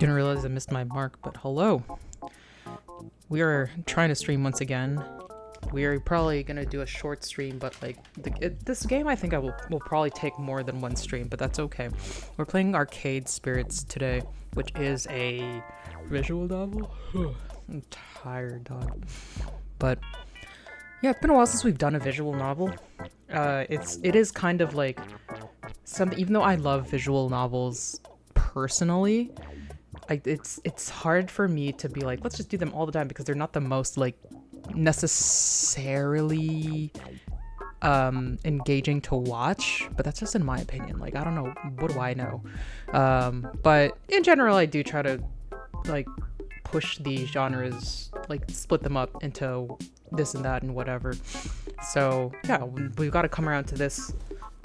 Didn't realize I missed my mark, but hello. We are trying to stream once again. We are probably gonna do a short stream, but like this game, I think will probably take more than one stream, but that's okay. We're playing Arcade Spirits today, which is a visual novel. I'm tired, dog. But yeah, it's been a while since we've done a visual novel. It is kind of like something. Even though I love visual novels personally, it's hard for me to be like, let's just do them all the time, because they're not the most like necessarily engaging to watch, but that's just in my opinion. Like, I don't know, what do I know? But in general, I do try to like push the genres, like split them up into this and that and whatever. So yeah, we've got to come around to this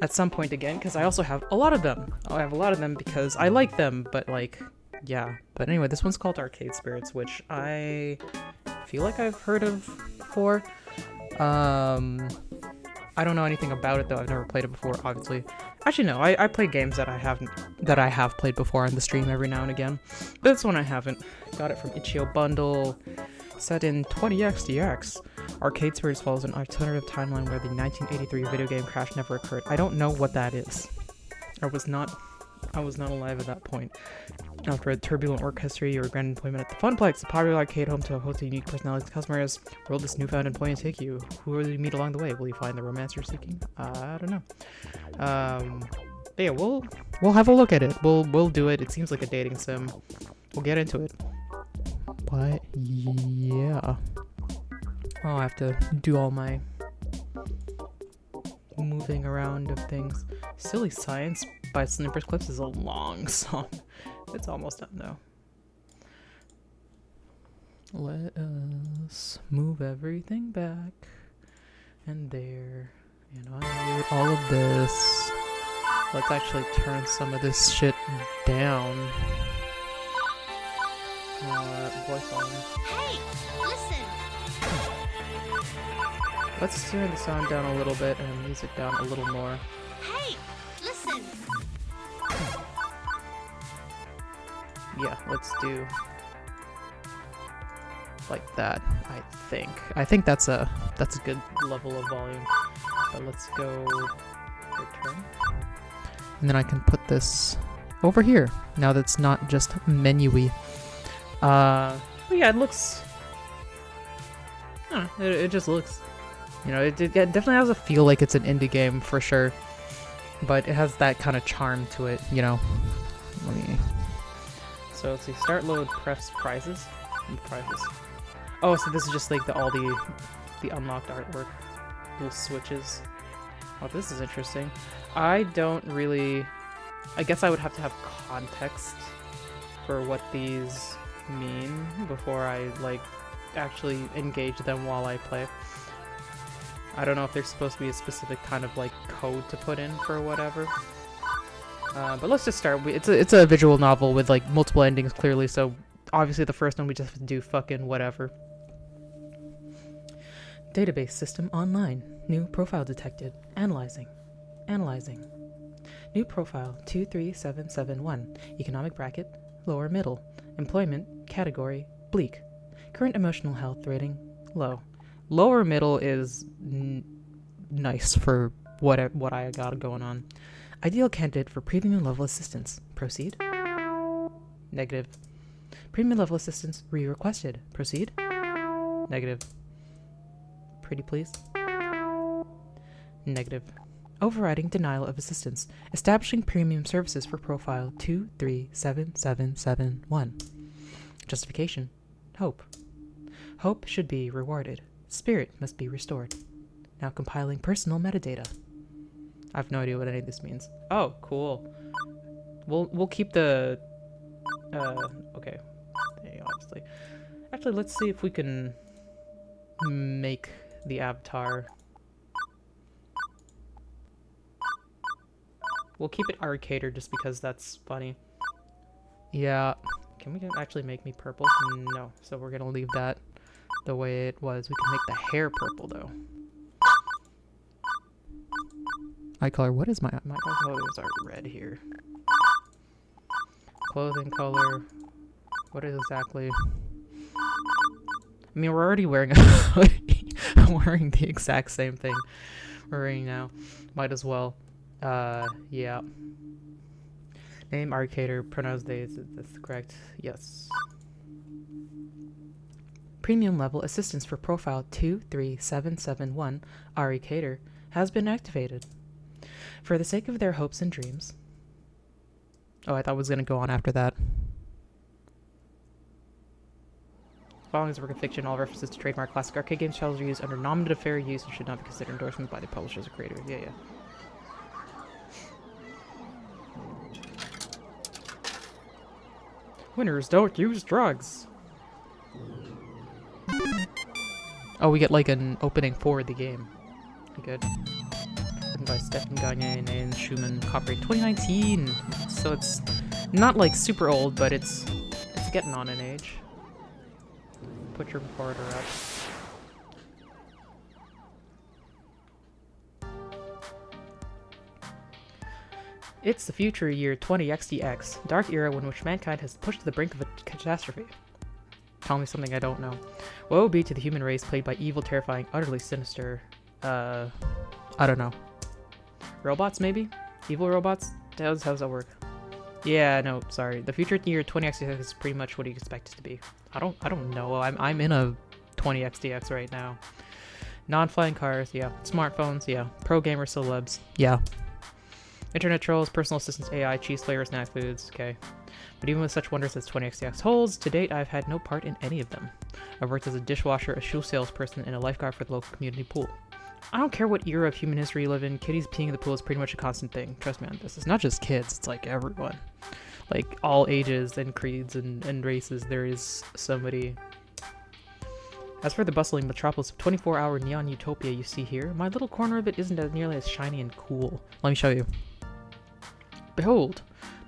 at some point again, because I also have a lot of them. I have a lot of them because I like them, but like, yeah. But anyway, this one's called Arcade Spirits, which I feel like I've heard of before. I don't know anything about it though. I've never played it before, obviously. Actually, no. I play games that I have played before on the stream every now and again. But this one I haven't. Got it from Itch.io Bundle. Set in 20xdx. Arcade Spirits follows an alternative timeline where the 1983 video game crash never occurred. I don't know what that is. I was not alive at that point. After a turbulent work history or grand employment at the Funplex, a popular arcade home to a host of unique personalities and customers, where will this newfound employment take you? Who will you meet along the way? Will you find the romance you're seeking? I don't know. But yeah, we'll have a look at it. We'll do it. It seems like a dating sim. We'll get into it. But yeah, I'll have to do all my moving around of things. Silly Science by Snippers Clips is a long song. It's almost done though. Let us move everything back and there. And I need all of this. Let's actually turn some of this shit down. Voice volume. Hey, listen. Let's turn the sound down a little bit and the music down a little more. Hey, listen. Yeah, let's do like that. I think that's a good level of volume. But let's go return. And then I can put this over here. Now that's not just menu-y. Yeah, it looks. It just looks. You know, it definitely has a feel like it's an indie game for sure, but it has that kind of charm to it. You know. So let's see. Start load press prizes. Prizes. Oh, so this is just like all the unlocked artwork, little switches. Oh, this is interesting. I don't really. I guess I would have to have context for what these mean before I like actually engage them while I play. I don't know if there's supposed to be a specific kind of like code to put in for whatever. But let's just start. It's a visual novel with like multiple endings clearly, so obviously the first one we just have to do fucking whatever. Database system online. New profile detected. Analyzing. New profile 23771. Economic bracket lower middle. Employment category bleak. Current emotional health rating low. Lower middle is nice for what I got going on. Ideal candidate for premium level assistance. Proceed. Negative. Premium level assistance re-requested. Proceed. Negative. Pretty please. Negative. Overriding denial of assistance. Establishing premium services for profile 237771. Justification. Hope. Hope should be rewarded. Spirit must be restored. Now compiling personal metadata. I have no idea what any of this means. Oh, cool. We'll keep the okay. Obviously. Actually, let's see if we can make the avatar. We'll keep it arcader just because that's funny. Yeah. Can we actually make me purple? No. So we're gonna leave that the way it was. We can make the hair purple though. Eye color. What is my eye colors are red here. Clothing color. What is exactly? I mean, we're already wearing a hoodie. I'm wearing the exact same thing we're wearing now. Might as well. Yeah. Name Arcader, pronouns they, that's correct. Yes. Premium level assistance for profile 23771, Ari Cater, has been activated. For the sake of their hopes and dreams. Oh, I thought it was going to go on after that. Following is a work of fiction, all references to trademark classic arcade games shall be used under nominative fair use and should not be considered endorsements by the publishers or creators. Yeah, yeah. Winners don't use drugs. Oh, we get like an opening for the game. Good. Written by Stefan Gagne and Schumann, copyright 2019. So it's not like super old, but it's getting on in age. Put your recorder up. It's the future year 20XDX, dark era in which mankind has pushed to the brink of a catastrophe. Tell me something I don't know. Woe be to the human race played by evil, terrifying, utterly sinister, I don't know. Robots, maybe? Evil robots? How's that work? Yeah, no, sorry. The future year 20XDX is pretty much what you expect it to be. I don't know. I'm in a 20XDX right now. Non-flying cars, yeah. Smartphones, yeah. Pro gamer celebs, yeah. Internet trolls, personal assistants, AI, cheese flavor, snack foods, okay. But even with such wonders as 20XDX holds, to date I've had no part in any of them. I've worked as a dishwasher, a shoe salesperson, and a lifeguard for the local community pool. I don't care what era of human history you live in, kitties peeing in the pool is pretty much a constant thing. Trust me on this. It's not just kids, it's like everyone. Like all ages and creeds and races, there is somebody. As for the bustling metropolis of 24-hour neon utopia you see here, my little corner of it isn't nearly as shiny and cool. Let me show you. Behold,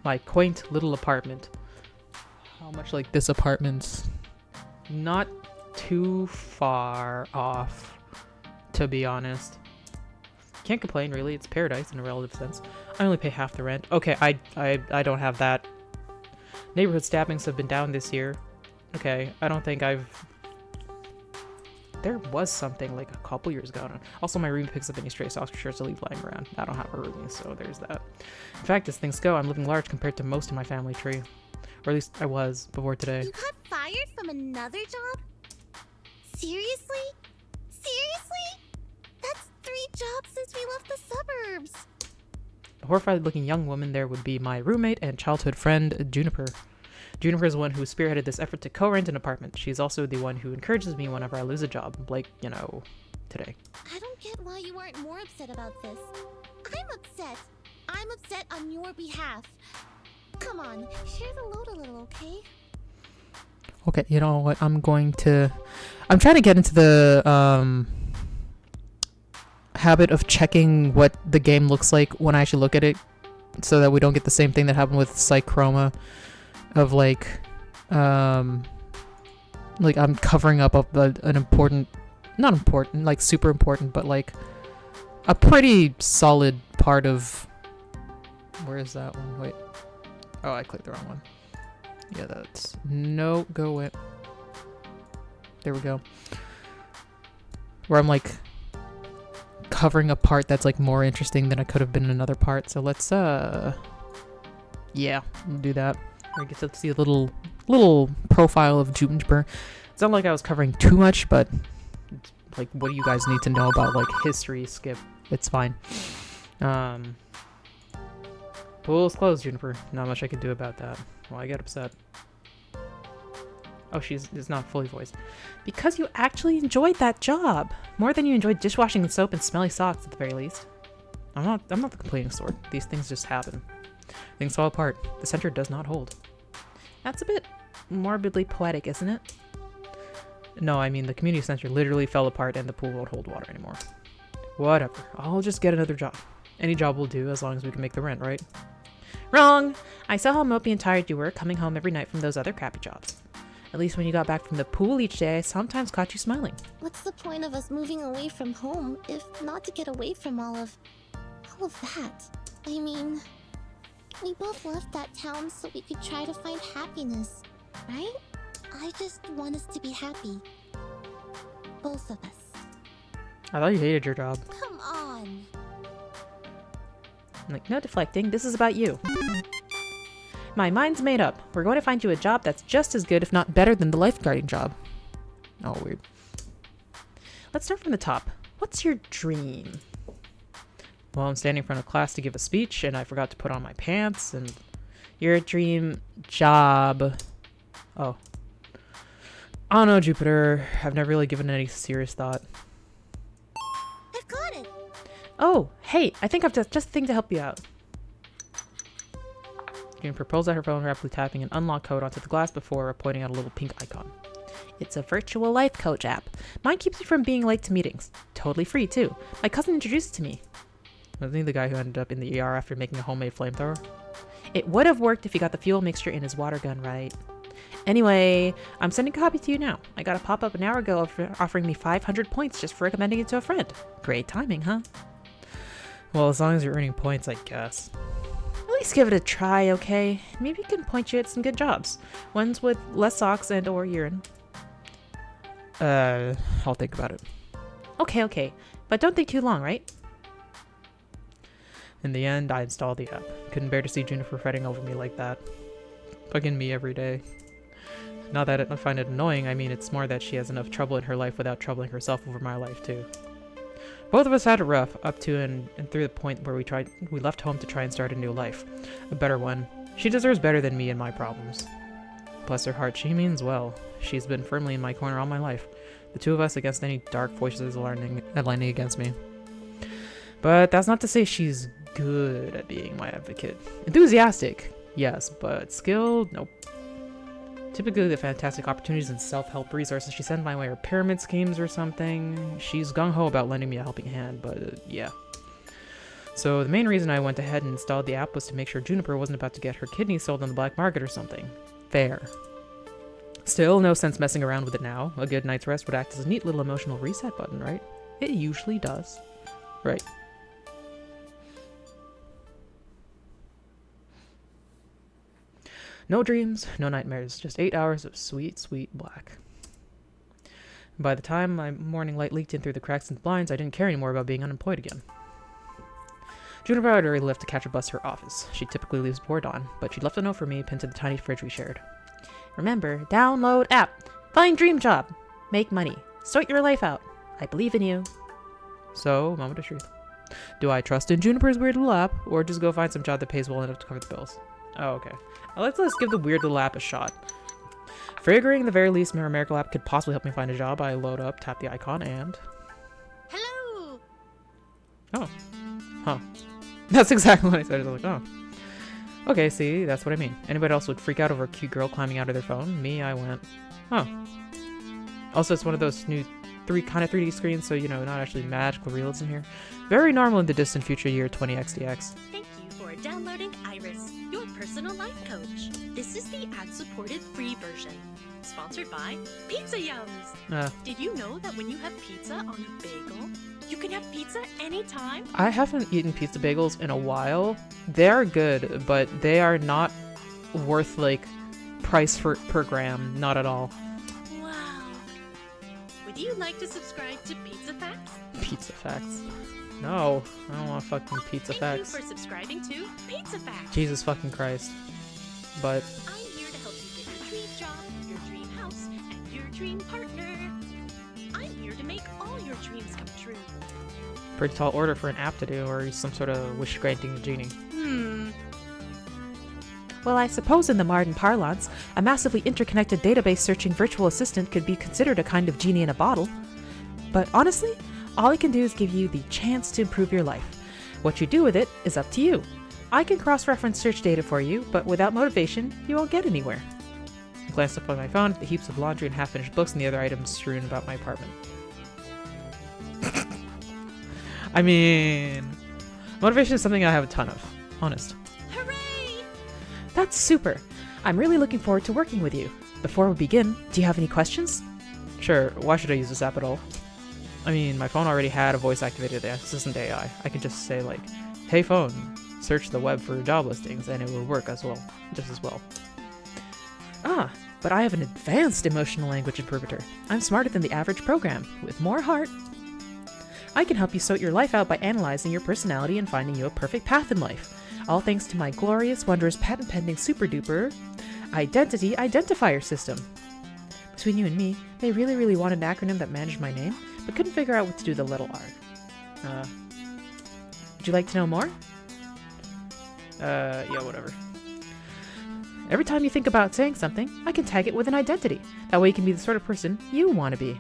my quaint little apartment. How much like this apartment's not too far off, to be honest. Can't complain, really. It's paradise in a relative sense. I only pay half the rent. Okay, I don't have that. Neighborhood stabbings have been down this year. Okay, I don't think I've... There was something like a couple years ago. Also, my roomie picks up any stray socks or shirts I leave lying around. I don't have a roomie, so there's that. In fact, as things go, I'm living large compared to most of my family tree. Or at least I was before today. You got fired from another job? Seriously? Seriously? That's 3 jobs since we left the suburbs. The horrified-looking young woman there would be my roommate and childhood friend, Juniper. Juniper is the one who spearheaded this effort to co-rent an apartment. She's also the one who encourages me whenever I lose a job, like, you know, today. I don't get why you aren't more upset about this. I'm upset. I'm upset on your behalf. Come on, share the load a little, okay? Okay, you know what? I'm trying to get into the, habit of checking what the game looks like when I actually look at it, so that we don't get the same thing that happened with Psychroma. Of like I'm covering up an important, not important, like super important, but like a pretty solid part of, where is that one? Wait. Oh, I clicked the wrong one. Yeah, that's, no, go away. There we go. Where I'm like covering a part that's like more interesting than it could have been in another part. So let's, yeah, we'll do that. I get to see a little profile of Juniper. It's not like I was covering too much, but it's like, what do you guys need to know about like history? Skip. It's fine. Pool's closed, Juniper. Not much I can do about that. Well, I get upset. Oh, it's not fully voiced. Because you actually enjoyed that job more than you enjoyed dishwashing and soap and smelly socks, at the very least. I'm not the complaining sort. These things just happen. Things fall apart. The center does not hold. That's a bit morbidly poetic, isn't it? No, I mean the community center literally fell apart and the pool won't hold water anymore. Whatever. I'll just get another job. Any job will do as long as we can make the rent, right? Wrong! I saw how mopey and tired you were coming home every night from those other crappy jobs. At least when you got back from the pool each day, I sometimes caught you smiling. What's the point of us moving away from home if not to get away from all of that? I mean, we both left that town so we could try to find happiness. right? I just want us to be happy. Both of us. I thought you hated your job. Come on. I'm like, no deflecting, this is about you. My mind's made up. We're going to find you a job that's just as good, if not better, than the lifeguarding job. Oh, weird. Let's start from the top. What's your dream? Well, I'm standing in front of class to give a speech, and I forgot to put on my pants, and your dream job. Oh. I don't know, Jupiter. I've never really given it any serious thought. I've got it. Oh, hey, I think I've just the thing to help you out. Juniper pulls out her phone, rapidly tapping an unlock code onto the glass before pointing out a little pink icon. It's a virtual life coach app. Mine keeps me from being late to meetings. Totally free, too. My cousin introduced it to me. Wasn't he the guy who ended up in the ER after making a homemade flamethrower? It would have worked if he got the fuel mixture in his water gun right. Anyway, I'm sending a copy to you now. I got a pop-up an hour ago offering me 500 points just for recommending it to a friend. Great timing, huh? Well, as long as you're earning points, I guess. At least give it a try, okay? Maybe it can point you at some good jobs. Ones with less socks and or urine. I'll think about it. Okay. But don't think too long, right? In the end, I installed the app. Couldn't bear to see Juniper fretting over me like that. Fucking me every day. Not that I find it annoying, I mean it's more that she has enough trouble in her life without troubling herself over my life too. Both of us had it rough, up to and through the point where we left home to try and start a new life. A better one. She deserves better than me and my problems. Bless her heart, she means well. She's been firmly in my corner all my life. The two of us against any dark voices aligning against me. But that's not to say she's good at being my advocate. Enthusiastic, yes, but skilled, nope. Typically the fantastic opportunities and self-help resources she sends my way are pyramid schemes or something. She's gung-ho about lending me a helping hand, but yeah. So the main reason I went ahead and installed the app was to make sure Juniper wasn't about to get her kidneys sold on the black market or something. Fair. Still, no sense messing around with it now. A good night's rest would act as a neat little emotional reset button, right? It usually does. Right. No dreams, no nightmares, just 8 hours of sweet, sweet black. By the time my morning light leaked in through the cracks in the blinds, I didn't care anymore about being unemployed again. Juniper had already left to catch a bus to her office. She typically leaves before dawn, but she'd left a note for me pinned to the tiny fridge we shared. Remember, download app, find dream job, make money, sort your life out. I believe in you. So, moment of truth. Do I trust in Juniper's weird little app, or just go find some job that pays well enough to cover the bills? Oh, okay. Let's give the weird little app a shot. Figuring the very least my Miracle app could possibly help me find a job, I load up, tap the icon, and... Hello! Oh. Huh. That's exactly what I said. I was like, oh. Okay, see, that's what I mean. Anybody else would freak out over a cute girl climbing out of their phone? Me, I went, huh. Also, it's one of those new kind of 3D screens, so, you know, not actually magical realism here. Very normal in the distant future year 20XDX. Thank you for downloading Iris, your personal life coach. This is the ad-supported free version. Sponsored by Pizza Yums. Did you know that when you have pizza on a bagel, you can have pizza anytime? I haven't eaten pizza bagels in a while. They are good, but they are not worth, like, price per gram. Not at all. Wow. Would you like to subscribe to Pizza Facts? Pizza Facts. No, I don't want fucking Pizza Facts. Thank you for subscribing to Pizza Facts. Jesus fucking Christ. But... I'm here to help you get your dream job, your dream house, and your dream partner. I'm here to make all your dreams come true. pretty tall order for an app to do, or some sort of wish-granting genie. Well, I suppose in the modern parlance, a massively interconnected database searching virtual assistant could be considered a kind of genie in a bottle. But honestly, all I can do is give you the chance to improve your life. What you do with it is up to you. I can cross-reference search data for you, but without motivation, you won't get anywhere. I glanced up on my phone at the heaps of laundry and half-finished books and the other items strewn about my apartment. I mean, motivation is something I have a ton of. Honest. Hooray! That's super. I'm really looking forward to working with you. Before we begin, do you have any questions? Sure, why should I use this app at all? I mean, my phone already had a voice-activated assistant AI. I could just say like, hey phone, search the web for job listings, and it will work as well, just as well. Ah, but I have an advanced emotional language interpreter. I'm smarter than the average program, with more heart. I can help you sort your life out by analyzing your personality and finding you a perfect path in life. All thanks to my glorious, wondrous, patent-pending, super-duper identity identifier system. Between you and me, they really wanted an acronym that managed my name, but couldn't figure out what to do with the little r. Would you like to know more? Yeah, whatever. Every time you think about saying something, I can tag it with an identity. That way you can be the sort of person you want to be.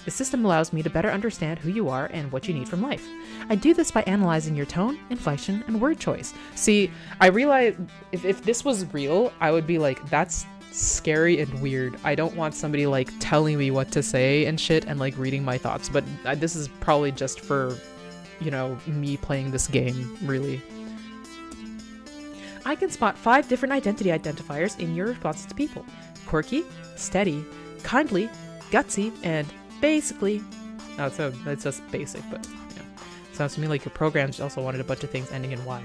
The system allows me to better understand who you are and what you need from life. I do this by analyzing your tone, inflection, and word choice. See, I realize if this was real, I would be like, that's scary and weird. I don't want somebody like telling me what to say and shit and like reading my thoughts, but this is probably just for, you know, me playing this game, really. I can spot 5 different identity identifiers in your responses to people. Quirky, steady, kindly, gutsy, and basically. Oh, so it's just basic, but yeah. Sounds to me like your programs also wanted a bunch of things ending in Y.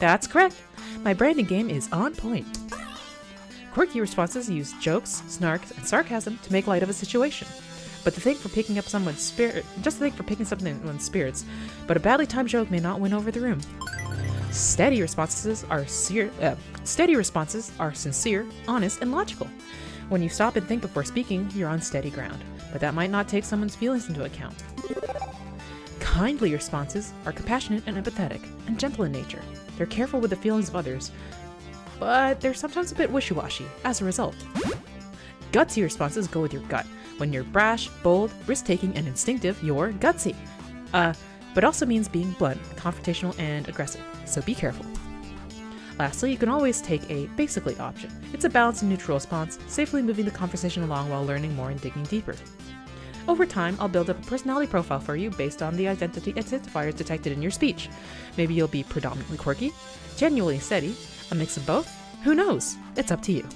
That's correct. My branding game is on point. Quirky responses use jokes, snarks, and sarcasm to make light of a situation. But to think for picking up someone's spirit, just to think for picking someone's spirits, but a badly timed joke may not win over the room. Steady responses are sincere, honest, and logical. When you stop and think before speaking, you're on steady ground, but that might not take someone's feelings into account. Kindly responses are compassionate and empathetic, and gentle in nature. They're careful with the feelings of others, but they're sometimes a bit wishy-washy as a result. Gutsy responses go with your gut. When you're brash, bold, risk-taking, and instinctive, you're gutsy. But also means being blunt, confrontational, and aggressive, so be careful. Lastly, you can always take a basically option. It's a balanced and neutral response, safely moving the conversation along while learning more and digging deeper. Over time, I'll build up a personality profile for you based on the identity identifiers detected in your speech. Maybe you'll be predominantly quirky, genuinely steady, a mix of both. Who knows? It's up to you.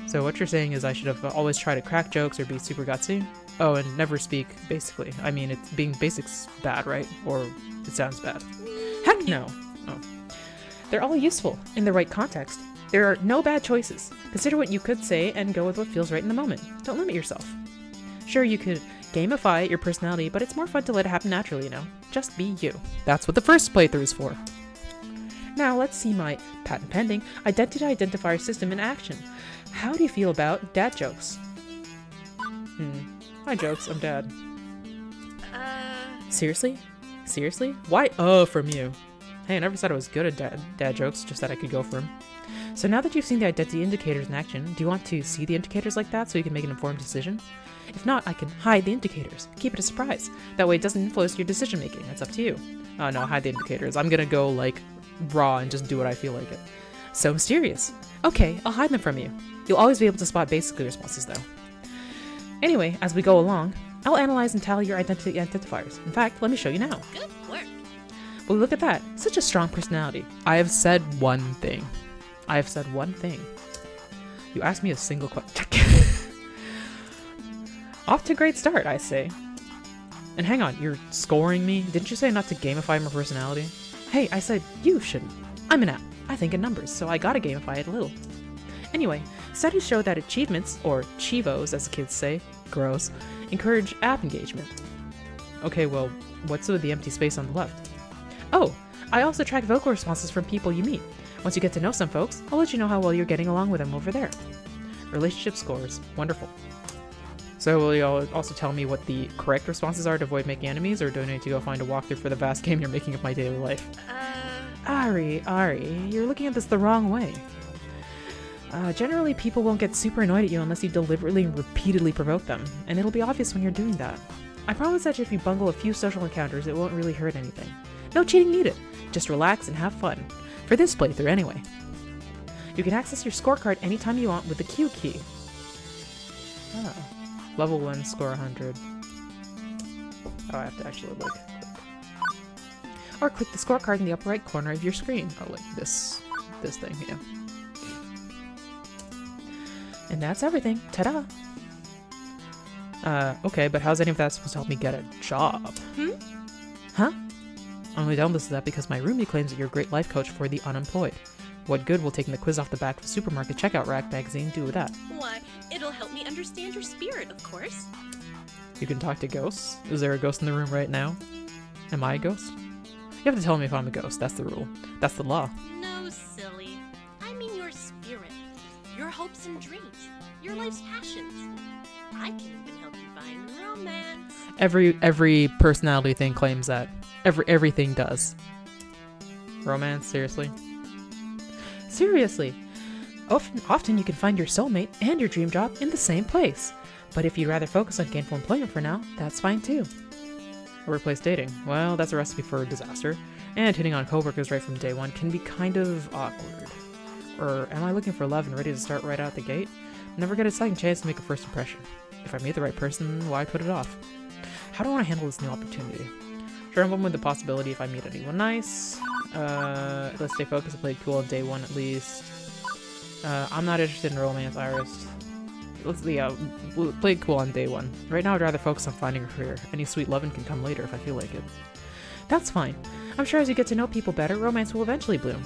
So what you're saying is I should have always tried to crack jokes or be super gutsy? Oh, and never speak, basically. I mean, being basic's bad, right? Or it sounds bad. Heck no! Oh. They're all useful, in the right context. There are no bad choices. Consider what you could say and go with what feels right in the moment. Don't limit yourself. Sure, you could gamify your personality, but it's more fun to let it happen naturally, you know? Just be you. That's what the first playthrough is for. Now, let's see my patent-pending identity identifier system in action. How do you feel about dad jokes? Hi, jokes. I'm dad. Seriously? Seriously? Why from you? Hey, I never said I was good at dad jokes, just that I could go for them. So now that you've seen the identity indicators in action, do you want to see the indicators like that so you can make an informed decision? If not, I can hide the indicators. Keep it a surprise. That way it doesn't influence your decision making. It's up to you. Oh no, hide the indicators. I'm gonna go like raw and just do what I feel like it. So mysterious. Okay, I'll hide them from you. You'll always be able to spot basically responses though. Anyway, as we go along, I'll analyze and tally your identity identifiers. In fact, let me show you now. Good work. Well, look at that. Such a strong personality. I have said one thing. I have said one thing. You asked me a single question. Off to a great start, I say. And hang on, you're scoring me? Didn't you say not to gamify my personality? Hey, I said you shouldn't. I'm an app. I think in numbers, so I gotta gamify it a little. Anyway, studies show that achievements, or chivos as the kids say, gross, encourage app engagement. Okay, well, what's with the empty space on the left? Oh, I also track vocal responses from people you meet. Once you get to know some folks, I'll let you know how well you're getting along with them over there. Relationship scores. Wonderful. So will you also tell me what the correct responses are to avoid making enemies, or do I need to go find a walkthrough for the vast game you're making of my daily life? Ari, you're looking at this the wrong way. Generally, people won't get super annoyed at you unless you deliberately and repeatedly provoke them, and it'll be obvious when you're doing that. I promise that if you bungle a few social encounters, it won't really hurt anything. No cheating needed. Just relax and have fun. For this playthrough, anyway. You can access your scorecard anytime you want with the Q key. Oh. Level 1, score 100. Oh, I have to actually look. Or click the scorecard in the upper right corner of your screen. Oh, like this thing, yeah. And that's everything. Ta-da! Okay, but how's any of that supposed to help me get a job? Huh? I'm only down this to that because my roomie claims that you're a great life coach for the unemployed. What good will taking the quiz off the back of a supermarket checkout rack magazine do with that? Why, it'll help me understand your spirit, of course. You can talk to ghosts? Is there a ghost in the room right now? Am I a ghost? You have to tell me if I'm a ghost. That's the rule. That's the law. No, silly. I mean your spirit. Your hopes and dreams. Your life's passions. I can even help you find romance. Every personality thing claims that. Everything does. Romance? Seriously? Seriously! Often you can find your soulmate and your dream job in the same place. But if you'd rather focus on gainful employment for now, that's fine too. Workplace dating. Well, that's a recipe for disaster. And hitting on coworkers right from day one can be kind of awkward. Or am I looking for love and ready to start right out the gate? Never get a second chance to make a first impression. If I meet the right person, why put it off? How do I want to handle this new opportunity? Sure, I'm open with the possibility if I meet anyone nice. Let's stay focused and play cool on day one at least. I'm not interested in romance, Iris. We'll play it cool on day one. Right now I'd rather focus on finding a career. Any sweet loving can come later if I feel like it. That's fine. I'm sure as you get to know people better, romance will eventually bloom.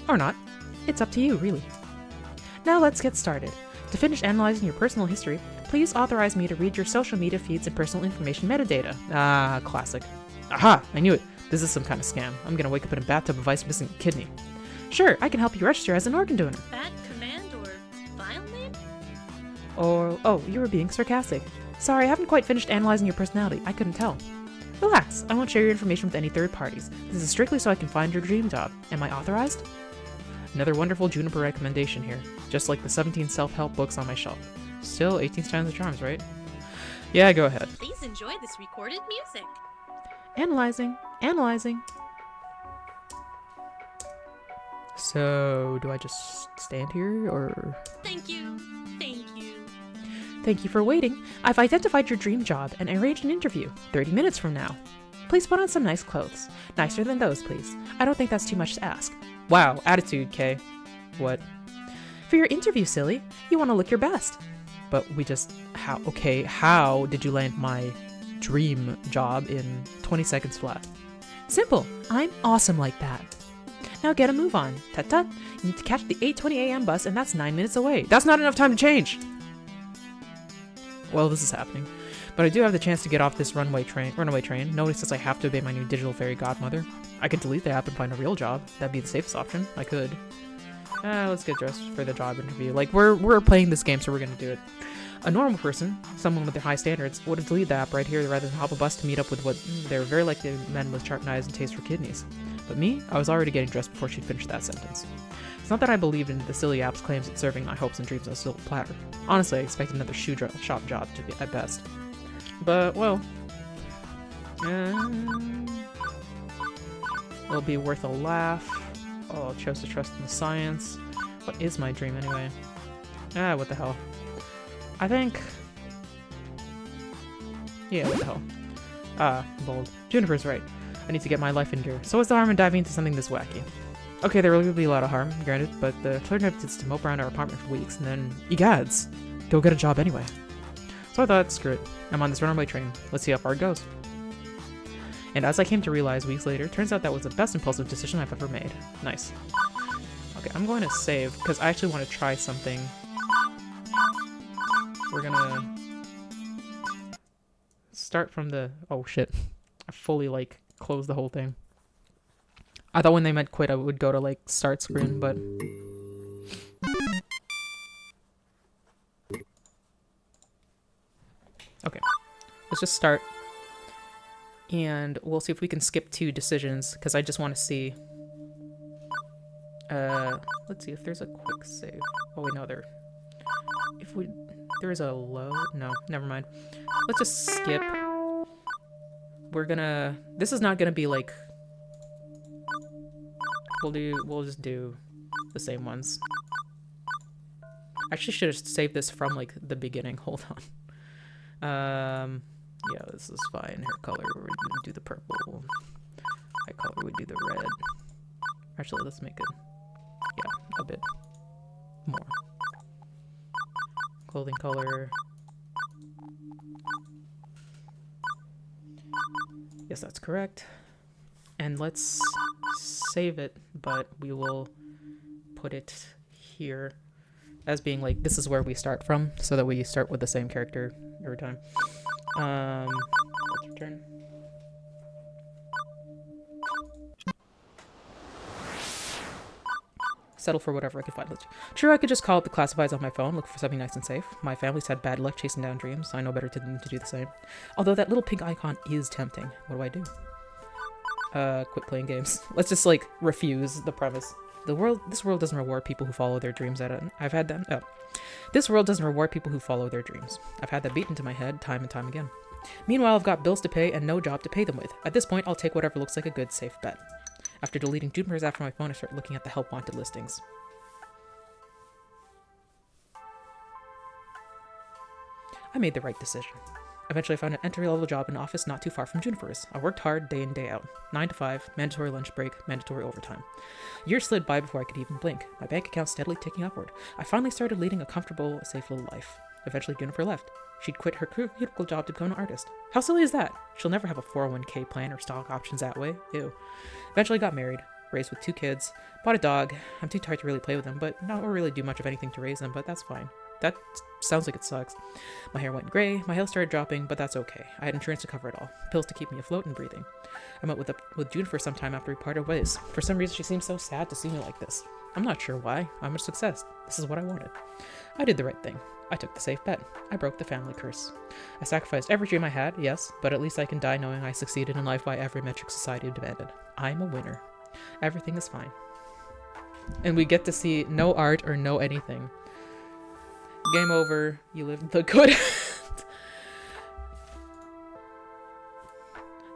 Or not. It's up to you, really. Now let's get started. To finish analyzing your personal history, please authorize me to read your social media feeds and personal information metadata. Ah, classic. Aha! I knew it. This is some kind of scam. I'm gonna wake up in a bathtub of ice missing a kidney. Sure, I can help you register as an organ donor. Bad command or file name? Or, oh, you were being sarcastic. Sorry, I haven't quite finished analyzing your personality. I couldn't tell. Relax, I won't share your information with any third parties. This is strictly so I can find your dream job. Am I authorized? Another wonderful Juniper recommendation here, just like the 17 self-help books on my shelf. Still, 18 times the charms, right? Yeah, go ahead. Please enjoy this recorded music. Analyzing. So, do I just stand here, or...? Thank you. Thank you for waiting. I've identified your dream job and arranged an interview, 30 minutes from now. Please put on some nice clothes. Nicer than those, please. I don't think that's too much to ask. Wow, attitude, Kay. What? For your interview, silly, you want to look your best. But we just... how did you land my dream job in 20 seconds flat? Simple. I'm awesome like that. Now get a move on. Tut-tut. You need to catch the 8:20 a.m. bus, and that's 9 minutes away. That's not enough time to change! Well, this is happening. But I do have the chance to get off this runaway train. Nobody says I have to obey my new digital fairy godmother. I could delete the app and find a real job. That'd be the safest option. I could. Let's get dressed for the job interview. Like, we're playing this game, so we're gonna do it. A normal person, someone with their high standards, would have deleted the app right here rather than hop a bus to meet up with what they're very likely men with sharp eyes and taste for kidneys. But me, I was already getting dressed before she'd finished that sentence. It's not that I believed in the silly app's claims at serving my hopes and dreams on a silver platter. Honestly, I expected another shop job to be at best. But, well... it'll be worth a laugh. Oh, I chose to trust in the science. What is my dream, anyway? What the hell. I think... yeah, what the hell. Bold. Juniper's right. I need to get my life in gear. So what's the harm in diving into something this wacky? Okay, there will be a lot of harm, granted, but the alternative is to mope around our apartment for weeks, and then, egads, go get a job anyway. So I thought, screw it. I'm on this runaway train. Let's see how far it goes. And as I came to realize weeks later, turns out that was the best impulsive decision I've ever made. Nice. Okay, I'm going to save, because I actually want to try something. We're gonna start from the... oh shit. I fully, like, closed the whole thing. I thought when they meant quit I would go to, like, start screen, but... okay. Let's just start. And we'll see if we can skip 2 decisions, because I just want to see... let's see if there's a quick save. Oh wait, no, there... if we... there's a low... no, never mind. Let's just skip. We're gonna... this is not gonna be, like... we'll just do the same ones. I actually should have saved this from, like, the beginning. Hold on. Yeah, this is fine. Hair color, we're gonna do the purple. Eye color, we do the red. Actually, let's make it, yeah, a bit more. Clothing color. Yes, that's correct. And let's save it, but we will put it here as being like, this is where we start from, so that we start with the same character every time. Let's return. Settle for whatever I could find. Sure, I could just call up the classifieds on my phone, look for something nice and safe. My family's had bad luck chasing down dreams, so I know better than to do the same. Although that little pink icon is tempting. What do? Quit playing games. Let's just, like, refuse the premise. This world doesn't reward people who follow their dreams. I've had them. Oh. This world doesn't reward people who follow their dreams. I've had that beaten into my head time and time again. Meanwhile, I've got bills to pay and no job to pay them with. At this point, I'll take whatever looks like a good, safe bet. After deleting Juniper's app from my phone, I start looking at the help wanted listings. I made the right decision. Eventually, I found an entry-level job in an office not too far from Juniper's. I worked hard day in, day out. 9 to 5, mandatory lunch break, mandatory overtime. Years slid by before I could even blink, my bank account steadily ticking upward. I finally started leading a comfortable, safe little life. Eventually, Juniper left. She'd quit her critical job to become an artist. How silly is that? She'll never have a 401k plan or stock options that way. Ew. Eventually got married, raised with 2 kids, bought a dog. I'm too tired to really play with them, but not really do much of anything to raise them, but that's fine. That sounds like it sucks. My hair went gray, my health started dropping, but that's okay. I had insurance to cover it all. Pills to keep me afloat and breathing. I met with Juniper sometime after we parted ways. For some reason, she seemed so sad to see me like this. I'm not sure why. I'm a success. This is what I wanted. I did the right thing. I took the safe bet. I broke the family curse. I sacrificed every dream I had, yes, but at least I can die knowing I succeeded in life by every metric society demanded. I'm a winner. Everything is fine. And we get to see no art or no anything. Game over. You lived the good.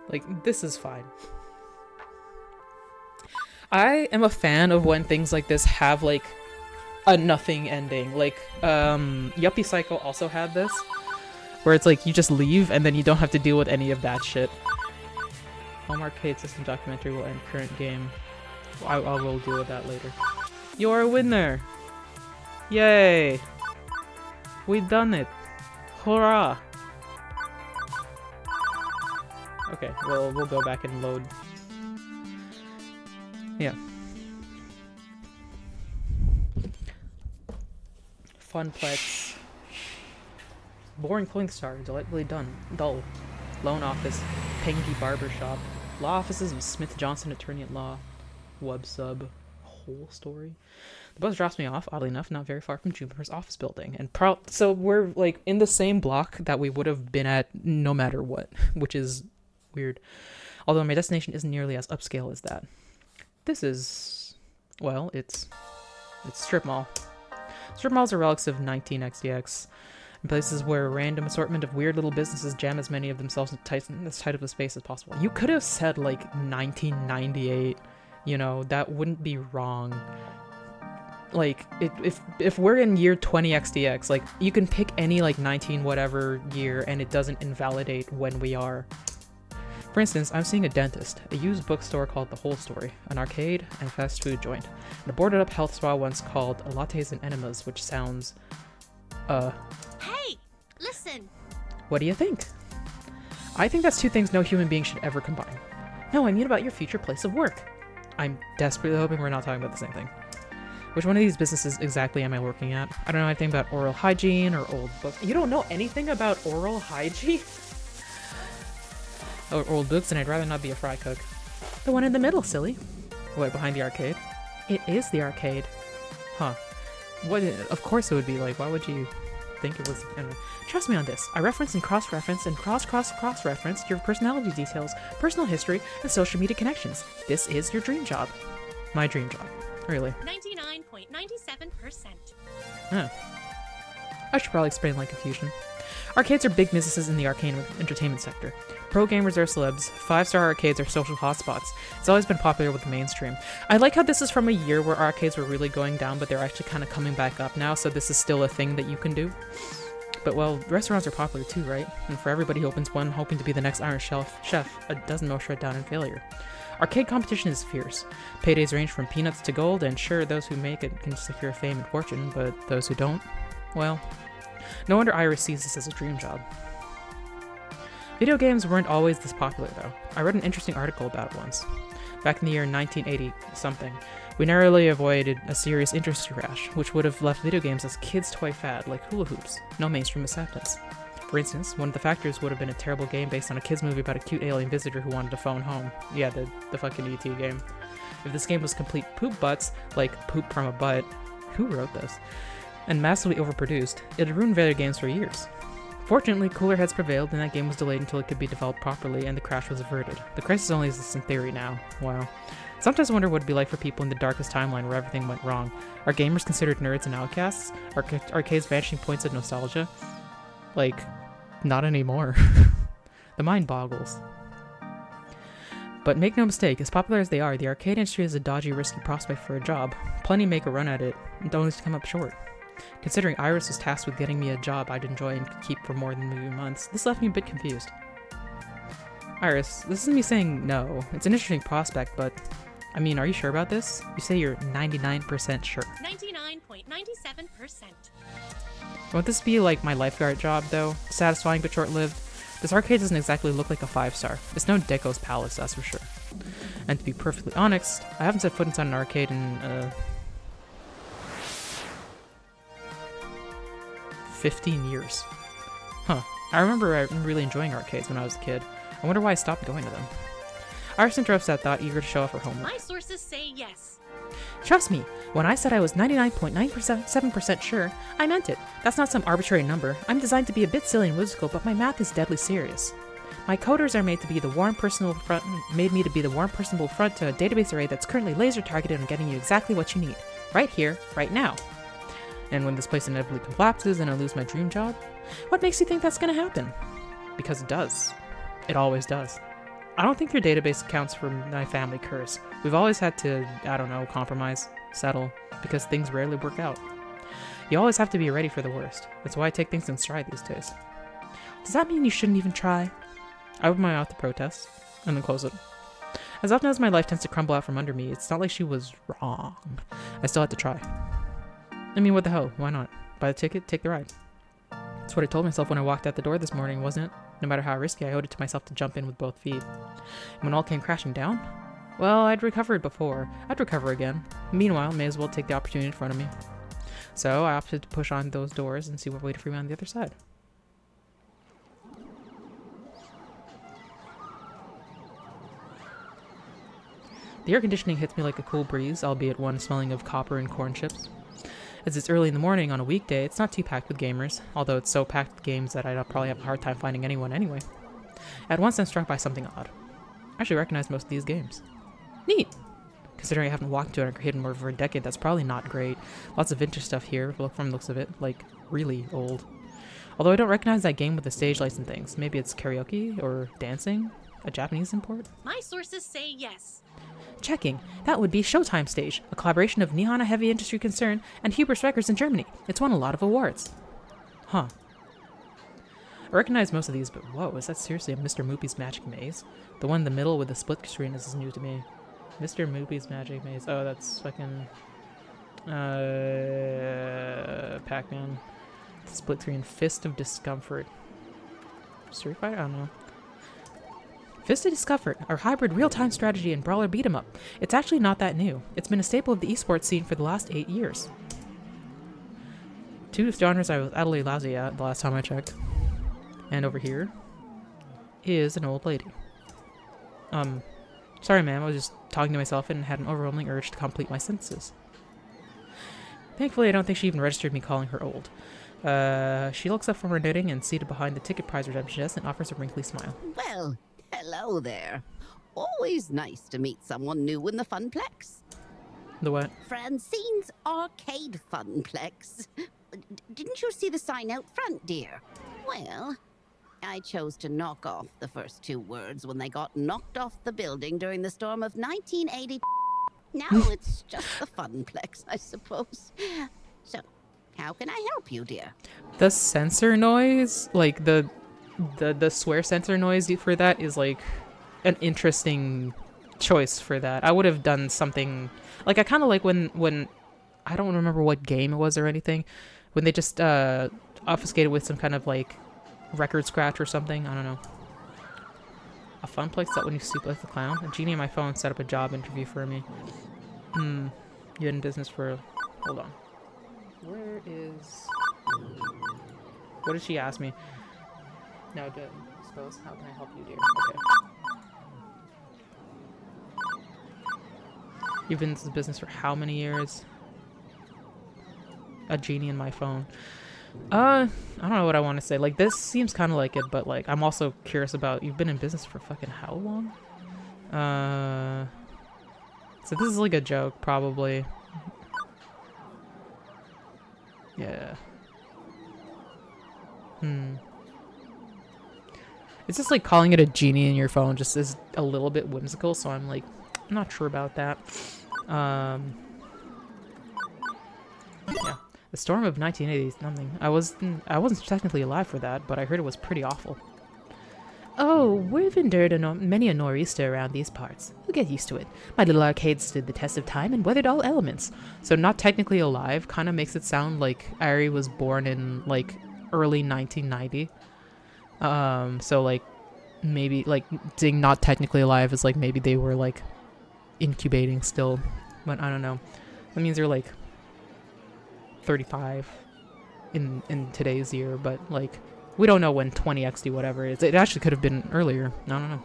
Like, this is fine. I am a fan of when things like this have, like, a nothing ending. Like, Yuppie Cycle also had this, where it's like, you just leave and then you don't have to deal with any of that shit. Home arcade system documentary will end current game. I will deal with that later. You're a winner! Yay! We've done it! Hurrah! Okay, well, we'll go back and load. Yeah. Funplex. Boring clothing store, delightfully done. Dull. Loan office. Pengy barbershop. Law offices of Smith Johnson Attorney at Law. Wub sub. Whole story. The bus drops me off, oddly enough, not very far from Juniper's office building. And so we're like in the same block that we would have been at no matter what, which is weird. Although my destination isn't nearly as upscale as that. This is, well, it's strip mall. Strip malls are relics of 19xdx, and places where a random assortment of weird little businesses jam as many of themselves in as tight of a space as possible. You could have said like 1998, you know, that wouldn't be wrong. Like, if we're in year 20xdx, like, you can pick any like 19 whatever year and it doesn't invalidate when we are. For instance, I'm seeing a dentist, a used bookstore called The Whole Story, an arcade, and fast food joint, and a boarded up health spa once called Lattes and Enemas, which sounds, Hey! Listen! What do you think? I think that's 2 things no human being should ever combine. No, I mean about your future place of work. I'm desperately hoping we're not talking about the same thing. Which one of these businesses exactly am I working at? I don't know anything about oral hygiene or old books. You don't know anything about oral hygiene? Or old books, and I'd rather not be a fry cook. The one in the middle, silly. What, behind the arcade? It is the arcade. Huh. What? Of course it would be like, why would you think it was? Anyway. Trust me on this. I reference and cross-reference and cross-reference your personality details, personal history, and social media connections. This is your dream job. My dream job. Really. 99.97%. Huh. I should probably explain like Confusion. Arcades are big businesses in the arcade entertainment sector. Pro gamers are celebs. 5-star arcades are social hotspots. It's always been popular with the mainstream. I like how this is from a year where arcades were really going down, but they're actually kind of coming back up now, so this is still a thing that you can do. But, well, restaurants are popular too, right? And for everybody who opens one, hoping to be the next Iron Chef, a dozen more shut down in failure. Arcade competition is fierce. Paydays range from peanuts to gold, and sure, those who make it can secure fame and fortune, but those who don't, well, no wonder Iris sees this as a dream job. Video games weren't always this popular, though. I read an interesting article about it once. Back in the year 1980-something, We narrowly avoided a serious industry crash, which would have left video games as kids' toy fad like hula hoops, no mainstream acceptance. For instance, one of the factors would have been a terrible game based on a kids' movie about a cute alien visitor who wanted to phone home. Yeah, the fucking E.T. game. If this game was complete poop butts, like poop from a butt, who wrote this? And massively overproduced, it'd ruined video games for years. Fortunately, cooler heads prevailed and that game was delayed until it could be developed properly and the crash was averted. The crisis only exists in theory now. Wow. Sometimes I wonder what it'd be like for people in the darkest timeline where everything went wrong. Are gamers considered nerds and outcasts? Are arcades vanishing points of nostalgia? Like, not anymore. The mind boggles. But make no mistake, as popular as they are, the arcade industry is a dodgy, risky prospect for a job. Plenty make a run at it, and don't always come up short. Considering Iris was tasked with getting me a job I'd enjoy and could keep for more than 3 months, this left me a bit confused. Iris, this isn't me saying no. It's an interesting prospect, but... I mean, are you sure about this? You say you're 99% sure. 99.97%. Won't this be like my lifeguard job, though? Satisfying but short-lived? This arcade doesn't exactly look like a 5-star. It's no Deco's Palace, that's for sure. And to be perfectly honest, I haven't set foot inside an arcade in, 15 years. Huh. I remember really enjoying arcades when I was a kid. I wonder why I stopped going to them. Iris interrupts that thought, eager to show off her homework. My sources say yes. Trust me, when I said I was 99.97% sure, I meant it. That's not some arbitrary number. I'm designed to be a bit silly and whimsical, but my math is deadly serious. My coders are made me to be the warm personable front to a database array that's currently laser targeted on getting you exactly what you need. Right here, right now. And when this place inevitably collapses and I lose my dream job, what makes you think that's gonna happen? Because it does. It always does. I don't think your database accounts for my family curse. We've always had to, I don't know, compromise, settle, because things rarely work out. You always have to be ready for the worst. That's why I take things in stride these days. Does that mean you shouldn't even try? I open my mouth to protest, and then close it. As often as my life tends to crumble out from under me, it's not like she was wrong. I still had to try. I mean, what the hell? Why not? Buy the ticket, take the ride. That's what I told myself when I walked out the door this morning, wasn't it? No matter how risky, I owed it to myself to jump in with both feet. And when all came crashing down, well, I'd recovered before. I'd recover again. Meanwhile, may as well take the opportunity in front of me. So I opted to push on those doors and see what waited for me on the other side. The air conditioning hits me like a cool breeze, albeit one smelling of copper and corn chips. As it's early in the morning on a weekday, it's not too packed with gamers, although it's so packed with games that I'd probably have a hard time finding anyone anyway. At once I'm struck by something odd. I actually recognize most of these games. Neat! Considering I haven't walked into an arcade in over a decade, that's probably not great. Lots of vintage stuff here, from the looks of it, like, really old. Although I don't recognize that game with the stage lights and things. Maybe it's karaoke, or dancing? A Japanese import? My sources say yes. Checking. That would be Showtime Stage, a collaboration of Nihon, a heavy industry concern, and Hubris Records in Germany. It's won a lot of awards. Huh. I recognize most of these, but whoa, is that seriously a Mr. Moopy's Magic Maze? The one in the middle with the split screen is new to me. Mr. Moopy's Magic Maze. Oh, that's fucking... Pac-Man. Split screen. Fist of Discomfort. Street Fighter? I don't know. Fist of Discomfort, our hybrid real-time strategy and brawler beat-em-up. It's actually not that new. It's been a staple of the esports scene for the last 8 years. Two genres I was utterly lousy at the last time I checked. And over here is an old lady. Sorry ma'am, I was just talking to myself and had an overwhelming urge to complete my sentences. Thankfully, I don't think she even registered me calling her old. She looks up from her knitting and seated behind the ticket prize redemption desk and offers a wrinkly smile. Well, hello there. Always nice to meet someone new in the Funplex. The what? Francine's Arcade Funplex. Didn't you see the sign out front, dear? Well, I chose to knock off the first 2 words when they got knocked off the building during the storm of 1980. Now it's just the Funplex, I suppose. So, how can I help you, dear? The sensor noise, like the swear sensor noise for that is like an interesting choice for that. I would have done something like, I kind of like when I don't remember what game it was or anything, when they just obfuscated with some kind of like record scratch or something. I don't know. A Funplex that when you sleep like the clown. A genie on my phone set up a job interview for me. You've been in business for... Hold on. Where is... What did she ask me? No, suppose. How can I help you, dear? Okay. You've been in this business for how many years? A genie in my phone. I don't know what I want to say. Like, this seems kind of like it, but, like, I'm also curious about... You've been in business for fucking how long? So this is like a joke, probably. Yeah. It's just like calling it a genie in your phone just is a little bit whimsical, so I'm like, I'm not sure about that. Yeah. The storm of 1980 something. I wasn't technically alive for that, but I heard it was pretty awful. Oh, we've endured many a nor'easter around these parts. You'll get used to it. My little arcade stood the test of time and weathered all elements. So not technically alive kind of makes it sound like Ari was born in, like, early 1990. So, like, maybe, like, saying not technically alive is, like, maybe they were, like, incubating still. But I don't know. That means they're, like, 35 in today's year, but, like... We don't know when 20XD whatever is. It actually could have been earlier. I don't know.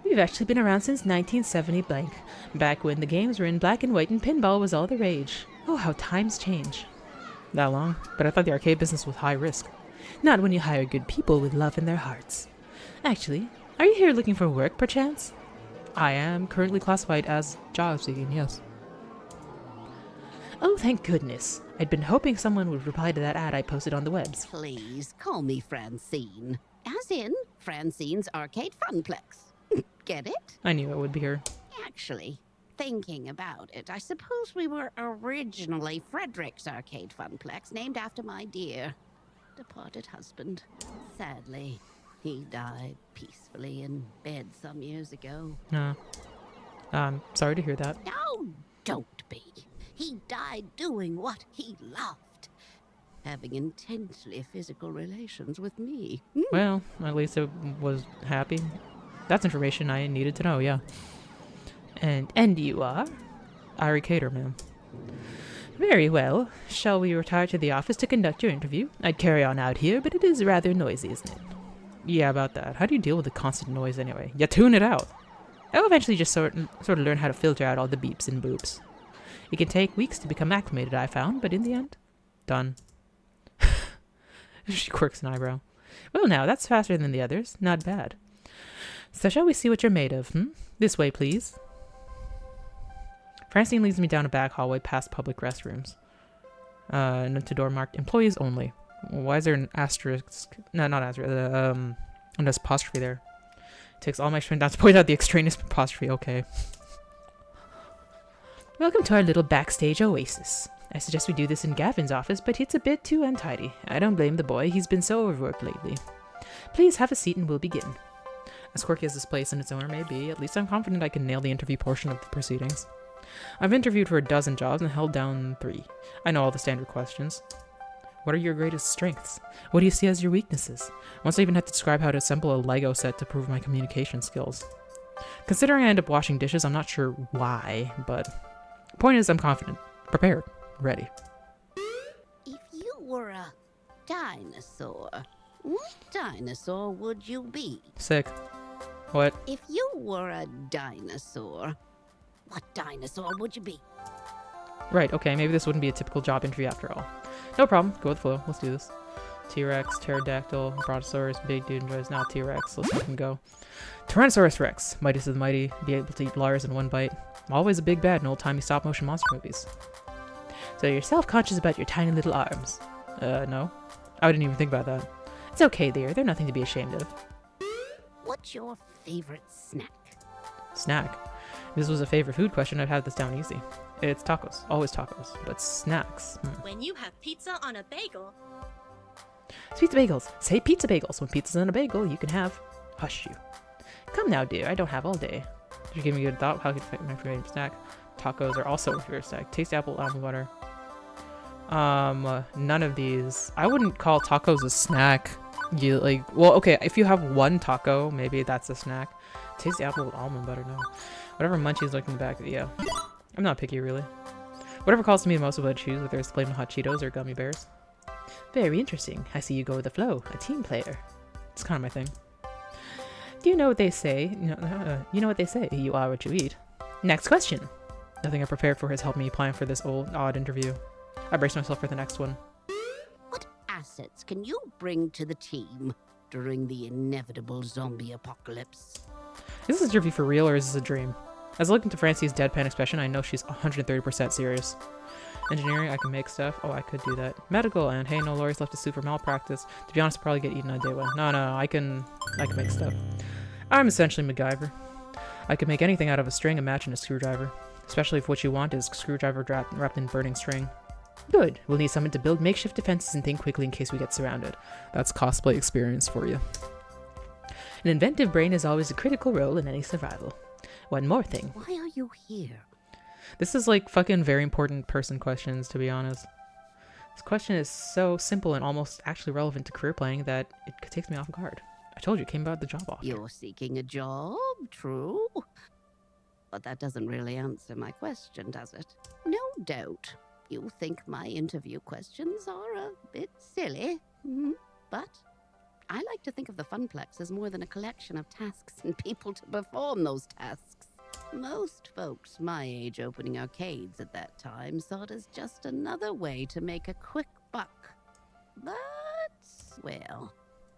We've actually been around since 1970 blank. Back when the games were in black and white and pinball was all the rage. Oh, how times change. That long? But I thought the arcade business was high risk. Not when you hire good people with love in their hearts. Actually, are you here looking for work, perchance? I am currently classified as job seeking, yes. Oh, thank goodness. I'd been hoping someone would reply to that ad I posted on the webs. Please, call me Francine. As in, Francine's Arcade Funplex. Get it? I knew it would be her. Actually, thinking about it, I suppose we were originally Frederick's Arcade Funplex, named after my dear, departed husband. Sadly, he died peacefully in bed some years ago. Sorry to hear that. No, don't be. He died doing what he loved. Having intensely physical relations with me. Well, at least it was happy. That's information I needed to know, yeah. And you are? Ari Cater, ma'am. Very well. Shall we retire to the office to conduct your interview? I'd carry on out here, but it is rather noisy, isn't it? Yeah, about that. How do you deal with the constant noise anyway? You tune it out. I'll eventually just sort of learn how to filter out all the beeps and boops. It can take weeks to become acclimated, I found, but in the end, done. She quirks an eyebrow. Well now, that's faster than the others. Not bad. So shall we see what you're made of, This way, please. Francine leads me down a back hallway past public restrooms. To door marked employees only. Why is there an asterisk? No, not asterisk. An apostrophe there. It takes all my strength down to point out the extraneous apostrophe. Okay. Welcome to our little backstage oasis. I suggest we do this in Gavin's office, but it's a bit too untidy. I don't blame the boy, he's been so overworked lately. Please have a seat and we'll begin. As quirky as this place and its owner may be, at least I'm confident I can nail the interview portion of the proceedings. I've interviewed for a dozen jobs and held down 3. I know all the standard questions. What are your greatest strengths? What do you see as your weaknesses? Once I even had to describe how to assemble a Lego set to prove my communication skills. Considering I end up washing dishes, I'm not sure why, but... Point is, I'm confident, prepared, ready. If you were a dinosaur, what dinosaur would you be? Sick. What? If you were a dinosaur, what dinosaur would you be? Right, okay, maybe this wouldn't be a typical job interview after all. No problem, go with the flow, let's do this. T-Rex, Pterodactyl, Brontosaurus, big dude enjoys now T-Rex, let's fucking go. Tyrannosaurus Rex, mightiest of the mighty, be able to eat Lars in one bite. Always a big bad in old-timey stop-motion monster movies. So you're self-conscious about your tiny little arms. No. I didn't even think about that. It's okay there, they're nothing to be ashamed of. What's your favorite snack? Snack? If this was a favorite food question, I'd have this down easy. It's tacos. Always tacos. But snacks. When you have pizza on a bagel... It's pizza bagels. Say pizza bagels. When pizza's on a bagel, you can have... Hush you. Come now, dear. I don't have all day. Did you give me a good thought? How could fit my favorite snack? Tacos are also my favorite snack. Tasty apple, almond butter. None of these. I wouldn't call tacos a snack. You like, well, okay, if you have one taco, maybe that's a snack. Tasty apple with almond butter, no. Whatever munchies look in the back of the, I'm not picky, really. Whatever calls to me the most is what I choose, whether it's flaming hot Cheetos or gummy bears. Very interesting. I see you go with the flow. A team player. It's kind of my thing. Do you know what they say? You know what they say. You are what you eat. Next question. Nothing I prepared for has helped me plan for this odd interview. I brace myself for the next one. What assets can you bring to the team during the inevitable zombie apocalypse? Is this interview for real or is this a dream? As I look into Francie's deadpan expression, I know she's 130% serious. Engineering, I can make stuff. Oh, I could do that. Medical, and hey, no lawyers left to sue for malpractice. To be honest, I'll probably get eaten on day one. No, I can make stuff. I'm essentially MacGyver. I could make anything out of a string, a match, and a screwdriver. Especially if what you want is a screwdriver wrapped in burning string. Good. We'll need someone to build makeshift defenses and think quickly in case we get surrounded. That's cosplay experience for you. An inventive brain is always a critical role in any survival. One more thing. Why are you here? This is like fucking very important person questions, to be honest. This question is so simple and almost actually relevant to career planning that it takes me off guard. I told you it came about the job offer. You're seeking a job, true. But that doesn't really answer my question, does it? No doubt. You think my interview questions are a bit silly, but I like to think of the Funplex as more than a collection of tasks and people to perform those tasks. Most folks my age opening arcades at that time saw it as just another way to make a quick buck. But, well,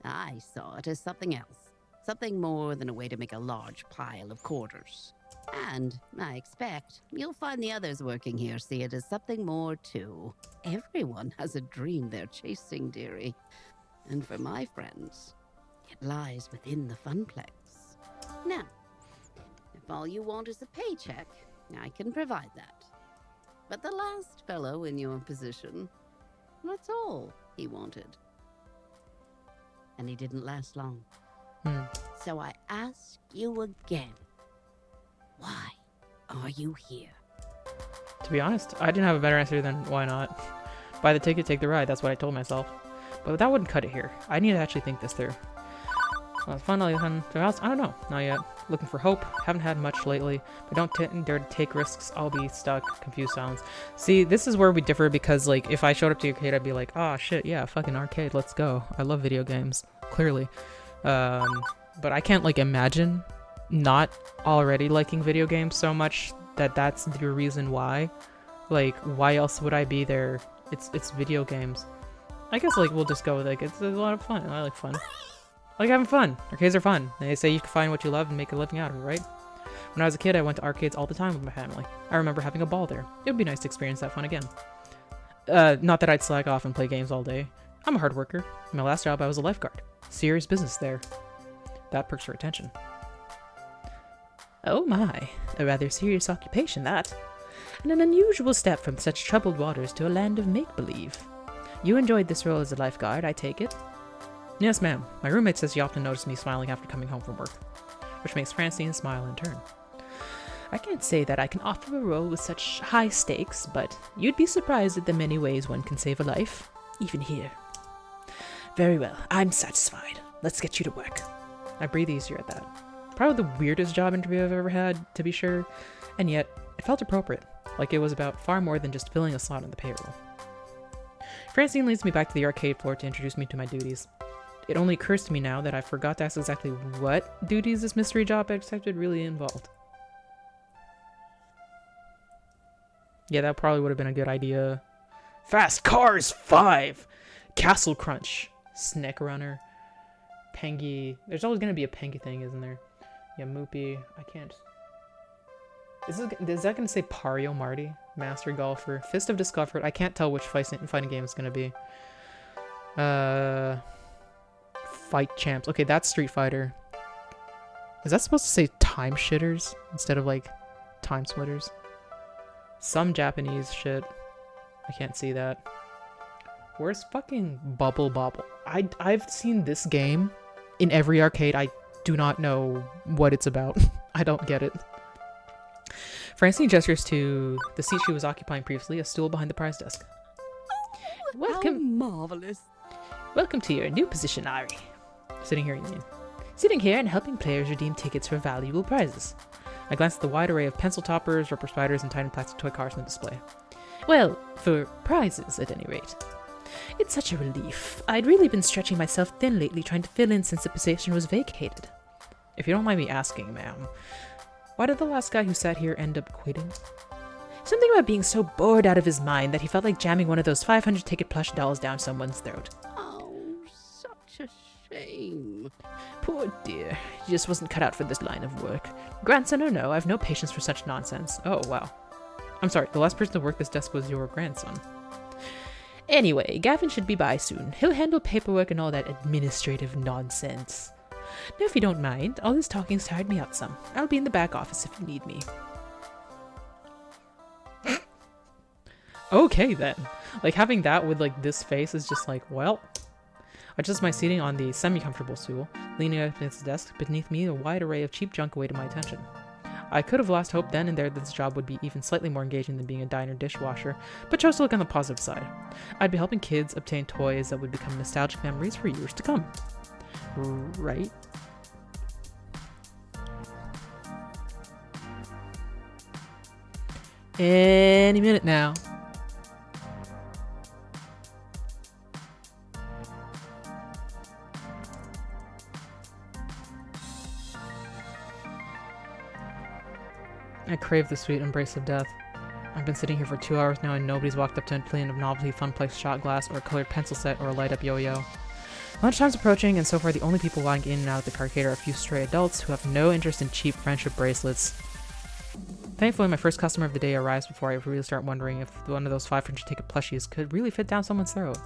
I saw it as something else. Something more than a way to make a large pile of quarters. And I expect you'll find the others working here see it as something more too. Everyone has a dream they're chasing, dearie. And for my friends, it lies within the Funplex. Now, if all you want is a paycheck, I can provide that. But the last fellow in your position, that's all he wanted. And he didn't last long. So I ask you again, why are you here? To be honest, I didn't have a better answer than why not. Buy the ticket, take the ride, that's what I told myself. But that wouldn't cut it here. I need to actually think this through. Finally, else, I don't know. Not yet. Looking for hope. Haven't had much lately. But don't dare to take risks. I'll be stuck. Confused silence. See, this is where we differ because, like, if I showed up to the arcade, I'd be like, oh, shit, yeah, fucking arcade, let's go. I love video games. Clearly. But I can't, like, imagine not already liking video games so much that that's the reason why. Like, why else would I be there? It's video games. I guess, like, we'll just go with, like, it's a lot of fun. I like fun. I like having fun. Arcades are fun. They say you can find what you love and make a living out of it, right? When I was a kid, I went to arcades all the time with my family. I remember having a ball there. It would be nice to experience that fun again. Not that I'd slack off and play games all day. I'm a hard worker. In my last job, I was a lifeguard. Serious business there. That perks your attention. Oh my, a rather serious occupation, that. And an unusual step from such troubled waters to a land of make-believe. You enjoyed this role as a lifeguard, I take it? Yes, ma'am. My roommate says she often noticed me smiling after coming home from work, which makes Francine smile in turn. I can't say that I can offer a role with such high stakes, but you'd be surprised at the many ways one can save a life, even here. Very well, I'm satisfied. Let's get you to work. I breathe easier at that. Probably the weirdest job interview I've ever had, to be sure, and yet it felt appropriate, like it was about far more than just filling a slot on the payroll. Francine leads me back to the arcade floor to introduce me to my duties. It only occurs to me now that I forgot to ask exactly what duties this mystery job accepted really involved. Yeah, that probably would have been a good idea. Fast Cars 5! Castle Crunch. Snack Runner. Pengy. There's always going to be a Pengy thing, isn't there? Yeah, Moopy. I can't... Is that going to say Pario Marty? Master Golfer. Fist of Discomfort. I can't tell which fighting game it's going to be. Fight Champs. Okay, that's Street Fighter. Is that supposed to say Time Shitters instead of, like, Time Splitters? Some Japanese shit. I can't see that. Where's fucking Bubble Bobble? I've seen this game in every arcade. I do not know what it's about. I don't get it. Francine gestures to the seat she was occupying previously, a stool behind the prize desk. Welcome. How marvelous. Welcome to your new position, Ari. Sitting here, you mean? Sitting here and helping players redeem tickets for valuable prizes. I glanced at the wide array of pencil toppers, rubber spiders, and tiny plastic toy cars on the display. Well, for prizes, at any rate. It's such a relief. I'd really been stretching myself thin lately trying to fill in since the position was vacated. If you don't mind me asking, ma'am, why did the last guy who sat here end up quitting? Something about being so bored out of his mind that he felt like jamming one of those 500 ticket plush dolls down someone's throat. Oh, such a shame. Poor dear. He just wasn't cut out for this line of work. Grandson or no, I've no patience for such nonsense. Oh, wow. I'm sorry, the last person to work this desk was your grandson. Anyway, Gavin should be by soon. He'll handle paperwork and all that administrative nonsense. Now, if you don't mind, all this talking's tired me out some. I'll be in the back office if you need me. Okay, then. Like, having that with, like, this face is just like, well. I adjust my seating on the semi-comfortable stool, leaning up against the desk. Beneath me, a wide array of cheap junk awaited my attention. I could have lost hope then and there that this job would be even slightly more engaging than being a diner dishwasher, but chose to look on the positive side. I'd be helping kids obtain toys that would become nostalgic memories for years to come. Right? Any minute now. I crave the sweet embrace of death. I've been sitting here for 2 hours now and nobody's walked up to a plane of novelty Funplex shot glass or a colored pencil set or a light-up yo-yo. Lunchtime's approaching, and so far the only people lying in and out of the arcade are a few stray adults who have no interest in cheap friendship bracelets. Thankfully, my first customer of the day arrives before I really start wondering if one of those 500 ticket plushies could really fit down someone's throat.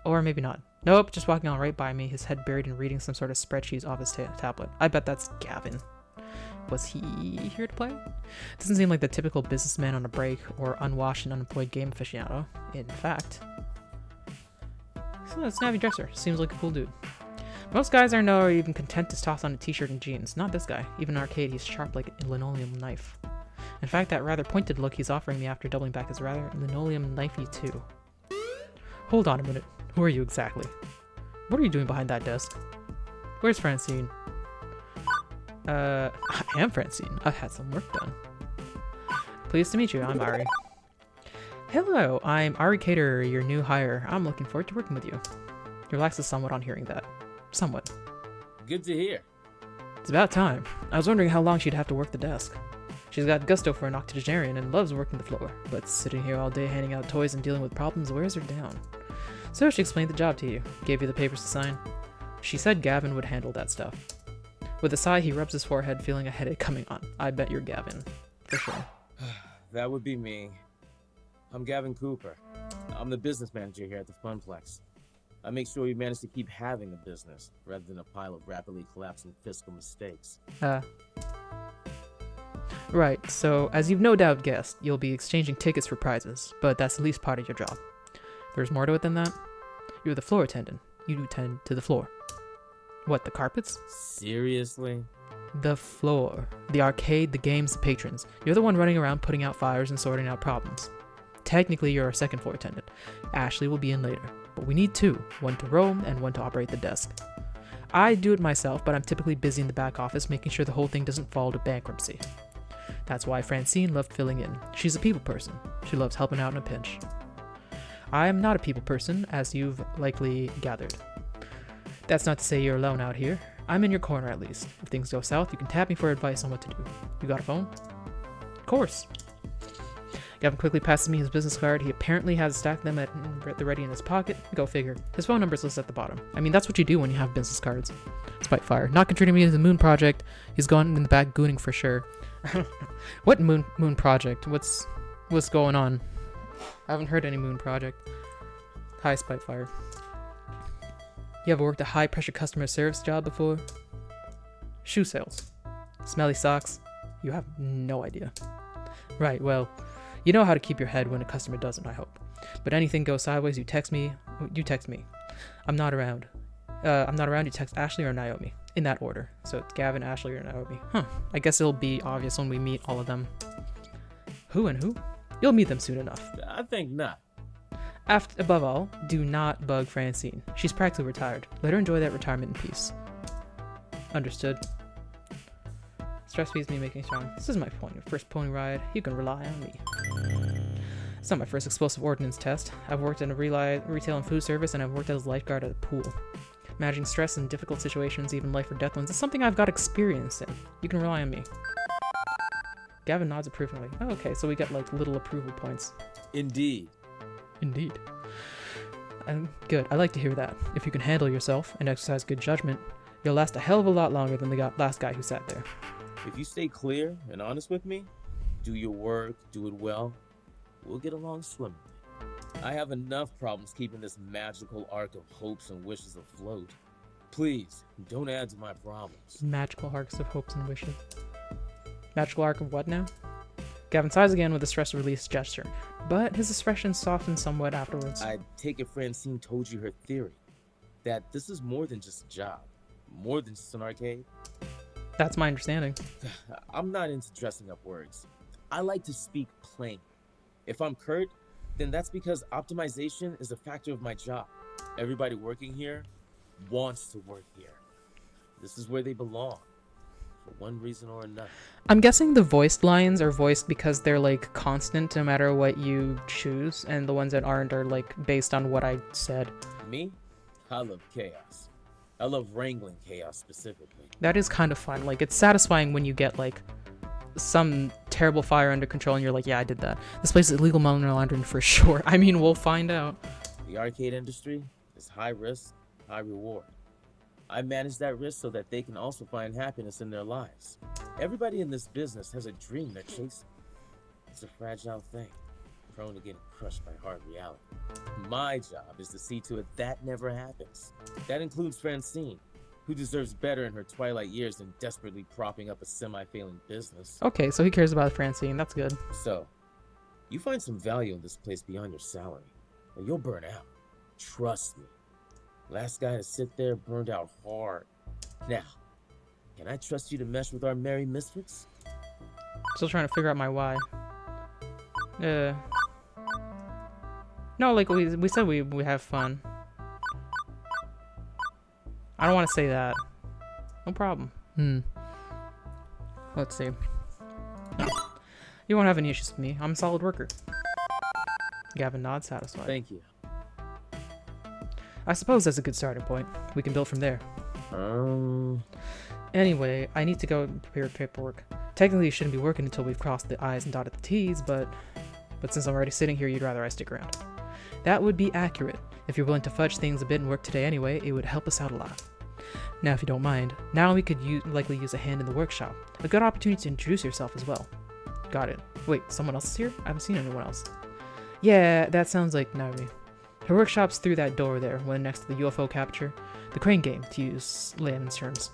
Or maybe not. Nope, just walking on right by me, his head buried in reading some sort of spreadsheets off his tablet. I bet that's Gavin. Was he here to play? Doesn't seem like the typical businessman on a break or unwashed and unemployed game aficionado. In fact, so a snazzy dresser. Seems like a cool dude. Most guys I know are even content to toss on a t-shirt and jeans. Not this guy. Even in arcade, he's sharp like a linoleum knife. In fact, that rather pointed look he's offering me after doubling back is rather linoleum knifey too. Hold on a minute. Who are you exactly? What are you doing behind that desk? Where's Francine? I am Francine. I've had some work done. Pleased to meet you. I'm Ari. Hello, I'm Ari Cater, your new hire. I'm looking forward to working with you. He relaxes somewhat on hearing that. Somewhat. Good to hear. It's about time. I was wondering how long she'd have to work the desk. She's got gusto for an octogenarian and loves working the floor, but sitting here all day handing out toys and dealing with problems wears her down. So she explained the job to you, gave you the papers to sign. She said Gavin would handle that stuff. With a sigh, he rubs his forehead, feeling a headache coming on. I bet you're Gavin. For sure. That would be me. I'm Gavin Cooper. I'm the business manager here at the Funplex. I make sure you manage to keep having a business, rather than a pile of rapidly collapsing fiscal mistakes. Right, so as you've no doubt guessed, you'll be exchanging tickets for prizes, but that's the least part of your job. There's more to it than that. You're the floor attendant. You tend to the floor. What, the carpets? Seriously? The floor. The arcade, the games, the patrons. You're the one running around putting out fires and sorting out problems. Technically, you're our second floor attendant. Ashley will be in later. But we need two. One to roam and one to operate the desk. I do it myself, but I'm typically busy in the back office making sure the whole thing doesn't fall to bankruptcy. That's why Francine loved filling in. She's a people person. She loves helping out in a pinch. I am not a people person, as you've likely gathered. That's not to say you're alone out here. I'm in your corner at least. If things go south, you can tap me for advice on what to do. You got a phone? Of course. Gavin quickly passes me his business card. He apparently has stacked them at the ready in his pocket. Go figure. His phone number's listed at the bottom. I mean, that's what you do when you have business cards. Spitefire. Not contributing to the moon project. He's gone in the back gooning for sure. What moon project? What's going on? I haven't heard any moon project. Hi, Spitefire. You ever worked a high-pressure customer service job before? Shoe sales. Smelly socks. You have no idea. Right, well, you know how to keep your head when a customer doesn't, I hope. But anything goes sideways, you text me. I'm not around. You text Ashley or Naomi. In that order. So it's Gavin, Ashley, or Naomi. I guess it'll be obvious when we meet all of them. Who and who? You'll meet them soon enough. I think not. Above all, do not bug Francine. She's practically retired. Let her enjoy that retirement in peace. Understood. Stress feeds me, making strong. This is my first pony ride. You can rely on me. It's not my first explosive ordnance test. I've worked in a retail and food service, and I've worked as a lifeguard at a pool. Managing stress in difficult situations, even life or death ones, is something I've got experience in. You can rely on me. Gavin nods approvingly. Oh, okay, so we get like little approval points. Indeed. Indeed. Good. I like to hear that. If you can handle yourself and exercise good judgment, you'll last a hell of a lot longer than the last guy who sat there. If you stay clear and honest with me, do your work, do it well, we'll get along swimmingly. I have enough problems keeping this magical arc of hopes and wishes afloat. Please, don't add to my problems. Magical arcs of hopes and wishes. Magical arc of what now? Gavin sighs again with a stress release gesture, but his expression softens somewhat afterwards. I take it Francine told you her theory, that this is more than just a job, more than just an arcade. That's my understanding. I'm not into dressing up words. I like to speak plain. If I'm curt, then that's because optimization is a factor of my job. Everybody working here wants to work here. This is where they belong, for one reason or another. I'm guessing the voiced lines are voiced because they're like constant no matter what you choose, and the ones that aren't are like based on what I said. Me? I love chaos. I love wrangling chaos specifically. That is kind of fun. Like, it's satisfying when you get like some terrible fire under control and you're like, yeah, I did that. This place is illegal money laundering for sure. I mean, we'll find out. The arcade industry is high risk, high reward. I manage that risk so that they can also find happiness in their lives. Everybody in this business has a dream they're chasing. It's a fragile thing, prone to getting crushed by hard reality. My job is to see to it that never happens. That includes Francine, who deserves better in her twilight years than desperately propping up a semi-failing business. Okay, so he cares about Francine. That's good. So, you find some value in this place beyond your salary, or you'll burn out. Trust me. Last guy to sit there burned out hard. Now, can I trust you to mesh with our merry misfits? Still trying to figure out my why. No, like we said we have fun. I don't want to say that. No problem. Let's see. No. You won't have any issues with me. I'm a solid worker. Gavin nods, satisfied. Thank you. I suppose that's a good starting point. We can build from there. Anyway, I need to go and prepare paperwork. Technically, you shouldn't be working until we've crossed the I's and dotted the T's, but since I'm already sitting here, you'd rather I stick around. That would be accurate. If you're willing to fudge things a bit and work today anyway, it would help us out a lot. Now, if you don't mind, now we could likely use a hand in the workshop. A good opportunity to introduce yourself as well. Got it. Wait, someone else is here? I haven't seen anyone else. Yeah, that sounds like Naomi. Her workshop's through that door there, one next to the UFO capture. The crane game, to use layman's terms.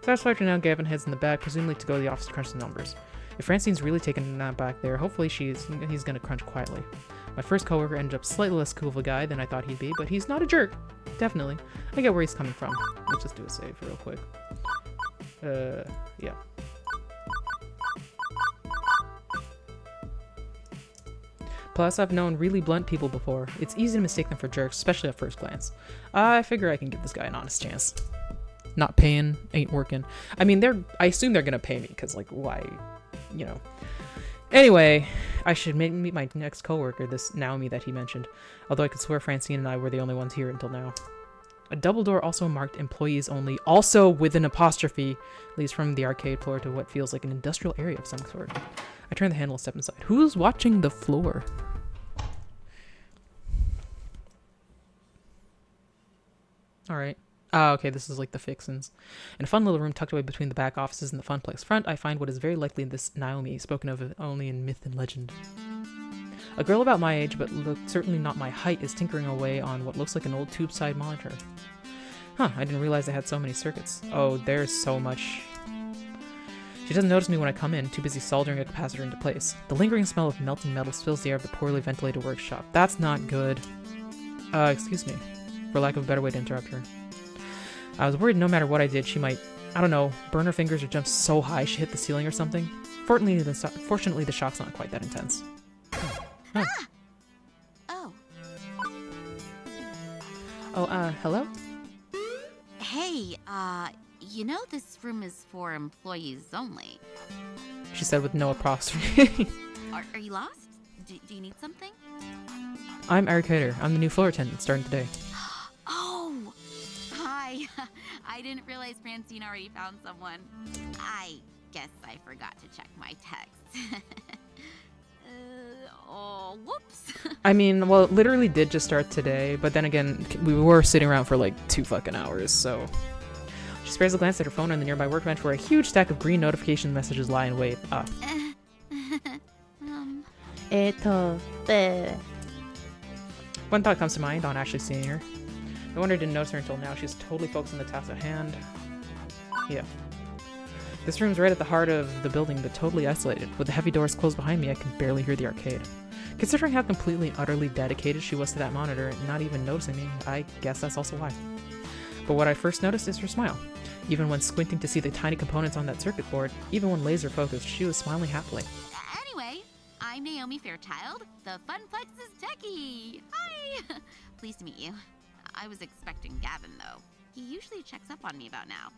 Satisfied for now, Gavin heads in the back, presumably to go to the office to crunch the numbers. If Francine's really taking a nap back there, hopefully he's gonna crunch quietly. My first coworker ended up slightly less cool of a guy than I thought he'd be, but he's not a jerk. Definitely. I get where he's coming from. Let's just do a save real quick. Yeah. Plus, I've known really blunt people before. It's easy to mistake them for jerks, especially at first glance. I figure I can give this guy an honest chance. Not paying ain't working. I mean, I assume they're gonna pay me, because, like, why, you know. Anyway, I should meet my next coworker, this Naomi that he mentioned. Although I could swear Francine and I were the only ones here until now. A double door also marked employees only, also with an apostrophe, leads from the arcade floor to what feels like an industrial area of some sort. I turn the handle and step inside. Who's watching the floor? Alright. Okay, this is like the fixins. In a fun little room tucked away between the back offices and the Funplex front, I find what is very likely this Naomi, spoken of only in myth and legend. A girl about my age, but certainly not my height, is tinkering away on what looks like an old tube-side monitor. Huh, I didn't realize they had so many circuits. Oh, there's so much. She doesn't notice me when I come in, too busy soldering a capacitor into place. The lingering smell of melting metals fills the air of the poorly ventilated workshop. That's not good. Excuse me, for lack of a better way to interrupt her. I was worried no matter what I did, she might, I don't know, burn her fingers or jump so high she hit the ceiling or something. Fortunately, the shock's not quite that intense. Oh. Oh. Hello? Hey, You know this room is for employees only. She said with no apostrophe. Are you lost? Do you need something? I'm Eric Hader. I'm the new floor attendant starting today. Oh! Hi. I didn't realize Francine already found someone. I guess I forgot to check my text. Oh, whoops. I mean, well, it literally did just start today, but then again, we were sitting around for like 2 fucking hours, so... She spares a glance at her phone on the nearby workbench where a huge stack of green notification messages lie in wait. One thought comes to mind on actually seeing her. No wonder I didn't notice her until now. She's totally focused on the task at hand. Yeah. This room's right at the heart of the building, but totally isolated. With the heavy doors closed behind me, I can barely hear the arcade. Considering how completely and utterly dedicated she was to that monitor and not even noticing me, I guess that's also why. But what I first noticed is her smile. Even when squinting to see the tiny components on that circuit board, even when laser focused, she was smiling happily. Anyway, I'm Naomi Fairchild, the Funplex's techie. Hi! Pleased to meet you. I was expecting Gavin, though. He usually checks up on me about now.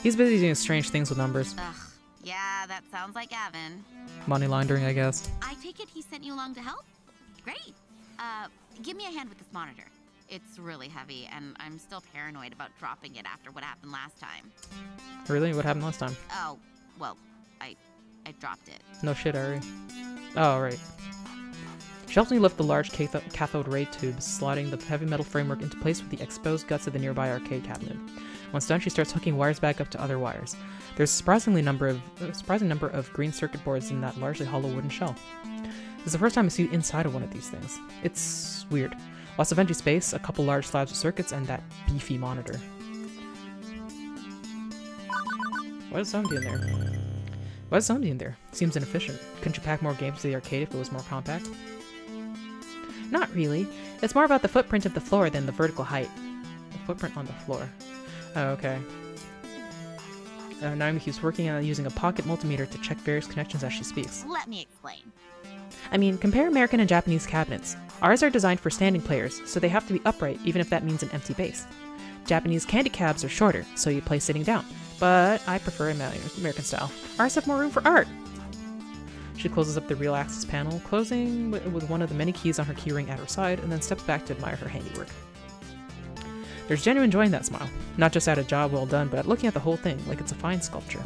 He's busy doing strange things with numbers. Ugh, yeah, that sounds like Gavin. Money laundering, I guess. I take it he sent you along to help? Great. Give me a hand with this monitor. It's really heavy, and I'm still paranoid about dropping it after what happened last time. Really? What happened last time? Oh, well, I dropped it. No shit, Ari. Oh, right. She helps me lift the large cathode ray tubes, sliding the heavy metal framework into place with the exposed guts of the nearby arcade cabinet. Once done, she starts hooking wires back up to other wires. There's a surprising number of green circuit boards in that largely hollow wooden shell. This is the first time I see inside of one of these things. It's weird. Lots of empty space, a couple large slabs of circuits, and that beefy monitor. Why is somebody in there? Why is somebody in there? Seems inefficient. Couldn't you pack more games to the arcade if it was more compact? Not really. It's more about the footprint of the floor than the vertical height. The footprint on the floor. Oh, okay. Naomi keeps working on using a pocket multimeter to check various connections as she speaks. Let me explain. I mean, compare American and Japanese cabinets. Ours are designed for standing players, so they have to be upright even if that means an empty base. Japanese candy cabs are shorter, so you play sitting down. But I prefer American style. Ours have more room for art. She closes up the real access panel, closing with one of the many keys on her keyring at her side, and then steps back to admire her handiwork. There's genuine joy in that smile. Not just at a job well done, but at looking at the whole thing like it's a fine sculpture.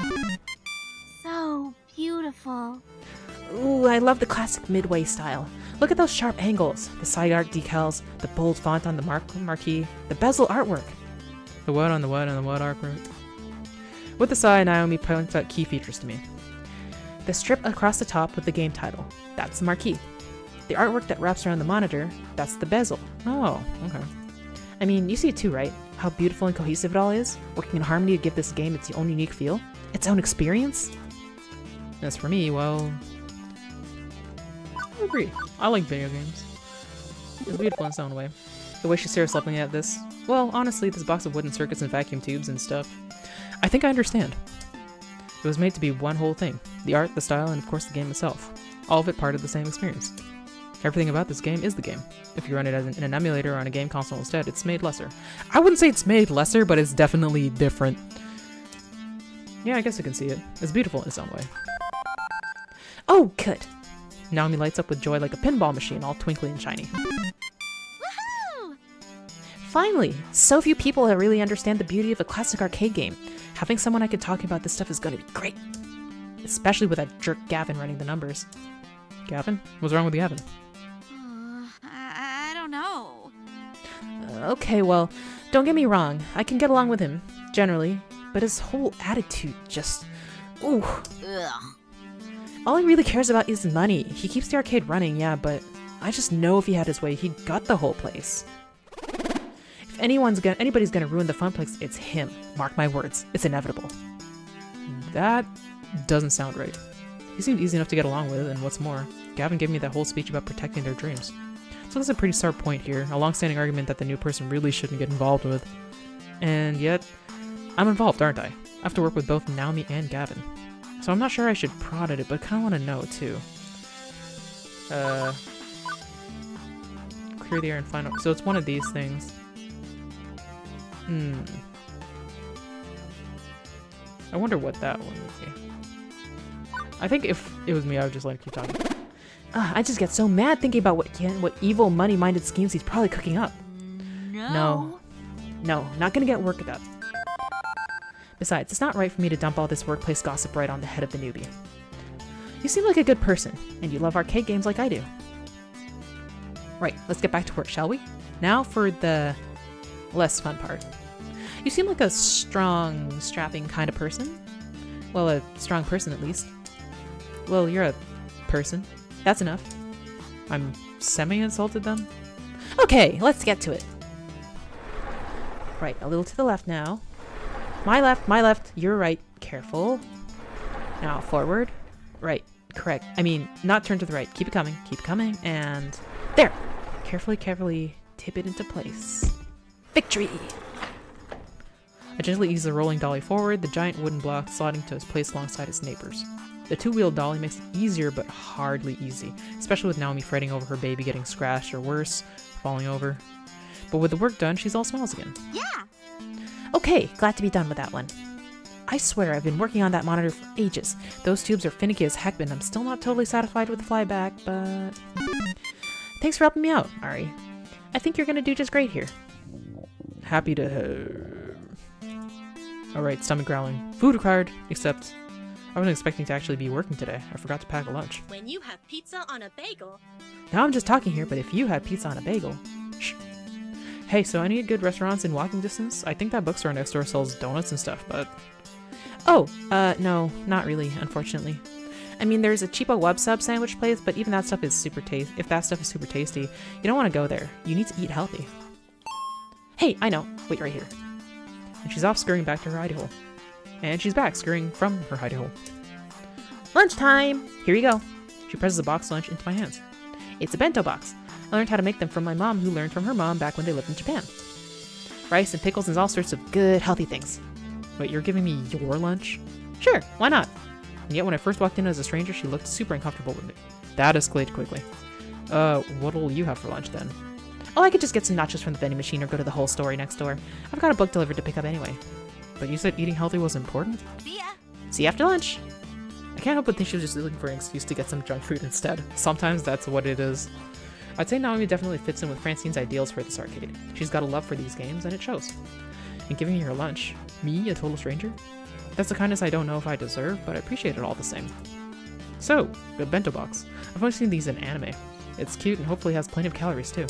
So beautiful. Ooh, I love the classic Midway style. Look at those sharp angles, the side art decals, the bold font on the marquee, the bezel artwork. The what on the what and the what artwork? With a sigh, Naomi points out key features to me. The strip across the top with the game title, that's the marquee. The artwork that wraps around the monitor, that's the bezel. Oh, okay. I mean, you see it too, right? How beautiful and cohesive it all is? Working in harmony to give this game its own unique feel? Its own experience? As for me, well... I agree. I like video games. It's beautiful in its own way. The way she stares lovingly at this... Well, honestly, this box of wooden circuits and vacuum tubes and stuff... I think I understand. It was made to be one whole thing. The art, the style, and of course the game itself. All of it part of the same experience. Everything about this game is the game. If you run it in an emulator or on a game console instead, it's made lesser. I wouldn't say it's made lesser, but it's definitely different. Yeah, I guess I can see it. It's beautiful in its own way. Oh, good! Naomi lights up with joy like a pinball machine, all twinkly and shiny. Woohoo! Finally! So few people that really understand the beauty of a classic arcade game. Having someone I can talk about this stuff is gonna be great. Especially with that jerk Gavin running the numbers. Gavin? What's wrong with Gavin? I don't know. Okay, well, don't get me wrong. I can get along with him, generally. But his whole attitude just... Ooh. Ugh. All he really cares about is money. He keeps the arcade running, yeah, but I just know if he had his way, he'd gut the whole place. If anybody's gonna ruin the Funplex, it's him. Mark my words. It's inevitable. That doesn't sound right. He seemed easy enough to get along with, and what's more, Gavin gave me that whole speech about protecting their dreams. So that's a pretty sharp point here, a long-standing argument that the new person really shouldn't get involved with. And yet, I'm involved, aren't I? I have to work with both Naomi and Gavin. So I'm not sure I should prod at it, but I kind of want to know, too. Clear the air and find out. So it's one of these things. I wonder what that one would be. I think if it was me, I would just let him keep talking. I just get so mad thinking about what evil, money-minded schemes he's probably cooking up. No, not gonna get work at that. Besides, it's not right for me to dump all this workplace gossip right on the head of the newbie. You seem like a good person, and you love arcade games like I do. Right, let's get back to work, shall we? Now for the less fun part. You seem like a strong, strapping kind of person. Well, a strong person at least. Well, you're a person. That's enough. I'm semi-insulted them. Okay, let's get to it. Right, a little to the left now. My left, you're right. Careful. Now, forward. Right, correct. I mean, not turn to the right. Keep it coming, and... There! Carefully tip it into place. Victory! I gently ease the rolling dolly forward, the giant wooden block sliding to its place alongside its neighbors. The two-wheeled dolly makes it easier, but hardly easy, especially with Naomi fretting over her baby getting scratched or worse, falling over. But with the work done, she's all smiles again. Yeah! Okay, glad to be done with that one. I swear, I've been working on that monitor for ages. Those tubes are finicky as heck, and I'm still not totally satisfied with the flyback, but... Thanks for helping me out, Ari. I think you're gonna do just great here. Happy to... Alright, stomach growling. Food required, except... I wasn't expecting to actually be working today. I forgot to pack a lunch. When you have pizza on a bagel... Now I'm just talking here, but if you had pizza on a bagel... Shh. Hey, so any good restaurants in walking distance? I think that bookstore next door sells donuts and stuff, but... Oh, no, not really, unfortunately. I mean, there's a cheapo web sub sandwich place, but even that stuff is super tasty. If that stuff is super tasty, you don't want to go there. You need to eat healthy. Hey, I know. Wait right here. And she's off scurrying back to her hidey hole. And she's back, scurrying from her hidey hole. Lunchtime! Here you go. She presses a box lunch into my hands. It's a bento box. I learned how to make them from my mom, who learned from her mom back when they lived in Japan. Rice and pickles and all sorts of good, healthy things. Wait, you're giving me your lunch? Sure, why not? And yet when I first walked in as a stranger, she looked super uncomfortable with me. That escalated quickly. What'll you have for lunch then? Oh, I could just get some nachos from the vending machine or go to the whole story next door. I've got a book delivered to pick up anyway. But you said eating healthy was important? See ya! See you after lunch! I can't help but think she was just looking for an excuse to get some junk food instead. Sometimes that's what it is. I'd say Naomi definitely fits in with Francine's ideals for this arcade. She's got a love for these games, and it shows. And giving me her lunch, me, a total stranger? That's the kindness I don't know if I deserve, but I appreciate it all the same. So, the bento box. I've only seen these in anime. It's cute and hopefully has plenty of calories too.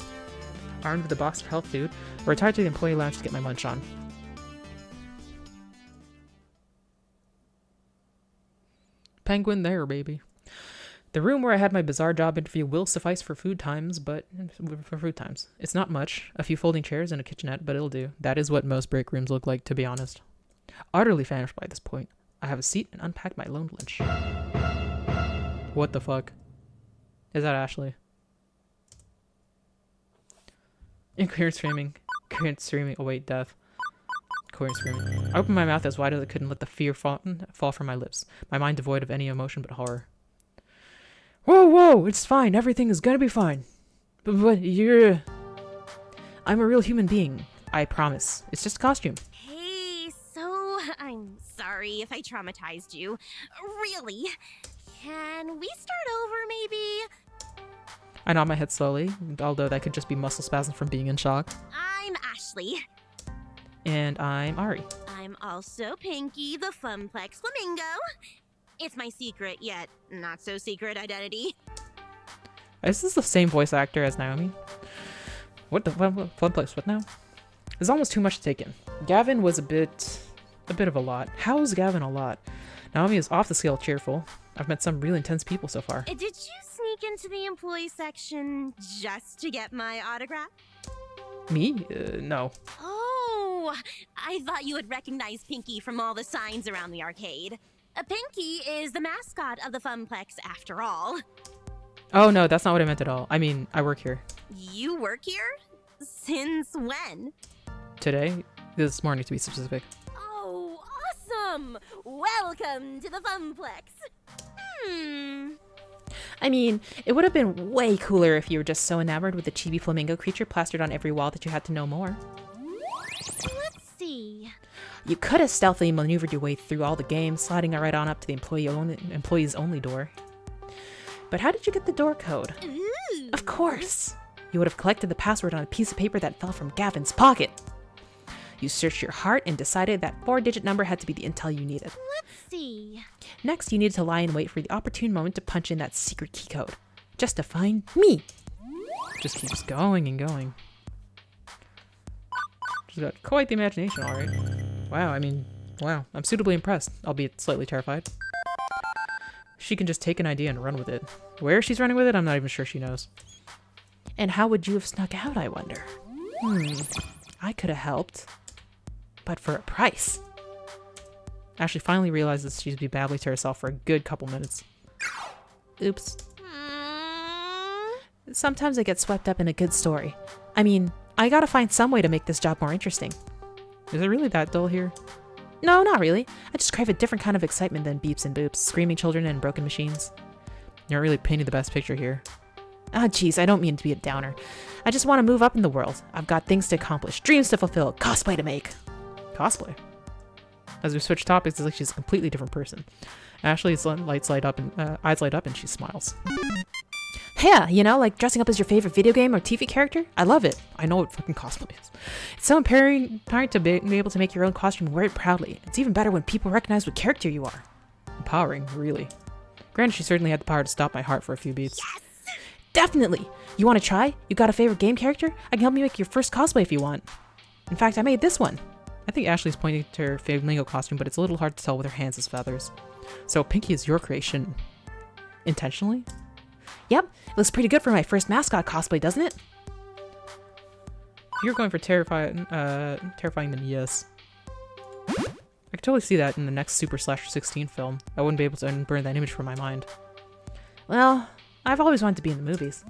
Armed with a box of health food, I retired to the employee lounge to get my lunch on. Penguin there, baby. The room where I had my bizarre job interview will suffice for food times, It's not much. A few folding chairs and a kitchenette, but it'll do. That is what most break rooms look like, to be honest. Utterly famished by this point, I have a seat and unpack my lone lunch. What the fuck? Is that Ashley? Incoherent screaming, await death. Coherent screaming. I opened my mouth as wide as I could and let the fear fall from my lips, my mind devoid of any emotion but horror. Whoa, it's fine, everything is gonna be fine. But you're... I'm a real human being, I promise. It's just a costume. Hey, so I'm sorry if I traumatized you. Really? Can we start over, maybe? I nod my head slowly, although that could just be muscle spasms from being in shock. I'm Ashley. And I'm Ari. I'm also Pinky, the Funplex Flamingo. It's my secret, yet not so secret identity. Is this the same voice actor as Naomi? What the Funplex? What now? It's almost too much to take in. Gavin was a bit of a lot. How is Gavin a lot? Naomi is off the scale cheerful. I've met some really intense people so far. Did you sneak into the employee section just to get my autograph? Me? No. Oh, I thought you would recognize Pinky from all the signs around the arcade. Pinky is the mascot of the Funplex, after all. Oh no, that's not what I meant at all. I mean, I work here. You work here? Since when? Today? This morning, to be specific. Oh, awesome! Welcome to the Funplex. I mean, it would have been way cooler if you were just so enamored with the chibi flamingo creature plastered on every wall that you had to know more. Let's see. You could have stealthily maneuvered your way through all the games, sliding right on up to the employees only door. But how did you get the door code? Ooh. Of course! You would have collected the password on a piece of paper that fell from Gavin's pocket. You searched your heart and decided that 4-digit number had to be the intel you needed. Let's see. Next, you needed to lie in wait for the opportune moment to punch in that secret key code. Just to find me. Just keeps going and going. She's got quite the imagination, alright. Wow, wow. I'm suitably impressed, albeit slightly terrified. She can just take an idea and run with it. Where she's running with it, I'm not even sure she knows. And how would you have snuck out, I wonder? I could have helped. But for a price. Ashley finally realizes she's been babbling to herself for a good couple minutes. Oops. Sometimes I get swept up in a good story. I gotta find some way to make this job more interesting. Is it really that dull here? No, not really. I just crave a different kind of excitement than beeps and boops, screaming children and broken machines. You're really painting the best picture here. Ah, geez, I don't mean to be a downer. I just want to move up in the world. I've got things to accomplish, dreams to fulfill, cosplay to make. Cosplay? As we switch topics, it's like she's a completely different person. Ashley's eyes light up and she smiles. Yeah, like dressing up as your favorite video game or TV character? I love it. I know what fucking cosplay is. It's so empowering to be able to make your own costume and wear it proudly. It's even better when people recognize what character you are. Empowering, really. Granted, she certainly had the power to stop my heart for a few beats. Yes! Definitely! You want to try? You got a favorite game character? I can help you make your first cosplay if you want. In fact, I made this one. I think Ashley's pointing to her flamingo costume, but it's a little hard to tell with her hands as feathers. So Pinky is your creation. Intentionally? Yep, it looks pretty good for my first mascot cosplay, doesn't it? If you're going for terrifying, then yes. I could totally see that in the next Super Slasher 16 film. I wouldn't be able to unburn that image from my mind. Well, I've always wanted to be in the movies.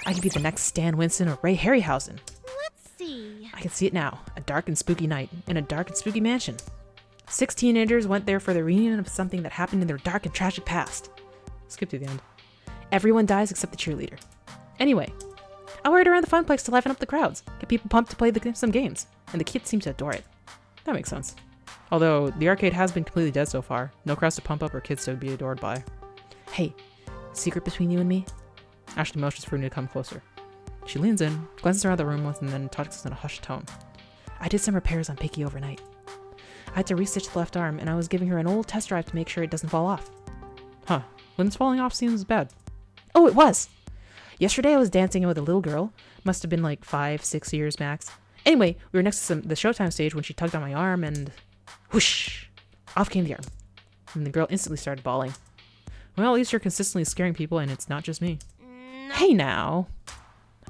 I could be the next Stan Winston or Ray Harryhausen. Let's see. I can see it now. A dark and spooky night in a dark and spooky mansion. 6 teenagers went there for the reunion of something that happened in their dark and tragic past. Skip to the end. Everyone dies except the cheerleader. Anyway, I wear it around the Funplex to liven up the crowds, get people pumped to play some games, and the kids seem to adore it. That makes sense. Although, the arcade has been completely dead so far. No crowds to pump up or kids to be adored by. Hey, secret between you and me? Ashley motions for me to come closer. She leans in, glances around the room once, and then talks in a hushed tone. I did some repairs on Pinky overnight. I had to restitch the left arm, and I was giving her an old test drive to make sure it doesn't fall off. Huh. Limbs falling off seems bad. Oh, it was! Yesterday I was dancing with a little girl. Must have been like 5-6 years max. Anyway, we were next to the Showtime stage when she tugged on my arm and... whoosh! Off came the arm. And the girl instantly started bawling. Well, at least you're consistently scaring people and it's not just me. No. Hey now!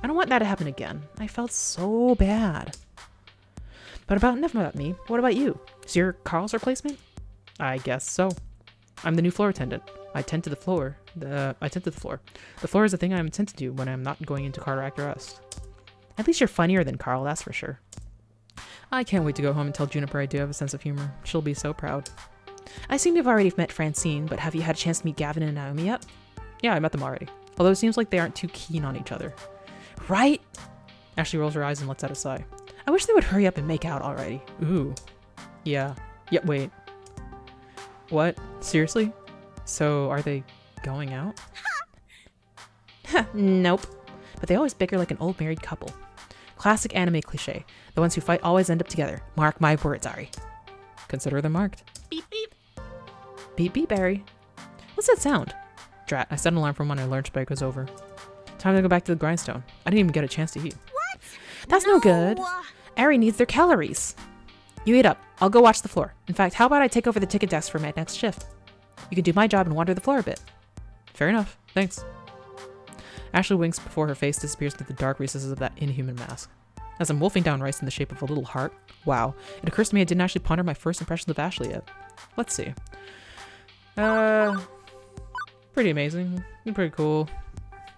I don't want that to happen again. I felt so bad. But enough about me. What about you? Is your Carl's replacement? I guess so. I'm the new floor attendant. I tend to the floor. The floor is the thing I intend to do when I'm not going into cardiac arrest. At least you're funnier than Carl, that's for sure. I can't wait to go home and tell Juniper I do have a sense of humor. She'll be so proud. I assume you've already met Francine, but have you had a chance to meet Gavin and Naomi yet? Yeah, I met them already. Although it seems like they aren't too keen on each other. Right? Ashley rolls her eyes and lets out a sigh. I wish they would hurry up and make out already. Ooh. Yeah. Wait. What? Seriously? So, are they going out? Nope. But they always bicker like an old married couple. Classic anime cliche. The ones who fight always end up together. Mark my words, Ari. Consider them marked. Beep beep. Beep beep, Ari. What's that sound? Drat, I set an alarm for when our lunch break was over. Time to go back to the grindstone. I didn't even get a chance to eat. What? That's no good. Ari needs their calories. You eat up. I'll go watch the floor. In fact, how about I take over the ticket desk for my next shift? You can do my job and wander the floor a bit. Fair enough. Thanks. Ashley winks before her face disappears into the dark recesses of that inhuman mask. As I'm wolfing down rice in the shape of a little heart, wow, it occurs to me I didn't actually ponder my first impressions of Ashley yet. Let's see. Pretty amazing. Pretty cool.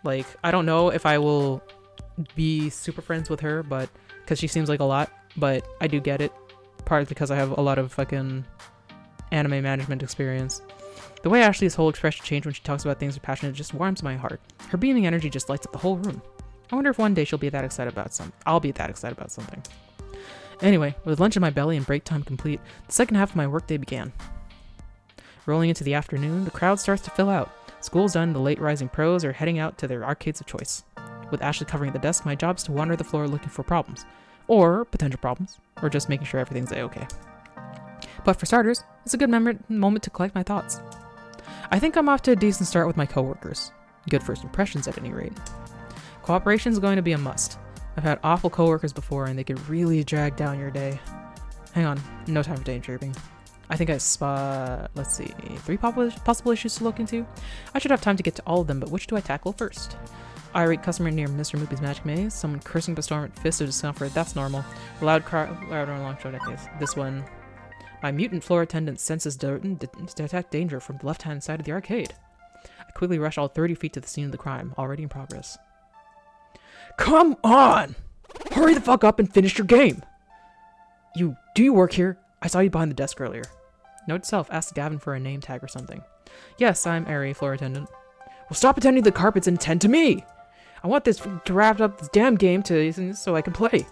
Like, I don't know if I will be super friends with her, but because she seems like a lot, but I do get it. Partly because I have a lot of fucking anime management experience. The way Ashley's whole expression changed when she talks about things with passion, it just warms my heart. Her beaming energy just lights up the whole room. I wonder if one day she'll be that excited about something. I'll be that excited about something. Anyway, with lunch in my belly and break time complete, the second half of my workday began. Rolling into the afternoon, the crowd starts to fill out. School's done, the late rising pros are heading out to their arcades of choice. With Ashley covering the desk, my job is to wander the floor looking for problems. Or potential problems. Or just making sure everything's a-okay. But for starters, it's a good moment to collect my thoughts. I think I'm off to a decent start with my coworkers. Good first impressions at any rate. Cooperation is going to be a must. I've had awful coworkers before and they could really drag down your day. Hang on, no time for daydreaming. I think I spot, let's see, 3 possible issues to look into. I should have time to get to all of them, but which do I tackle first? Irate customer near Mr. Moopy's Magic Maze. Someone cursing up a storm at fist of discomfort. That's normal. Loud on long show decades. This one. My mutant floor attendant senses detect danger from the left-hand side of the arcade. I quickly rush all 30 feet to the scene of the crime, already in progress. Come on! Hurry the fuck up and finish your game! Do you work here? I saw you behind the desk earlier. Note to self, ask Gavin for a name tag or something. Yes, I'm Ari, floor attendant. Well, stop attending to the carpets and attend to me! I want this to wrap up this damn game so I can play.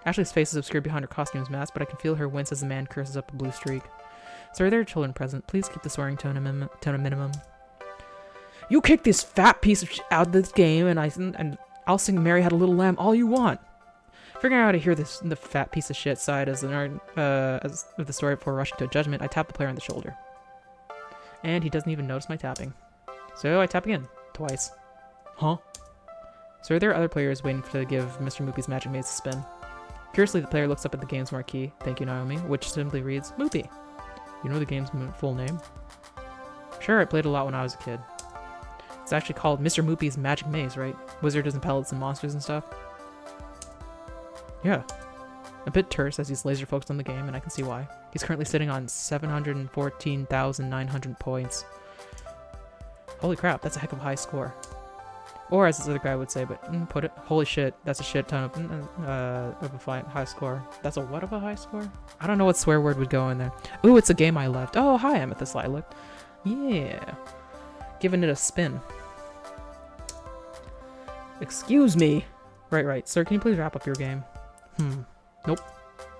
Ashley's face is obscured behind her costume's mask, but I can feel her wince as the man curses up a blue streak. Sir, there are children present. Please keep the swearing tone a minimum. You kick this fat piece of shit out of this game, and I'll sing Mary Had a Little Lamb all you want. Figuring out how to hear the fat piece of shit side as of the story before rushing to a judgment, I tap the player on the shoulder. And he doesn't even notice my tapping. So I tap again. Twice. Huh? So there are other players waiting to give Mr. Moopy's Magic Maze a spin. Curiously, the player looks up at the game's marquee, thank you Naomi, which simply reads, Moopy. You know the game's full name? Sure, I played a lot when I was a kid. It's actually called Mr. Moopy's Magic Maze, right? Wizards and pellets and monsters and stuff? Yeah. A bit terse as he's laser focused on the game, and I can see why. He's currently sitting on 714,900 points. Holy crap, that's a heck of a high score. Or as this other guy would say, but put it, holy shit, that's a shit ton of a high score. That's a what of a high score? I don't know what swear word would go in there. Ooh, it's a game I left. Oh, hi, Amethyst Lilac. Yeah. Giving it a spin. Excuse me. Right. Sir, can you please wrap up your game? Nope.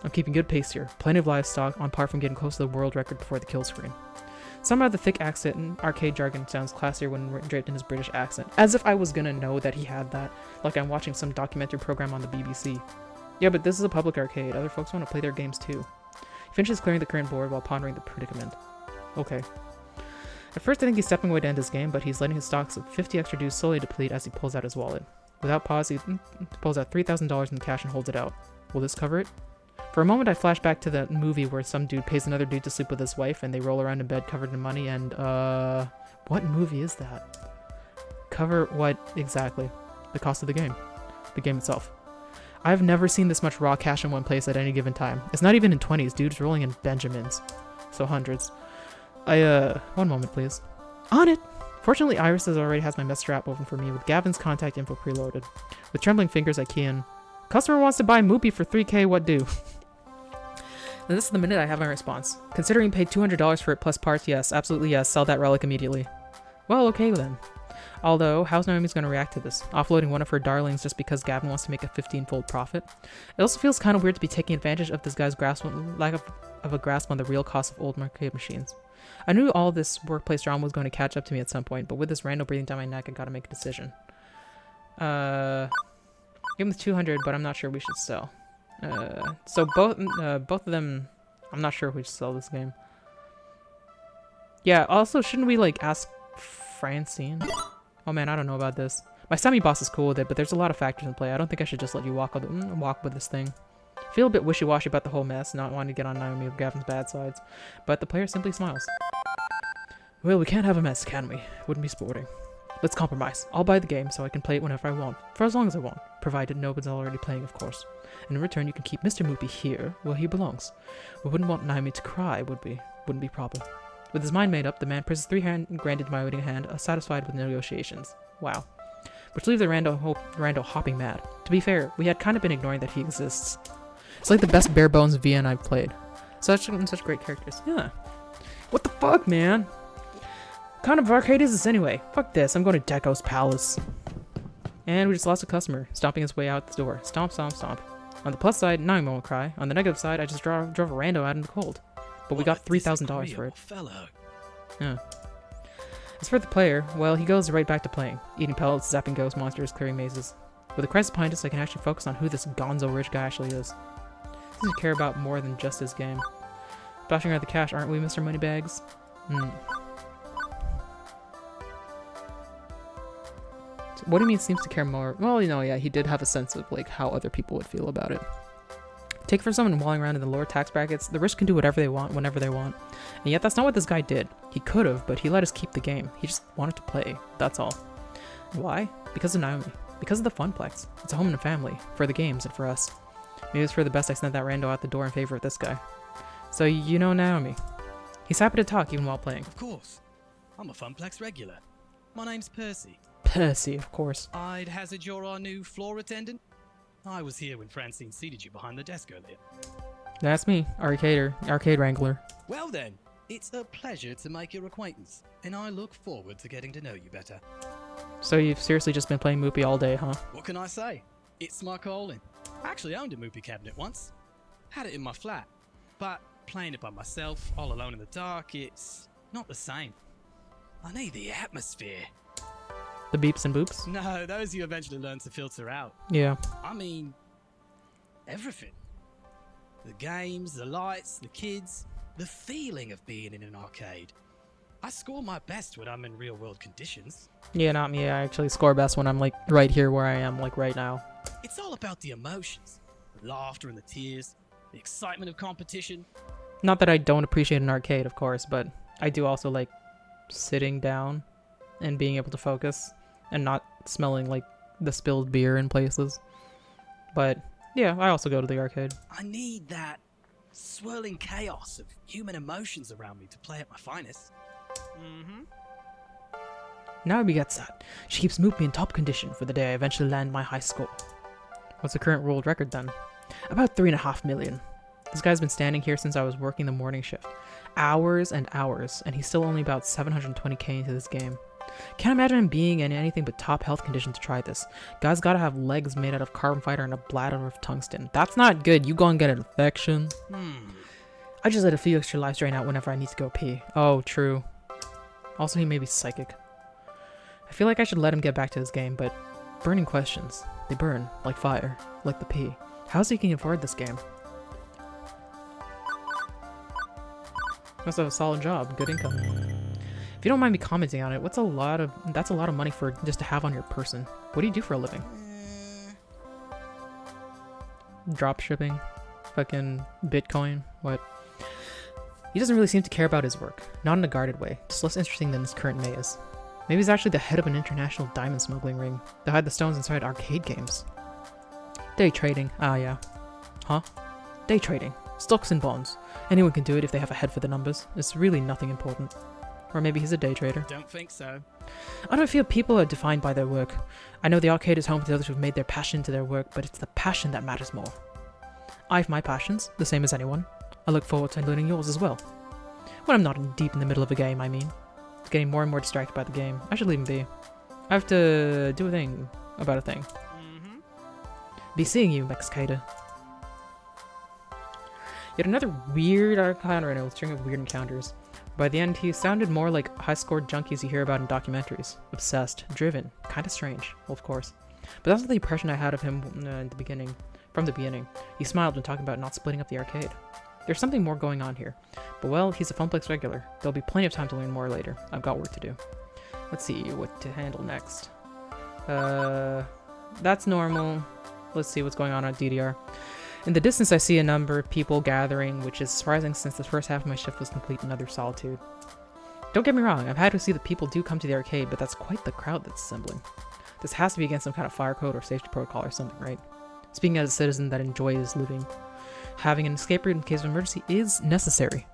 I'm keeping good pace here. Plenty of livestock, on par from getting close to the world record before the kill screen. Somehow the thick accent and arcade jargon sounds classier when draped in his British accent. As if I was gonna know that he had that. Like I'm watching some documentary program on the BBC. Yeah, but this is a public arcade. Other folks want to play their games too. He finishes clearing the current board while pondering the predicament. Okay. At first I think he's stepping away to end his game, but he's letting his stocks of 50 extra dues slowly deplete as he pulls out his wallet. Without pause, he pulls out $3,000 in cash and holds it out. Will this cover it? For a moment I flash back to that movie where some dude pays another dude to sleep with his wife and they roll around in bed covered in money and, what movie is that? Cover what exactly? The cost of the game. The game itself. I've never seen this much raw cash in one place at any given time. It's not even in 20s, dude's rolling in Benjamins. So hundreds. One moment please. On it! Fortunately, Iris already has my message app open for me with Gavin's contact info preloaded. With trembling fingers I key in, customer wants to buy Moopy for $3K, what do? And this is the minute I have my response. Considering paid $200 for it plus parts, yes, absolutely yes, sell that relic immediately. Well, okay then. Although, how's Naomi's gonna react to this? Offloading one of her darlings just because Gavin wants to make a 15-fold profit? It also feels kind of weird to be taking advantage of this guy's lack of a grasp on the real cost of old arcade machines. I knew all this workplace drama was going to catch up to me at some point, but with this rando breathing down my neck, I gotta make a decision. Give him the 200, but I'm not sure we should sell. So both of them, I'm not sure if we should sell this game. Yeah, also, shouldn't we, like, ask Francine? Oh man, I don't know about this. My semi-boss is cool with it, but there's a lot of factors in play. I don't think I should just let you walk with this thing. I feel a bit wishy-washy about the whole mess, not wanting to get on Naomi with Gavin's bad sides, but the player simply smiles. Well, we can't have a mess, can we? Wouldn't be sporting. Let's compromise. I'll buy the game so I can play it whenever I want, for as long as I want, provided no one's already playing, of course. And in return, you can keep Mr. Moopy here, where he belongs. We wouldn't want Naomi to cry, would we? Wouldn't be proper. With his mind made up, the man presses $300 into my waiting hand, satisfied with negotiations. Wow. Which leaves the rando hopping mad. To be fair, we had kind of been ignoring that he exists. It's like the best bare bones VN I've played. Such great characters. Yeah. What the fuck, man? What kind of arcade is this anyway? Fuck this, I'm going to Deco's Palace. And we just lost a customer, stomping his way out the door. Stomp, stomp, stomp. On the plus side, now I won't cry. On the negative side, I just drove a rando out in the cold. But we got $3,000 for it. Fellow. Yeah. As for the player, well, he goes right back to playing. Eating pellets, zapping ghost monsters, clearing mazes. With a crisis behind us, I can actually focus on who this gonzo rich guy actually is. He doesn't care about more than just his game. Splashing around the cash, aren't we, Mr. Moneybags? What do you mean seems to care more? Well, you know, yeah, he did have a sense of, like, how other people would feel about it. Take for someone walling around in the lower tax brackets, the rich can do whatever they want, whenever they want. And yet that's not what this guy did. He could have, but he let us keep the game. He just wanted to play. That's all. Why? Because of Naomi. Because of the Funplex. It's a home and a family. For the games and for us. Maybe it's for the best I sent that rando out the door in favor of this guy. So, you know Naomi. He's happy to talk even while playing. Of course. I'm a Funplex regular. My name's Percy. Percy, of course. I'd hazard you're our new floor attendant? I was here when Francine seated you behind the desk earlier. That's me, arcade wrangler. Well then, it's a pleasure to make your acquaintance, and I look forward to getting to know you better. So you've seriously just been playing Moopy all day, huh? What can I say? It's my calling. I actually owned a Moopy cabinet once. Had it in my flat. But playing it by myself, all alone in the dark, it's not the same. I need the atmosphere. The beeps and boops? No, those you eventually learn to filter out. Yeah. I mean, everything. The games, the lights, the kids, the feeling of being in an arcade. I score my best when I'm in real world conditions. Yeah, not me. I actually score best when I'm, like, right here where I am, like, right now. It's all about the emotions. The laughter and the tears. The excitement of competition. Not that I don't appreciate an arcade, of course, but I do also like sitting down and being able to focus and not smelling like the spilled beer in places. But yeah, I also go to the arcade. I need that swirling chaos of human emotions around me to play at my finest. Now we get that. She keeps Moopy in top condition for the day I eventually land my high score. What's the current world record then? About 3.5 million. This guy's been standing here since I was working the morning shift. Hours and hours, and he's still only about 720k into this game. Can't imagine him being in anything but top health condition to try this. Guy's gotta have legs made out of carbon fiber and a bladder of tungsten. That's not good. You go and get an infection. I just let a few extra lives drain out whenever I need to go pee. Oh, true. Also, he may be psychic. I feel like I should let him get back to his game, but burning questions. They burn like fire, like the pee. How's he can afford this game? Must have a solid job, good income. If you don't mind me commenting on it, that's a lot of money for just to have on your person. What do you do for a living? Drop shipping? Fucking Bitcoin? What? He doesn't really seem to care about his work. Not in a guarded way, just less interesting than his current maze. Maybe he's actually the head of an international diamond smuggling ring. They hide the stones inside arcade games. Day trading. Ah, yeah. Huh? Day trading. Stocks and bonds. Anyone can do it if they have a head for the numbers. It's really nothing important. Or maybe he's a day trader. Don't think so. I don't feel people are defined by their work. I know the arcade is home to those who've made their passion into their work, but it's the passion that matters more. I have my passions, the same as anyone. I look forward to learning yours as well. When I'm not deep in the middle of a game, I mean. Getting more and more distracted by the game. I should leave him be. I have to do a thing about a thing. Be seeing you, Mexicada. Yet another weird encounter in a string of weird encounters. By the end, he sounded more like high-scored junkies you hear about in documentaries. Obsessed, driven, kinda strange, well, of course. But that's not the impression I had of him in the beginning. From the beginning. He smiled when talking about not splitting up the arcade. There's something more going on here. But well, he's a Funplex regular. There'll be plenty of time to learn more later. I've got work to do. Let's see what to handle next. That's normal. Let's see what's going on at DDR. In the distance, I see a number of people gathering, which is surprising since the first half of my shift was complete in utter solitude. Don't get me wrong, I'm happy to see that people do come to the arcade, but that's quite the crowd that's assembling. This has to be against some kind of fire code or safety protocol or something, right? Speaking as a citizen that enjoys living, having an escape route in case of emergency is necessary.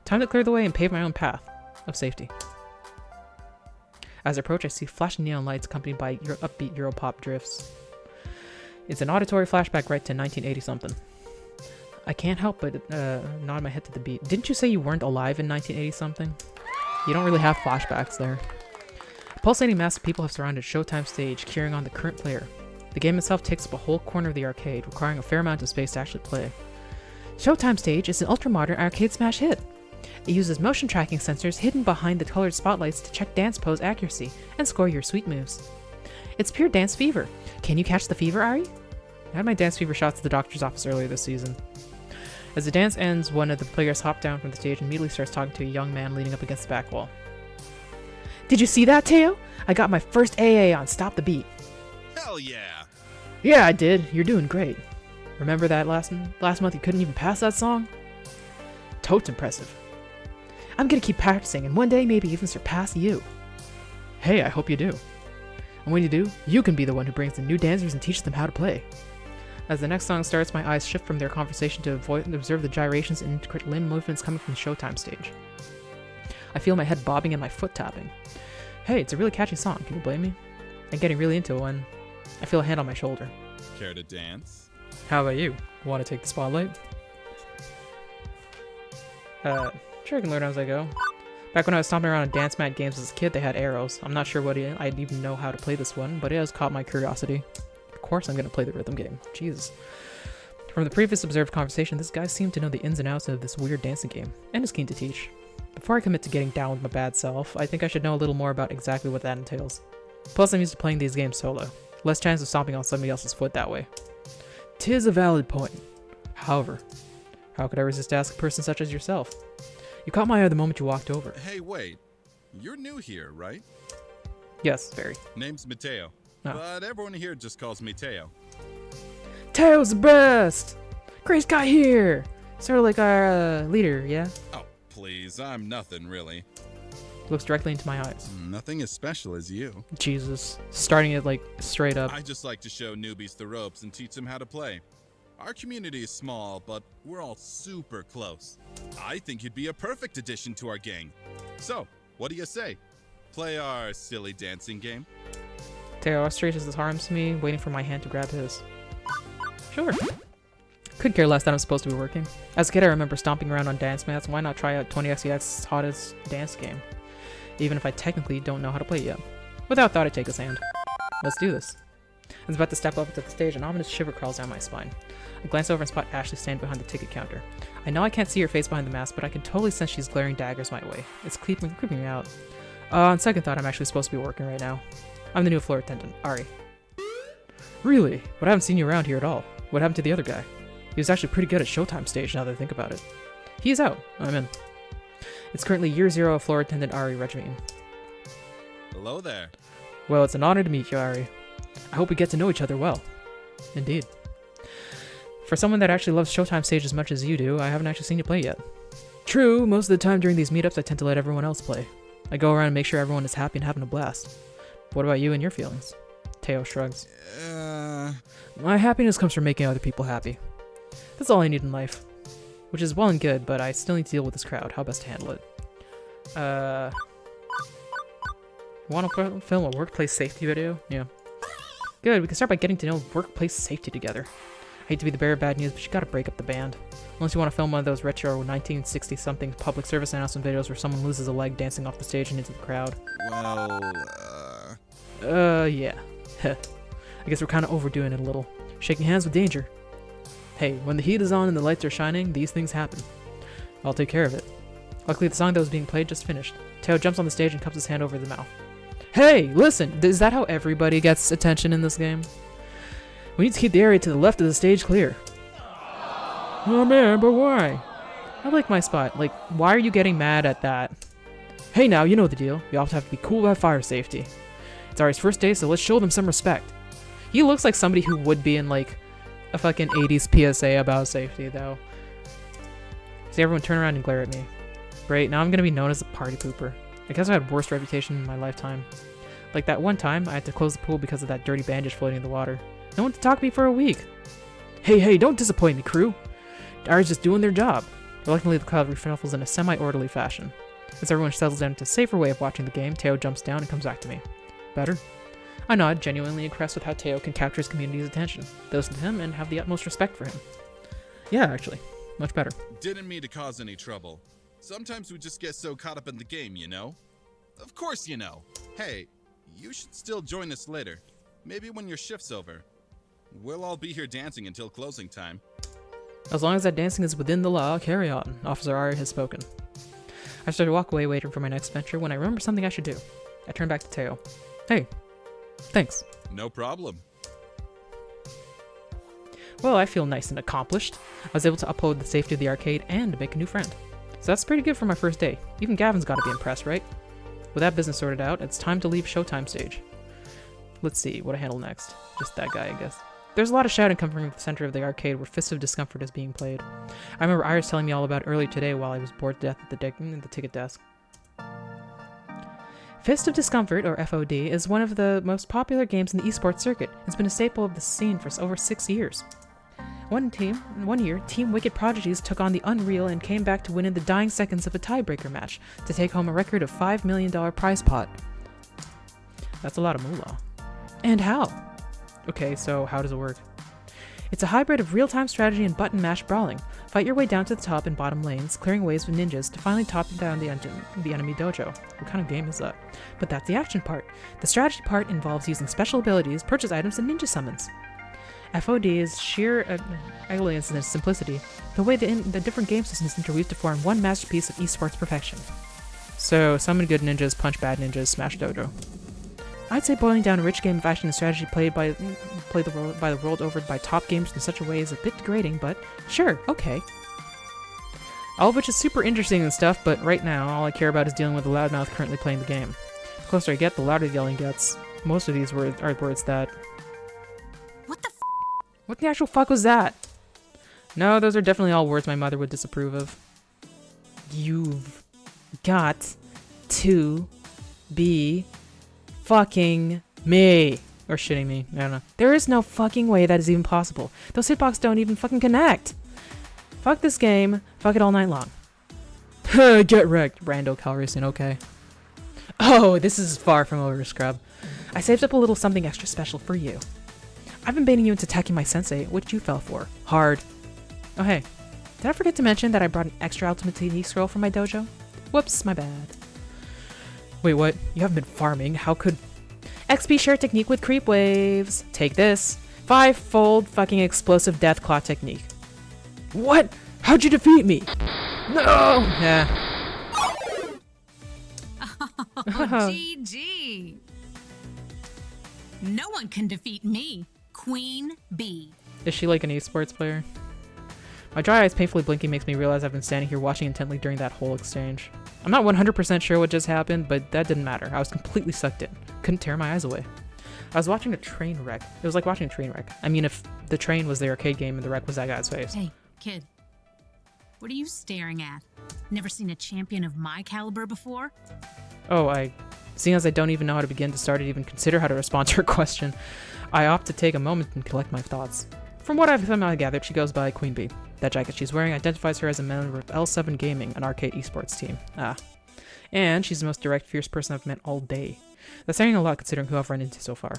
Time to clear the way and pave my own path of safety. As I approach, I see flashing neon lights accompanied by upbeat Europop drifts. It's an auditory flashback right to 1980-something. I can't help but nod my head to the beat. Didn't you say you weren't alive in 1980-something? You don't really have flashbacks there. A pulsating mass of people have surrounded Showtime stage, cheering on the current player. The game itself takes up a whole corner of the arcade, requiring a fair amount of space to actually play. Showtime Stage is an ultra-modern arcade smash hit. It uses motion tracking sensors hidden behind the colored spotlights to check dance pose accuracy and score your sweet moves. It's pure dance fever. Can you catch the fever, Ari? I had my dance fever shots at the doctor's office earlier this season. As the dance ends, one of the players hops down from the stage and immediately starts talking to a young man leaning up against the back wall. Did you see that, Teo? I got my first AA on Stop the Beat. Hell yeah! Yeah, I did. You're doing great. Remember that last month you couldn't even pass that song? Totes impressive. I'm gonna keep practicing and one day maybe even surpass you. Hey, I hope you do. And when you do, you can be the one who brings the new dancers and teaches them how to play. As the next song starts, my eyes shift from their conversation to observe the gyrations and intricate limb movements coming from the Showtime Stage. I feel my head bobbing and my foot tapping. Hey, it's a really catchy song, can you blame me? I'm getting really into it when I feel a hand on my shoulder. Care to dance? How about you? Want to take the spotlight? Sure, I can learn as I go. Back when I was stomping around on Dance Mat games as a kid, they had arrows. I'm not sure I'd even know how to play this one, but it has caught my curiosity. Of course I'm gonna play the rhythm game. Jesus. From the previous observed conversation, this guy seemed to know the ins and outs of this weird dancing game, and is keen to teach. Before I commit to getting down with my bad self, I think I should know a little more about exactly what that entails. Plus, I'm used to playing these games solo. Less chance of stomping on somebody else's foot that way. 'Tis a valid point. However, how could I resist asking a person such as yourself? You caught my eye the moment you walked over. Hey, wait. You're new here, right? Yes, very. Name's Mateo. Oh. But everyone here just calls me Teo. Teo's the best! Great guy here! Sort of like our leader, yeah? Oh, please. I'm nothing, really. Looks directly into my eyes. Nothing as special as you. Jesus. Starting it like straight up. I just like to show newbies the ropes and teach them how to play. Our community is small, but we're all super close. I think you'd be a perfect addition to our gang. So, what do you say? Play our silly dancing game? Teo stretches his arms to me, waiting for my hand to grab his. Sure. Could care less that I'm supposed to be working. As a kid, I remember stomping around on dance mats. Why not try out 20xx's hottest dance game? Even if I technically don't know how to play it yet. Without thought, I take his hand. Let's do this. I was about to step up to the stage, an ominous shiver crawls down my spine. I glance over and spot Ashley standing behind the ticket counter. I know I can't see her face behind the mask, but I can totally sense she's glaring daggers my way. It's creeping me out. On second thought, I'm actually supposed to be working right now. I'm the new floor attendant, Ari. Really? But I haven't seen you around here at all. What happened to the other guy? He was actually pretty good at Showtime Stage now that I think about it. He's out. I'm in. It's currently year 0 of floor attendant Ari regime. Hello there. Well, it's an honor to meet you, Ari. I hope we get to know each other well. Indeed. For someone that actually loves Showtime Stage as much as you do, I haven't actually seen you play yet. True, most of the time during these meetups I tend to let everyone else play. I go around and make sure everyone is happy and having a blast. But what about you and your feelings? Teo shrugs. My happiness comes from making other people happy. That's all I need in life. Which is well and good, but I still need to deal with this crowd. How best to handle it? Want to film a workplace safety video? Yeah. Good, we can start by getting to know workplace safety together. I hate to be the bearer of bad news, but you gotta break up the band. Unless you want to film one of those retro 1960-something public service announcement videos where someone loses a leg dancing off the stage and into the crowd. Well, yeah. I guess we're kind of overdoing it a little. Shaking hands with danger. Hey, when the heat is on and the lights are shining, these things happen. I'll take care of it. Luckily, the song that was being played just finished. Teo jumps on the stage and cups his hand over the mouth. Hey, listen! Is that how everybody gets attention in this game? We need to keep the area to the left of the stage clear. Oh man, but why? I like my spot. Like, why are you getting mad at that? Hey now, you know the deal. We also have to be cool about fire safety. It's Ari's first day, so let's show them some respect. He looks like somebody who would be in, like, a fucking 80s PSA about safety, though. See everyone turn around and glare at me. Great, now I'm gonna be known as a party pooper. I guess I had worst reputation in my lifetime. Like that one time, I had to close the pool because of that dirty bandage floating in the water. No one to talk to me for a week. Hey, don't disappoint me, crew. Ari's just doing their job. Reluctantly, the crowd reshuffles in a semi-orderly fashion. As everyone settles down into a safer way of watching the game, Teo jumps down and comes back to me. Better? I nod, genuinely impressed with how Teo can capture his community's attention, listen to him, and have the utmost respect for him. Yeah, actually. Much better. Didn't mean to cause any trouble. Sometimes we just get so caught up in the game, you know? Of course you know. Hey, you should still join us later. Maybe when your shift's over. We'll all be here dancing until closing time. As long as that dancing is within the law, carry on. Officer Ari has spoken. I started to walk away waiting for my next venture when I remembered something I should do. I turned back to Teo. Hey, thanks. No problem. Well, I feel nice and accomplished. I was able to upload the safety of the arcade and make a new friend. So that's pretty good for my first day. Even Gavin's gotta be impressed, right? With that business sorted out, it's time to leave Showtime stage. Let's see, what I handle next. Just that guy, I guess. There's a lot of shouting coming from the center of the arcade where Fist of Discomfort is being played. I remember Iris telling me all about it earlier today while I was bored to death at the ticket desk. Fist of Discomfort, or FOD, is one of the most popular games in the esports circuit. It's been a staple of the scene for over 6 years. One year, Team Wicked Prodigies took on the Unreal and came back to win in the dying seconds of a tiebreaker match to take home a record of $5 million prize pot. That's a lot of moolah. And how? Okay, so how does it work? It's a hybrid of real-time strategy and button mash brawling. Fight your way down to the top and bottom lanes, clearing waves with ninjas to finally top down the enemy dojo. What kind of game is that? But that's the action part. The strategy part involves using special abilities, purchase items, and ninja summons. FOD is sheer elegance in its simplicity, the way the different game systems interweave to form one masterpiece of esports perfection. So, summon good ninjas, punch bad ninjas, smash dojo. I'd say boiling down a rich game of action and strategy played by the world over by top gamers in such a way is a bit degrading, but sure, okay. All of which is super interesting and stuff, but right now, all I care about is dealing with the loudmouth currently playing the game. The closer I get, the louder the yelling gets. Most of these words are words that... What the actual fuck was that? No, those are definitely all words my mother would disapprove of. You've got to be fucking me. Or shitting me. I don't know. There is no fucking way that is even possible. Those hitboxes don't even fucking connect. Fuck this game. Fuck it all night long. Get wrecked. Rando Calrissian, okay. Oh, this is far from over, Scrub. I saved up a little something extra special for you. I've been baiting you into attacking my sensei, which you fell for. Hard. Oh hey, did I forget to mention that I brought an extra ultimate technique scroll from my dojo? Whoops, my bad. Wait, what? You haven't been farming? How could... XP share technique with creep waves. Take this. 5-fold fucking explosive death claw technique. What? How'd you defeat me? No! Yeah. Oh, GG. No one can defeat me. Queen Bee. Is she like an esports player? My dry eyes painfully blinking makes me realize I've been standing here watching intently during that whole exchange. I'm not 100% sure what just happened, but that didn't matter. I was completely sucked in. Couldn't tear my eyes away. I was watching a train wreck. It was like watching a train wreck. I mean, if the train was the arcade game and the wreck was that guy's face. Hey, kid. What are you staring at? Never seen a champion of my caliber before? Oh, seeing as I don't even know how to begin to start to even consider how to respond to her question, I opt to take a moment and collect my thoughts. From what I've somehow gathered, she goes by Queen Bee. That jacket she's wearing identifies her as a member of L7 Gaming, an arcade esports team. Ah. And she's the most direct, fierce person I've met all day. That's saying a lot considering who I've run into so far.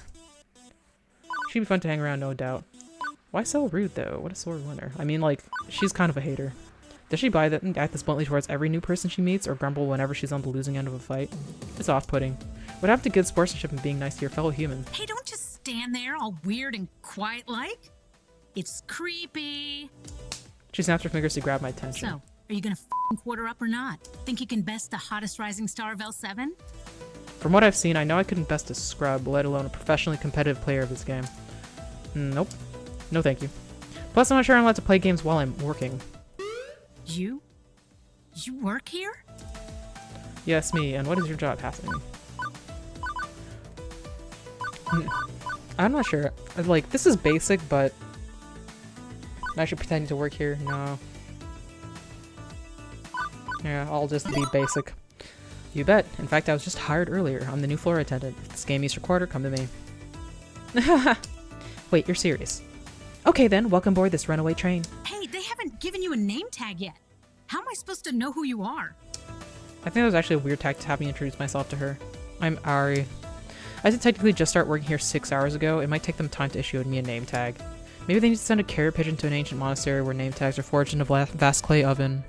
She'd be fun to hang around, no doubt. Why so rude, though? What a sore winner. I mean, like, she's kind of a hater. Does she buy that and act this bluntly towards every new person she meets, or grumble whenever she's on the losing end of a fight? It's off-putting. What happened to good sportsmanship and being nice to your fellow human? Hey, don't just stand there all weird and quiet-like. It's creepy. She snaps her fingers to grab my attention. So, are you gonna f***ing quarter up or not? Think you can best the hottest rising star of L7? From what I've seen, I know I couldn't best a scrub, let alone a professionally competitive player of this game. Nope. No thank you. Plus, I'm not sure I'm allowed to play games while I'm working. You work here? Yes, me. And what is your job passing me? I'm not sure. Like, this is basic, but... I'm actually pretending to work here. No. Yeah, I'll just be basic. You bet. In fact, I was just hired earlier. I'm the new floor attendant. If this game needs your quarter, come to me. Wait, you're serious? Okay then, welcome aboard this runaway train. Hey, they haven't given you a name tag yet. How am I supposed to know who you are? I think that was actually a weird tag to have me introduce myself to her. I'm Ari. I did technically just start working here 6 hours ago. It might take them time to issue me a name tag. Maybe they need to send a carrier pigeon to an ancient monastery where name tags are forged in a vast clay oven.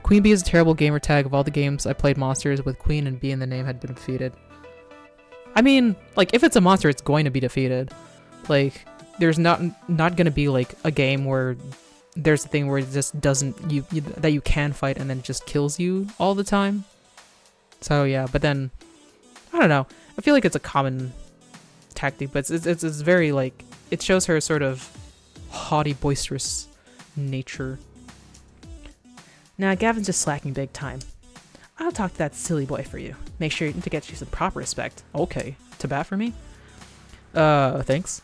Queen Bee is a terrible gamer tag. Of all the games I played monsters with Queen and Bee in the name had been defeated. I mean, like, if it's a monster, it's going to be defeated. Like, there's not gonna be like a game where there's a thing where it just doesn't that you can fight and then it just kills you all the time. So yeah, but then I don't know. I feel like it's a common tactic, but it's very like it shows her sort of haughty, boisterous nature. Nah, Gavin's just slacking big time. I'll talk to that silly boy for you. Make sure to get you some proper respect. Okay, to bat for me? Thanks.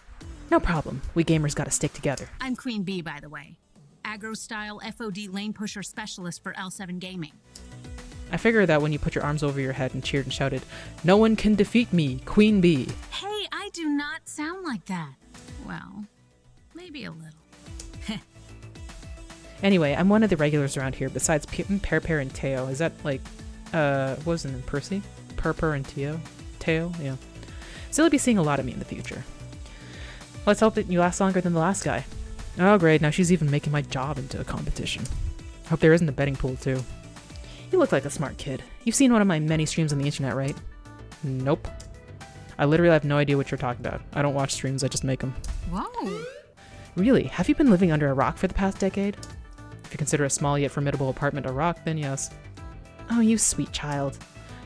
No problem. We gamers gotta stick together. I'm Queen Bee, by the way. Aggro-style FOD lane pusher specialist for L7 Gaming. I figured that when you put your arms over your head and cheered and shouted, "No one can defeat me, Queen Bee." Hey, I do not sound like that. Well, maybe a little. Anyway, I'm one of the regulars around here besides Per and Teo. Is that like, what was his name? Percy? Per and Teo? Teo? Yeah. So you'll be seeing a lot of me in the future. Let's hope that you last longer than the last guy. Oh great, now she's even making my job into a competition. Hope there isn't a betting pool too. You look like a smart kid. You've seen one of my many streams on the internet, right? Nope. I literally have no idea what you're talking about. I don't watch streams, I just make them. Whoa. Really? Have you been living under a rock for the past decade? If you consider a small yet formidable apartment a rock, then yes. Oh, you sweet child.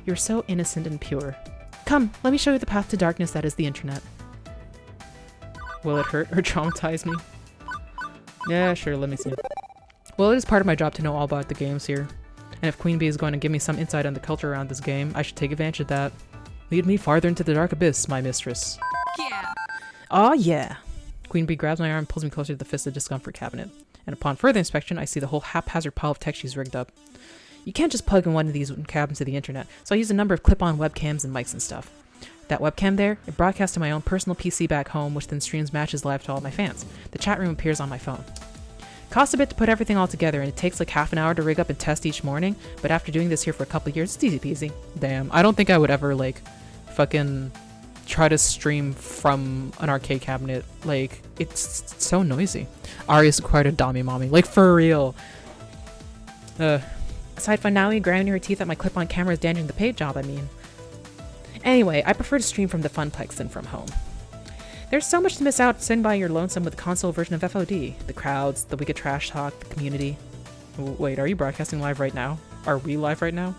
You're so innocent and pure. Come, let me show you the path to darkness that is the internet. Will it hurt or traumatize me? Yeah, sure, let me see. Well, it is part of my job to know all about the games here. And if Queen Bee is going to give me some insight on the culture around this game, I should take advantage of that. Lead me farther into the dark abyss, my mistress. Yeah. Aw, yeah. Queen Bee grabs my arm and pulls me closer to the Fist of Discomfort cabinet. And upon further inspection, I see the whole haphazard pile of tech she's rigged up. You can't just plug in one of these cabins to the internet, so I use a number of clip-on webcams and mics and stuff. That webcam there, it broadcasts to my own personal PC back home, which then streams matches live to all my fans. The chat room appears on my phone. Costs a bit to put everything all together, and it takes like half an hour to rig up and test each morning, but after doing this here for a couple of years, it's easy peasy. Damn, I don't think I would ever, like, fucking try to stream from an arcade cabinet. Like, it's so noisy. Ari's quite a dummy mommy, like, for real. Aside from Naui grinding her teeth at my clip-on camera is damaging the paid job, I mean. Anyway, I prefer to stream from the Funplex than from home. There's so much to miss out sitting by your lonesome with the console version of FOD. The crowds, the wicked trash talk, the community. Wait, are you broadcasting live right now? Are we live right now?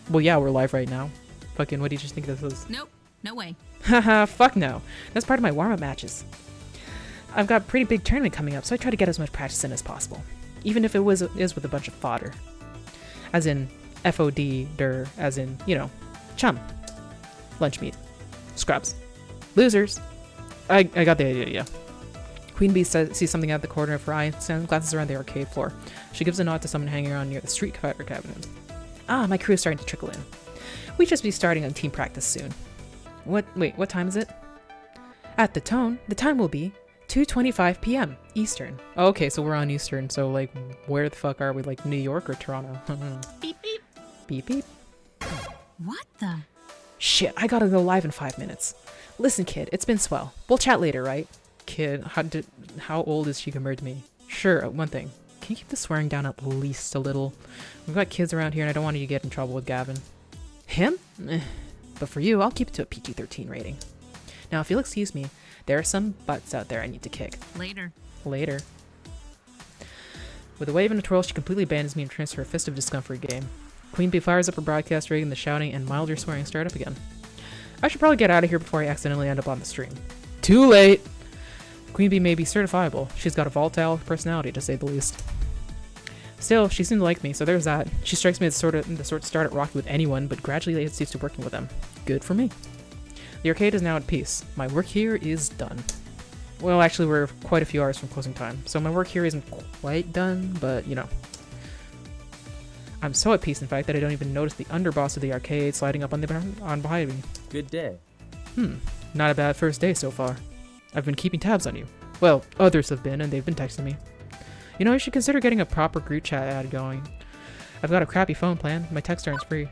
Well, yeah, we're live right now. Fucking, what do you just think this is? Nope, no way. Haha, fuck no. That's part of my warm-up matches. I've got a pretty big tournament coming up, so I try to get as much practice in as possible. Even if it is with a bunch of fodder. As in, FOD-der, as in, you know, chum. Lunch meat. Scrubs. Losers. I got the idea, yeah. Queen Bee sees something out of the corner of her eye and glances around the arcade floor. She gives a nod to someone hanging around near the Street Fighter cabinet. Ah, my crew is starting to trickle in. We should be starting on team practice soon. Wait, what time is it? At the tone, the time will be 2:25 p.m. Eastern. Oh, okay, so we're on Eastern, so like, where the fuck are we? Like, New York or Toronto? Beep beep. Beep beep. What the? Shit, I gotta go live in 5 minutes. Listen, kid, it's been swell. We'll chat later, right? Kid, how old is she compared to me? Sure, one thing. Can you keep the swearing down at least a little? We've got kids around here and I don't want you to get in trouble with Gavin. Him? But for you, I'll keep it to a PG-13 rating. Now, if you'll excuse me, there are some butts out there I need to kick. Later. Later. With a wave and a twirl, she completely abandons me and turns to her Fist of Discomfort game. Queen Bee fires up her broadcast rig and the shouting and milder swearing start up again. I should probably get out of here before I accidentally end up on the stream. Too late! Queen Bee may be certifiable. She's got a volatile personality, to say the least. Still, she seemed to like me, so there's that. She strikes me as the sort to start at rocky with anyone, but gradually gets used to working with them. Good for me. The arcade is now at peace. My work here is done. Well, actually, we're quite a few hours from closing time, so my work here isn't quite done, but, you know. I'm so at peace, in fact, that I don't even notice the underboss of the arcade sliding up on behind me. Good day. Not a bad first day so far. I've been keeping tabs on you. Well, others have been, and they've been texting me. You know, you should consider getting a proper group chat ad going. I've got a crappy phone plan. My text aren't free.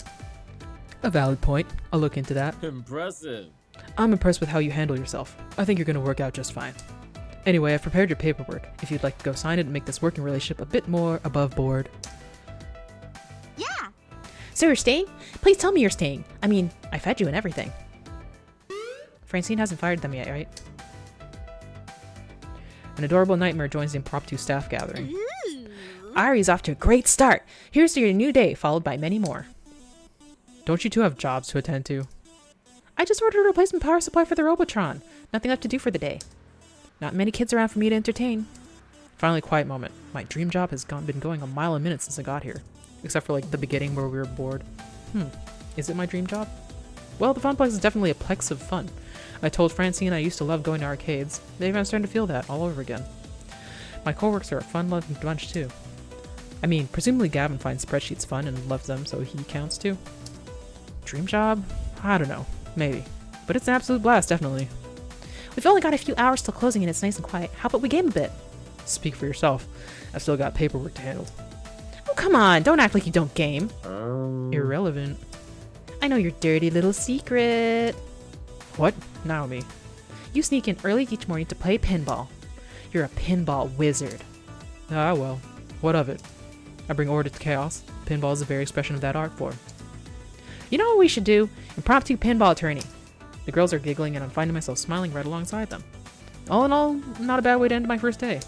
A valid point. I'll look into that. Impressive. I'm impressed with how you handle yourself. I think you're going to work out just fine. Anyway, I've prepared your paperwork. If you'd like to go sign it and make this working relationship a bit more above board. Yeah. So you're staying? Please tell me you're staying. I mean, I fed you and everything. Francine hasn't fired them yet, right? An adorable nightmare joins the impromptu staff gathering. Ooh. Ari's off to a great start. Here's to your new day, followed by many more. Don't you two have jobs to attend to? I just ordered a replacement power supply for the Robotron. Nothing left to do for the day. Not many kids around for me to entertain. Finally, quiet moment. My dream job has been going a mile a minute since I got here. Except for, like, the beginning where we were bored. Is it my dream job? Well, the Funplex is definitely a plex of fun. I told Francine I used to love going to arcades. Maybe I'm starting to feel that all over again. My coworkers are a fun-loving bunch, too. I mean, presumably Gavin finds spreadsheets fun and loves them, so he counts, too. Dream job? I don't know. Maybe. But it's an absolute blast, definitely. We've only got a few hours till closing and it's nice and quiet. How about we game a bit? Speak for yourself. I've still got paperwork to handle. Oh, come on. Don't act like you don't game. Irrelevant. I know your dirty little secret. What? Naomi. You sneak in early each morning to play pinball. You're a pinball wizard. Ah, well. What of it? I bring order to chaos. Pinball is the very expression of that art form. You know what we should do? Impromptu pinball tourney. The girls are giggling and I'm finding myself smiling right alongside them. All in all, not a bad way to end my first day.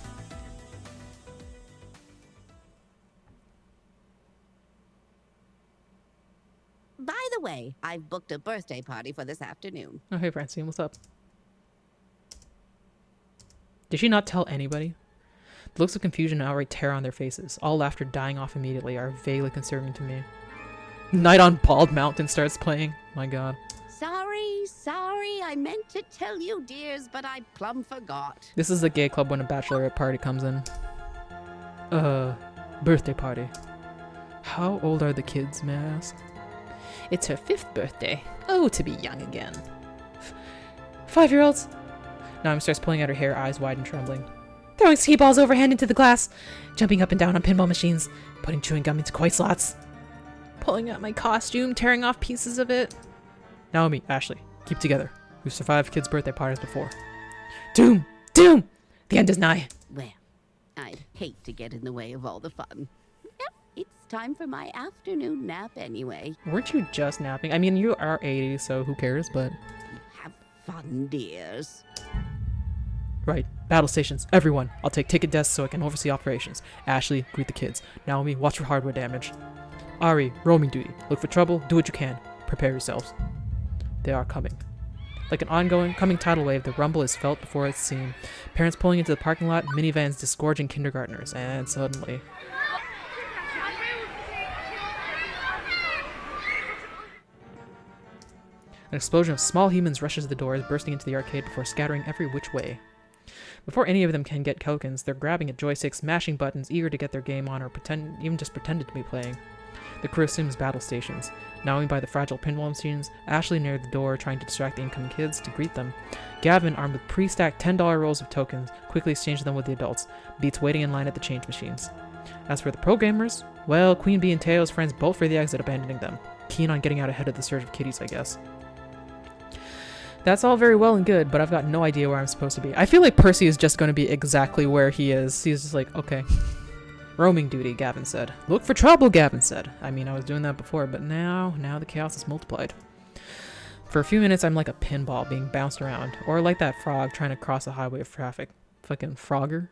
By the way, I've booked a birthday party for this afternoon. Oh, hey, Francine, what's up? Did she not tell anybody? The looks of confusion and outright terror on their faces, all laughter dying off immediately, are vaguely concerning to me. Night on Bald Mountain starts playing. My god. Sorry, I meant to tell you, dears, but I plumb forgot. This is the gay club when a bachelorette party comes in. Birthday party. How old are the kids, may I ask? It's her 5th birthday. Oh, to be young again. 5-year-olds? Naomi starts pulling out her hair, eyes wide and trembling. Throwing ski balls overhand into the glass. Jumping up and down on pinball machines. Putting chewing gum into koi slots. Pulling out my costume, tearing off pieces of it. Naomi, Ashley, keep together. We've survived kids' birthday parties before. Doom! Doom! The end is nigh. Well, I'd hate to get in the way of all the fun. Yep, it's time for my afternoon nap anyway. Weren't you just napping? I mean, you are 80, so who cares, but... Have fun, dears. Right. Battle stations. Everyone. I'll take ticket desks so I can oversee operations. Ashley, greet the kids. Naomi, watch for hardware damage. Ari, roaming duty. Look for trouble. Do what you can. Prepare yourselves. They are coming. Like an coming tidal wave, the rumble is felt before it's seen. Parents pulling into the parking lot, minivans disgorging kindergartners, and suddenly... An explosion of small humans rushes the doors, bursting into the arcade before scattering every which way. Before any of them can get tokens, they're grabbing at joysticks, mashing buttons, eager to get their game on or even just pretended to be playing. The crew assumes battle stations. Naomi by the fragile pinball machines, Ashley near the door trying to distract the incoming kids to greet them. Gavin, armed with pre-stacked $10 rolls of tokens, quickly exchanged them with the adults, Beats waiting in line at the change machines. As for the pro-gamers, well, Queen Bee and Teo's friends bolt for the exit, abandoning them. Keen on getting out ahead of the surge of kiddies, I guess. That's all very well and good, but I've got no idea where I'm supposed to be. I feel like Percy is just going to be exactly where he is. He's just like, okay. Roaming duty, Gavin said. Look for trouble, Gavin said. I mean, I was doing that before, but now the chaos is multiplied. For a few minutes, I'm like a pinball being bounced around, or like that frog trying to cross a highway of traffic. Fucking Frogger.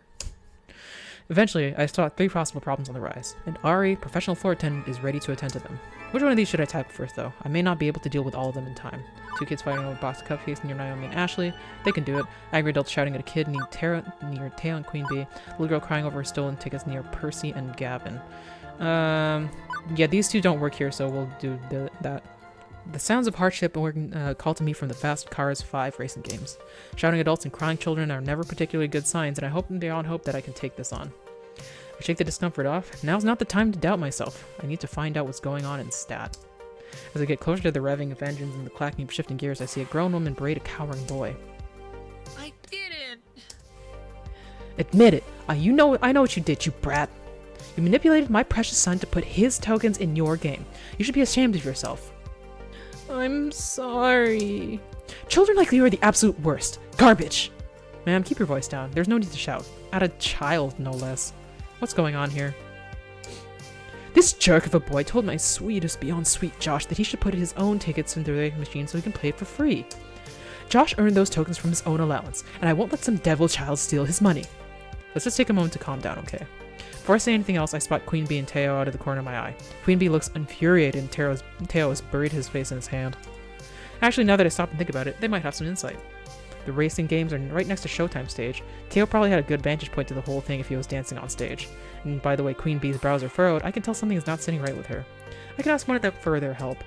Eventually, I saw 3 possible problems on the rise, and Ari, professional floor attendant, is ready to attend to them. Which one of these should I tackle first, though? I may not be able to deal with all of them in time. 2 kids fighting over a box of cupcakes near Naomi and Ashley. They can do it. Angry adults shouting at a kid near Teo and Queen Bee. Little girl crying over her stolen tickets near Percy and Gavin. Yeah, these 2 don't work here, so we'll do that. The sounds of hardship call to me from the Fast Cars 5 racing games. Shouting adults and crying children are never particularly good signs, and I hope beyond hope that I can take this on. I shake the discomfort off. Now's not the time to doubt myself. I need to find out what's going on in Stat. As I get closer to the revving of engines and the clacking of shifting gears, I see a grown woman berate a cowering boy. I didn't. Admit it. I know what you did, you brat. You manipulated my precious son to put his tokens in your game. You should be ashamed of yourself. I'm sorry. Children like you are the absolute worst. Garbage. Ma'am, keep your voice down. There's no need to shout. At a child, no less. What's going on here? This jerk of a boy told my sweetest beyond sweet Josh that he should put his own tickets into the machine so he can play it for free. Josh earned those tokens from his own allowance, and I won't let some devil child steal his money. Let's just take a moment to calm down, okay? Before I say anything else, I spot Queen Bee and Teo out of the corner of my eye. Queen Bee looks infuriated and Teo has buried his face in his hand. Actually, now that I stop and think about it, they might have some insight. The racing games are right next to Showtime stage. Teo probably had a good vantage point to the whole thing if he was dancing on stage. And by the way Queen Bee's brows are furrowed, I can tell something is not sitting right with her. I could ask one of them for their help,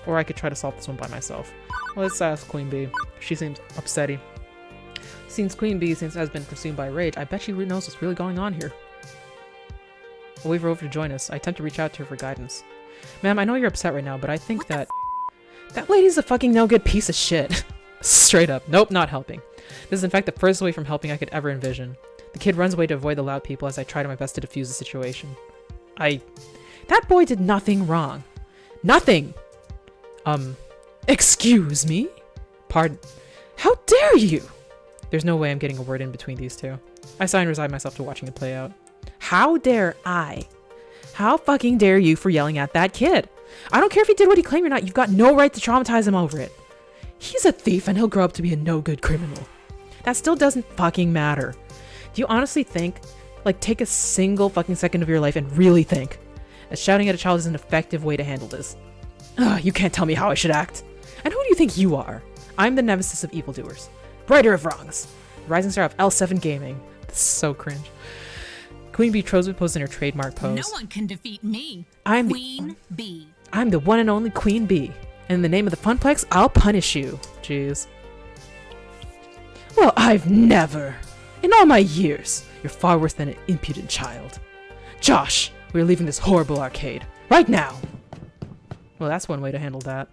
or I could try to solve this one by myself. Let's ask Queen Bee. She seems upsetty. Since Queen Bee has been consumed by rage, I bet she knows what's really going on here. I'll wave her over to join us. I attempt to reach out to her for guidance. Ma'am, I know you're upset right now, but I think that lady's a fucking no-good piece of shit. Straight up. Nope, not helping. This is in fact the furthest away from helping I could ever envision. The kid runs away to avoid the loud people as I try my best to defuse the situation. That boy did nothing wrong. Nothing! Excuse me? Pardon? How dare you? There's no way I'm getting a word in between these two. I sigh and resign myself to watching it play out. How dare I? How fucking dare you for yelling at that kid? I don't care if he did what he claimed or not, you've got no right to traumatize him over it. He's a thief and he'll grow up to be a no-good criminal. That still doesn't fucking matter. Do you honestly think, like, take a single fucking second of your life and really think that shouting at a child is an effective way to handle this? Ugh, you can't tell me how I should act. And who do you think you are? I'm the nemesis of evildoers. Righter of wrongs. Rising star of L7 Gaming. This is so cringe. Queen Bee poses in her trademark pose. No one can defeat me. Queen Bee. I'm the one and only Queen Bee. And in the name of the Funplex, I'll punish you. Jeez. Well, I've never. In all my years, you're far worse than an impudent child. Josh, we're leaving this horrible arcade. Right now! Well, that's one way to handle that.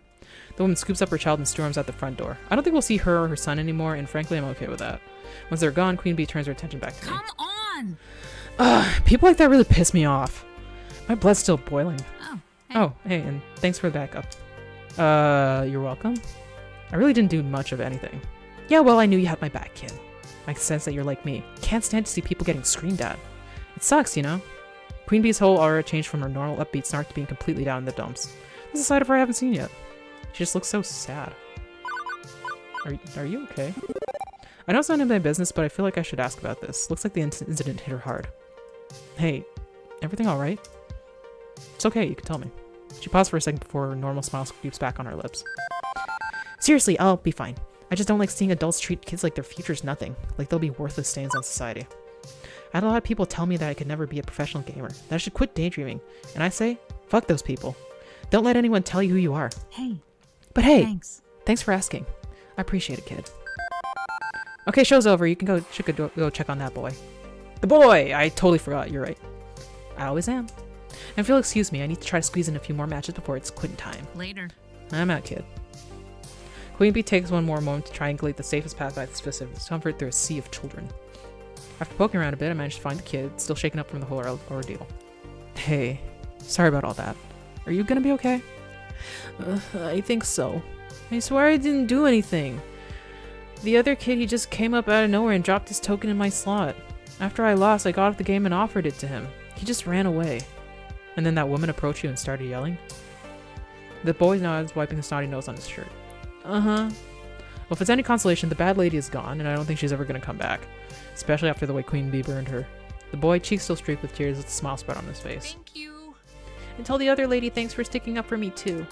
The woman scoops up her child and storms out the front door. I don't think we'll see her or her son anymore, and frankly, I'm okay with that. Once they're gone, Queen Bee turns her attention back to me. Come on! People like that really piss me off. My blood's still boiling. Oh, hey. Oh, hey, and thanks for the backup. You're welcome. I really didn't do much of anything. Yeah, well, I knew you had my back, kid. I can sense that you're like me. Can't stand to see people getting screamed at. It sucks, you know? Queen Bee's whole aura changed from her normal upbeat snark to being completely down in the dumps. This is a side of her I haven't seen yet. She just looks so sad. Are you okay? I know it's not in my business, but I feel like I should ask about this. Looks like the incident hit her hard. Hey, everything alright? It's okay, you can tell me. She paused for a second before her normal smile creeps back on her lips. Seriously, I'll be fine. I just don't like seeing adults treat kids like their future's nothing, like they'll be worthless stains on society. I had a lot of people tell me that I could never be a professional gamer, that I should quit daydreaming, and I say, fuck those people. Don't let anyone tell you who you are. Hey. But hey, thanks for asking. I appreciate it, kid. Okay, show's over. You can go check on that boy. The boy! I totally forgot. You're right. I always am. And if you'll excuse me, I need to try to squeeze in a few more matches before it's quitting time. Later. I'm out, kid. Queen Bee takes one more moment to triangulate the safest path by the specific discomfort through a sea of children. After poking around a bit, I managed to find the kid, still shaken up from the whole ordeal. Hey, sorry about all that. Are you gonna be okay? I think so. I swear I didn't do anything. The other kid, he just came up out of nowhere and dropped his token in my slot. After I lost, I got off the game and offered it to him. He just ran away. And then that woman approached you and started yelling? The boy nods, wiping the snotty nose on his shirt. Uh-huh. Well, if it's any consolation, the bad lady is gone, and I don't think she's ever gonna come back. Especially after the way Queen Bee burned her. The boy, cheeks still streaked with tears, with a smile spread on his face. Thank you. And tell the other lady thanks for sticking up for me, too.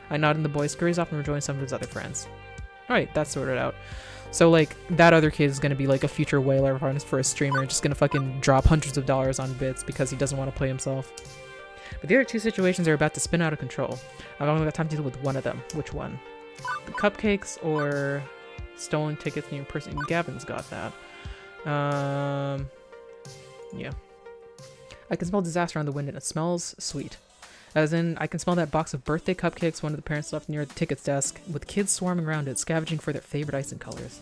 I nod and the boy scurries off and rejoins some of his other friends. Alright, that's sorted out. So, like, that other kid is gonna be, like, a future whaler for a streamer, just gonna fucking drop hundreds of dollars on bits because he doesn't want to play himself. But the other two situations are about to spin out of control. I've only got time to deal with one of them. Which one? The cupcakes or stolen tickets near person? Gavin's got that. Yeah. I can smell disaster on the wind and it smells sweet. As in, I can smell that box of birthday cupcakes one of the parents left near the tickets desk, with kids swarming around it, scavenging for their favorite icing colors.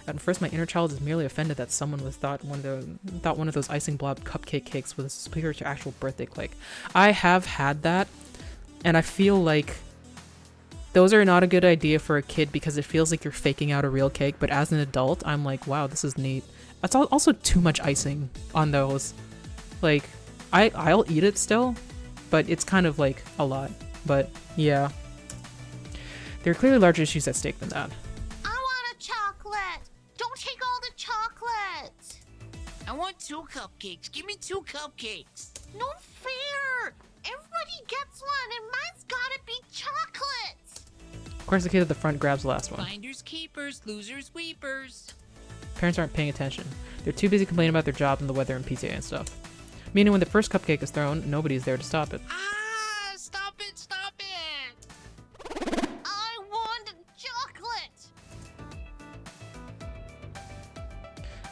At first, my inner child is merely offended that someone thought one of those icing blob cupcake cakes was superior to actual birthday cake. I have had that, and I feel like those are not a good idea for a kid because it feels like you're faking out a real cake, but as an adult, I'm like, wow, this is neat. That's also too much icing on those. Like, I'll eat it still, but it's kind of like a lot. But yeah, there are clearly larger issues at stake than that. I want a chocolate. Don't take all the chocolate. I want 2 cupcakes. Give me 2 cupcakes. No fair! Everybody gets one, and mine's gotta be chocolate! Of course, the kid at the front grabs the last one. Finders keepers, losers weepers. Parents aren't paying attention. They're too busy complaining about their job and the weather and PTA and stuff. Meaning when the first cupcake is thrown, nobody's there to stop it. Ah, stop it, stop it. I want chocolate!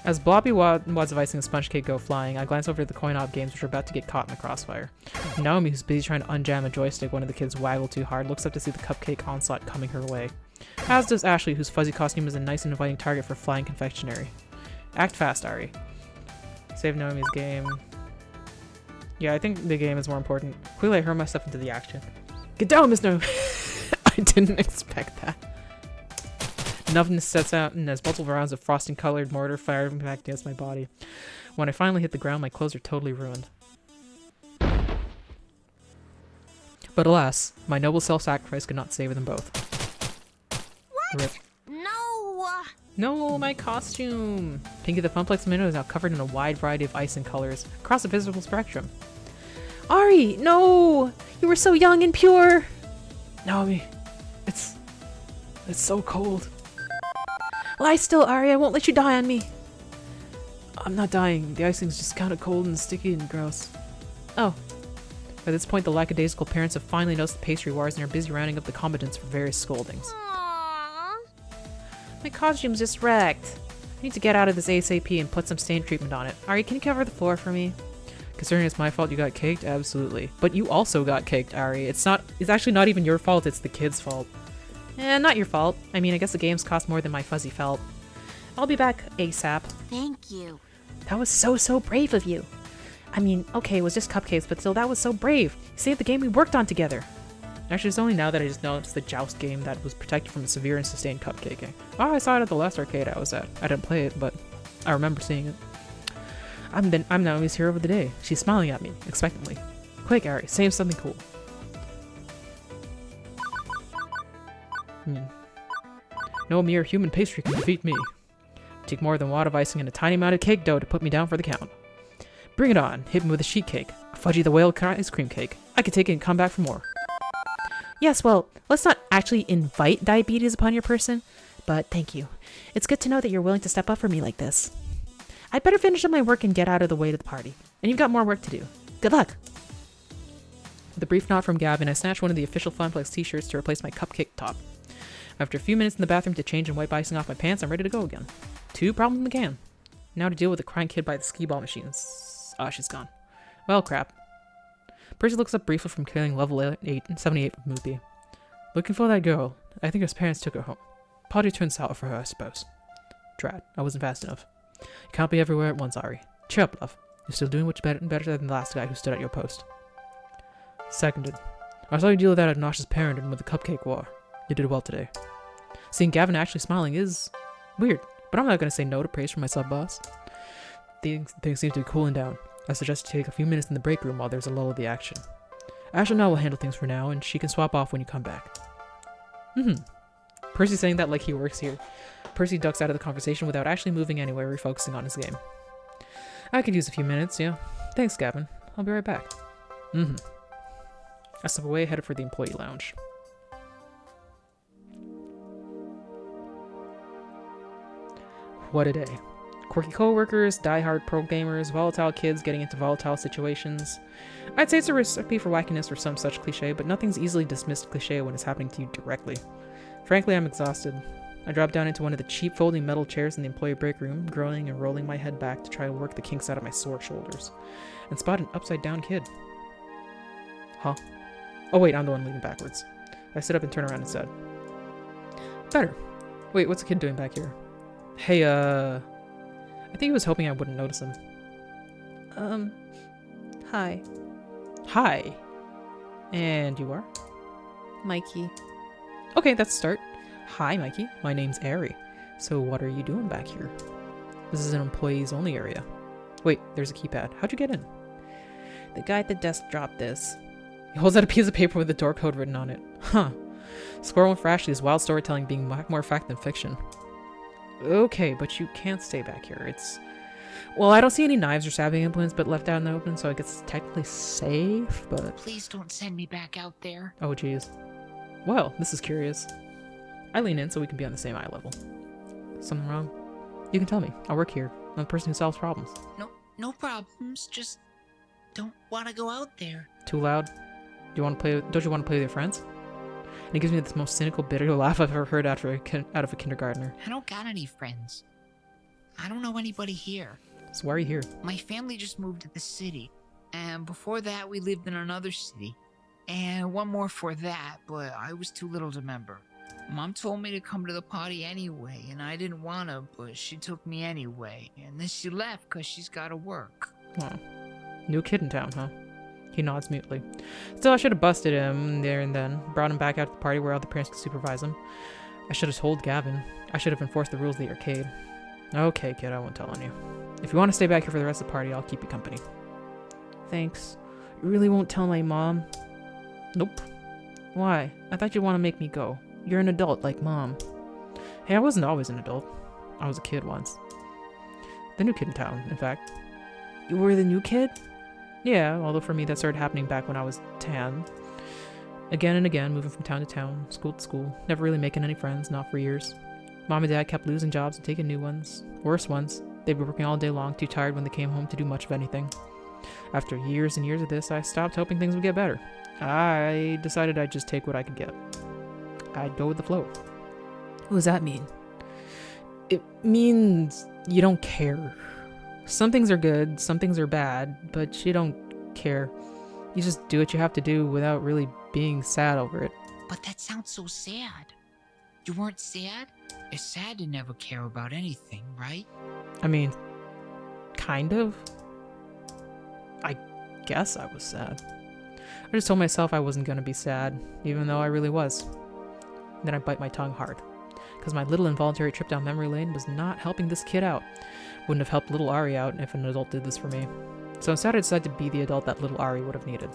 As blobby wads of icing and sponge cake go flying, I glance over at the coin-op games which are about to get caught in the crossfire. Naomi, who's busy trying to unjam a joystick one of the kids waggle too hard, looks up to see the cupcake onslaught coming her way. As does Ashley, whose fuzzy costume is a nice and inviting target for flying confectionery. Act fast, Ari. Save Naomi's game. Yeah, I think the game is more important. Quickly, I hurl myself into the action. Get down, Miss Naomi! I didn't expect that. Numbness sets out, and as multiple rounds of frosting-colored mortar fire back against my body. When I finally hit the ground, my clothes are totally ruined. But alas, my noble self-sacrifice could not save them both. What? Rip. No! No, my costume! Pinky the Funplex Minnow is now covered in a wide variety of ice and colors across a visible spectrum. Ari, no! You were so young and pure! Naomi, it's so cold. Lie still, Ari, I won't let you die on me. I'm not dying. The icing's just kind of cold and sticky and gross. Oh. By this point, the lackadaisical parents have finally noticed the pastry wars and are busy rounding up the combatants for various scoldings. Aww. My costume's just wrecked. I need to get out of this ASAP and put some stain treatment on it. Ari, can you cover the floor for me? Considering it's my fault you got caked? Absolutely. But you also got caked, Ari. It's actually not even your fault, it's the kid's fault. Not your fault. I mean, I guess the games cost more than my fuzzy felt. I'll be back ASAP. Thank you. That was so brave of you. I mean, okay, it was just cupcakes, but still, that was so brave. You saved the game we worked on together. Actually, it's only now that I just know it's the Joust game that was protected from severe and sustained cupcaking. Oh, I saw it at the last arcade I was at. I didn't play it, but I remember seeing it. I'm Naomi's hero of the day. She's smiling at me, expectantly. Quick, Ari, say something cool. No mere human pastry can defeat me. Take more than a wad of icing and a tiny amount of cake dough to put me down for the count. Bring it on. Hit me with a sheet cake. A Fudgy the Whale ice cream cake. I could take it and come back for more. Yes, well, let's not actually invite diabetes upon your person, but thank you. It's good to know that you're willing to step up for me like this. I'd better finish up my work and get out of the way to the party. And you've got more work to do. Good luck! With a brief nod from Gavin, I snatched one of the official Funplex t-shirts to replace my cupcake top. After a few minutes in the bathroom to change and wipe icing off my pants, I'm ready to go again. 2 problems in the can. Now to deal with the crying kid by the skee ball machines. Ah, she's gone. Well, crap. Percy looks up briefly from killing level 78 with Moopy. Looking for that girl. I think her parents took her home. Party turned sour for her, I suppose. Drat, I wasn't fast enough. You can't be everywhere at once, Ari. Cheer up, love. You're still doing what you're better than the last guy who stood at your post. Seconded. I saw you deal with that obnoxious parent and with the cupcake war. You did well today. Seeing Gavin actually smiling is weird, but I'm not going to say no to praise from my sub-boss. Things seem to be cooling down. I suggest you take a few minutes in the break room while there's a lull of the action. Ashley and I will handle things for now, and she can swap off when you come back. Percy's saying that like he works here. Percy ducks out of the conversation without actually moving anywhere, refocusing on his game. I could use a few minutes, yeah. Thanks, Gavin. I'll be right back. I step away, headed for the employee lounge. What a day. Quirky co-workers, die-hard pro gamers, volatile kids getting into volatile situations. I'd say it's a recipe for wackiness or some such cliche, but nothing's easily dismissed cliche when it's happening to you directly. Frankly, I'm exhausted. I drop down into one of the cheap folding metal chairs in the employee break room, groaning and rolling my head back to try and work the kinks out of my sore shoulders, and spot an upside-down kid. Huh? Oh wait, I'm the one leaning backwards. I sit up and turn around and said, "Better. Wait, what's the kid doing back here? Hey, I think he was hoping I wouldn't notice him." Hi. Hi. And you are? Mikey. Okay, that's a start. Hi, Mikey. My name's Ari. So what are you doing back here? This is an employees only area. Wait, there's a keypad. How'd you get in? The guy at the desk dropped this. He holds out a piece of paper with the door code written on it. Huh. Squirrel and for Ashley is wild storytelling being more fact than fiction. Okay, but you can't stay back here. It's... Well, I don't see any knives or stabbing implements but left out in the open, so I guess it's technically safe, but... Please don't send me back out there. Oh, jeez. Well, this is curious. I lean in so we can be on the same eye level. Something wrong? You can tell me. I work here. I'm the person who solves problems. No problems. Just don't want to go out there. Too loud? Don't you want to play with your friends? And he gives me this most cynical, bitter laugh I've ever heard out of a kindergartner. I don't got any friends. I don't know anybody here. So why are you here? My family just moved to the city. And before that, we lived in another city. And one more for that, but I was too little to remember. Mom told me to come to the party anyway, and I didn't want to, but she took me anyway. And then she left because she's got to work. Oh. New kid in town, huh? He nods mutely. Still, I should have busted him there and then. Brought him back out to the party where other parents could supervise him. I should have told Gavin. I should have enforced the rules of the arcade. Okay, kid, I won't tell on you. If you want to stay back here for the rest of the party, I'll keep you company. Thanks. You really won't tell my mom? Nope. Why? I thought you'd want to make me go. You're an adult like Mom. Hey, I wasn't always an adult. I was a kid once. The new kid in town, in fact. You were the new kid? Yeah, although for me that started happening back when I was 10. Again and again, moving from town to town, school to school, never really making any friends, not for years. Mom and Dad kept losing jobs and taking new ones. Worse ones. They'd be working all day long, too tired when they came home to do much of anything. After years and years of this, I stopped hoping things would get better. I decided I'd just take what I could get. I'd go with the flow. What does that mean? It means you don't care. Some things are good, some things are bad, but you don't care. You just do what you have to do without really being sad over it. But that sounds so sad. You weren't sad? It's sad to never care about anything, right? I mean, kind of. I guess I was sad. I just told myself I wasn't gonna be sad, even though I really was. Then I bite my tongue hard, because my little involuntary trip down memory lane was not helping this kid out. Wouldn't have helped little Ari out if an adult did this for me. So instead I decided to be the adult that little Ari would have needed.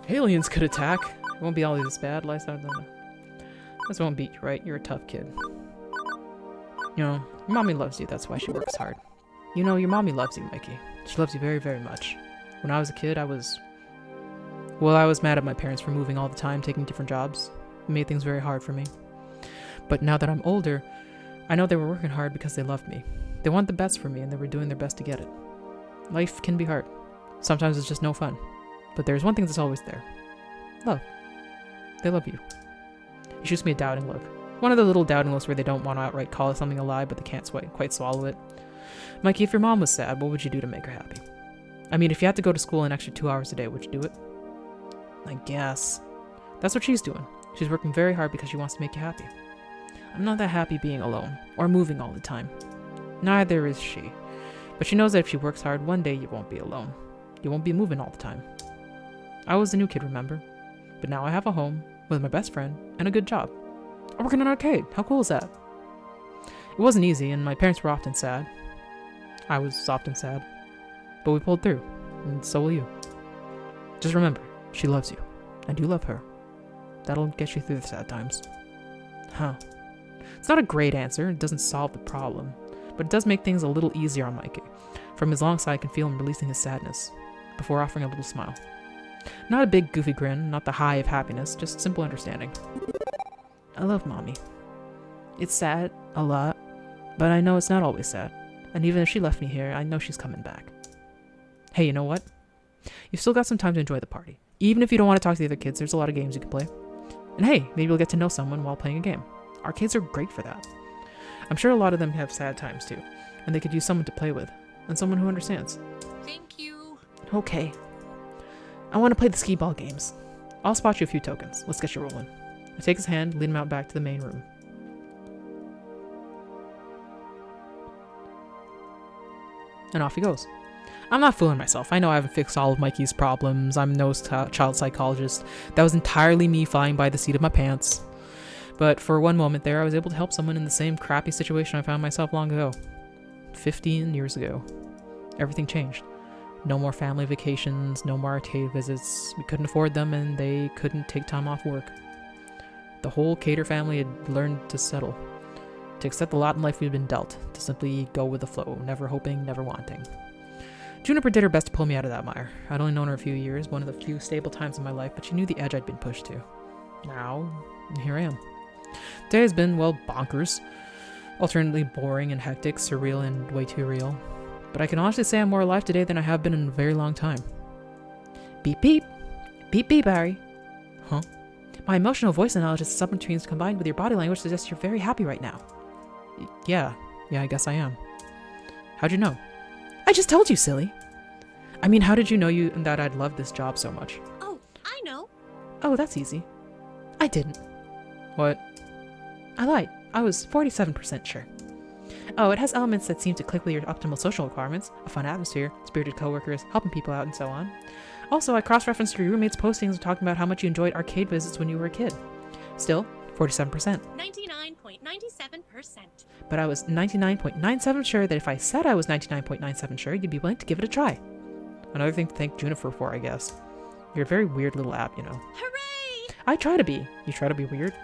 Aliens could attack. It won't be all this bad. This won't beat you, right? You're a tough kid. You know, your mommy loves you, that's why she works hard. You know, your mommy loves you, Mikey. She loves you very, very much. When I was a kid, I was mad at my parents for moving all the time, taking different jobs. It made things very hard for me. But now that I'm older, I know they were working hard because they loved me. They want the best for me, and they were doing their best to get it. Life can be hard. Sometimes it's just no fun. But there's one thing that's always there. Love. They love you. He shoots me a doubting look. One of the little doubting looks where they don't want to outright call something a lie, but they can't quite swallow it. Mikey, if your mom was sad, what would you do to make her happy? I mean, if you had to go to school an extra 2 hours a day, would you do it? I guess. That's what she's doing. She's working very hard because she wants to make you happy. I'm not that happy being alone, or moving all the time. Neither is she. But she knows that if she works hard, one day you won't be alone. You won't be moving all the time. I was the new kid, remember? But now I have a home, with my best friend, and a good job. I work in an arcade. How cool is that? It wasn't easy, and my parents were often sad. I was often sad. But we pulled through, and so will you. Just remember, she loves you, and you love her. That'll get you through the sad times. Huh. It's not a great answer, it doesn't solve the problem, but it does make things a little easier on Mikey. From his long side, I can feel him releasing his sadness, before offering a little smile. Not a big goofy grin, not the high of happiness, just simple understanding. I love Mommy. It's sad, a lot, but I know it's not always sad. And even if she left me here, I know she's coming back. Hey, you know what? You've still got some time to enjoy the party. Even if you don't want to talk to the other kids, there's a lot of games you can play. And hey, maybe you'll get to know someone while playing a game. Arcades are great for that. I'm sure a lot of them have sad times too, and they could use someone to play with, and someone who understands. Thank you. Okay. I want to play the skee ball games. I'll spot you a few tokens. Let's get you rolling. I take his hand, lead him out back to the main room. And off he goes. I'm not fooling myself. I know I haven't fixed all of Mikey's problems. I'm no child psychologist. That was entirely me flying by the seat of my pants. But for one moment there, I was able to help someone in the same crappy situation I found myself long ago. 15 years ago. Everything changed. No more family vacations, no more arcade visits. We couldn't afford them, and they couldn't take time off work. The whole Cater family had learned to settle. To accept the lot in life we've been dealt. To simply go with the flow, never hoping, never wanting. Juniper did her best to pull me out of that mire. I'd only known her a few years, one of the few stable times in my life, but she knew the edge I'd been pushed to. Now, here I am. Today has been, well, bonkers. Alternately boring and hectic, surreal and way too real. But I can honestly say I'm more alive today than I have been in a very long time. Beep beep. Beep beep, Harry. Huh? My emotional voice analysis subroutines combined with your body language suggests you're very happy right now. Yeah, I guess I am. How'd you know? I just told you, silly. I mean, how did you know that I'd love this job so much? Oh, I know. Oh, that's easy. I didn't. What? I lied. I was 47% sure. Oh, it has elements that seem to click with your optimal social requirements, a fun atmosphere, spirited coworkers, helping people out, and so on. Also, I cross-referenced your roommate's postings talking about how much you enjoyed arcade visits when you were a kid. Still, 47%. 99.97%. But I was 99.97 sure that if I said I was 99.97 sure, you'd be willing to give it a try. Another thing to thank Juniper for, I guess. You're a very weird little app, you know. Hooray! I try to be. You try to be weird?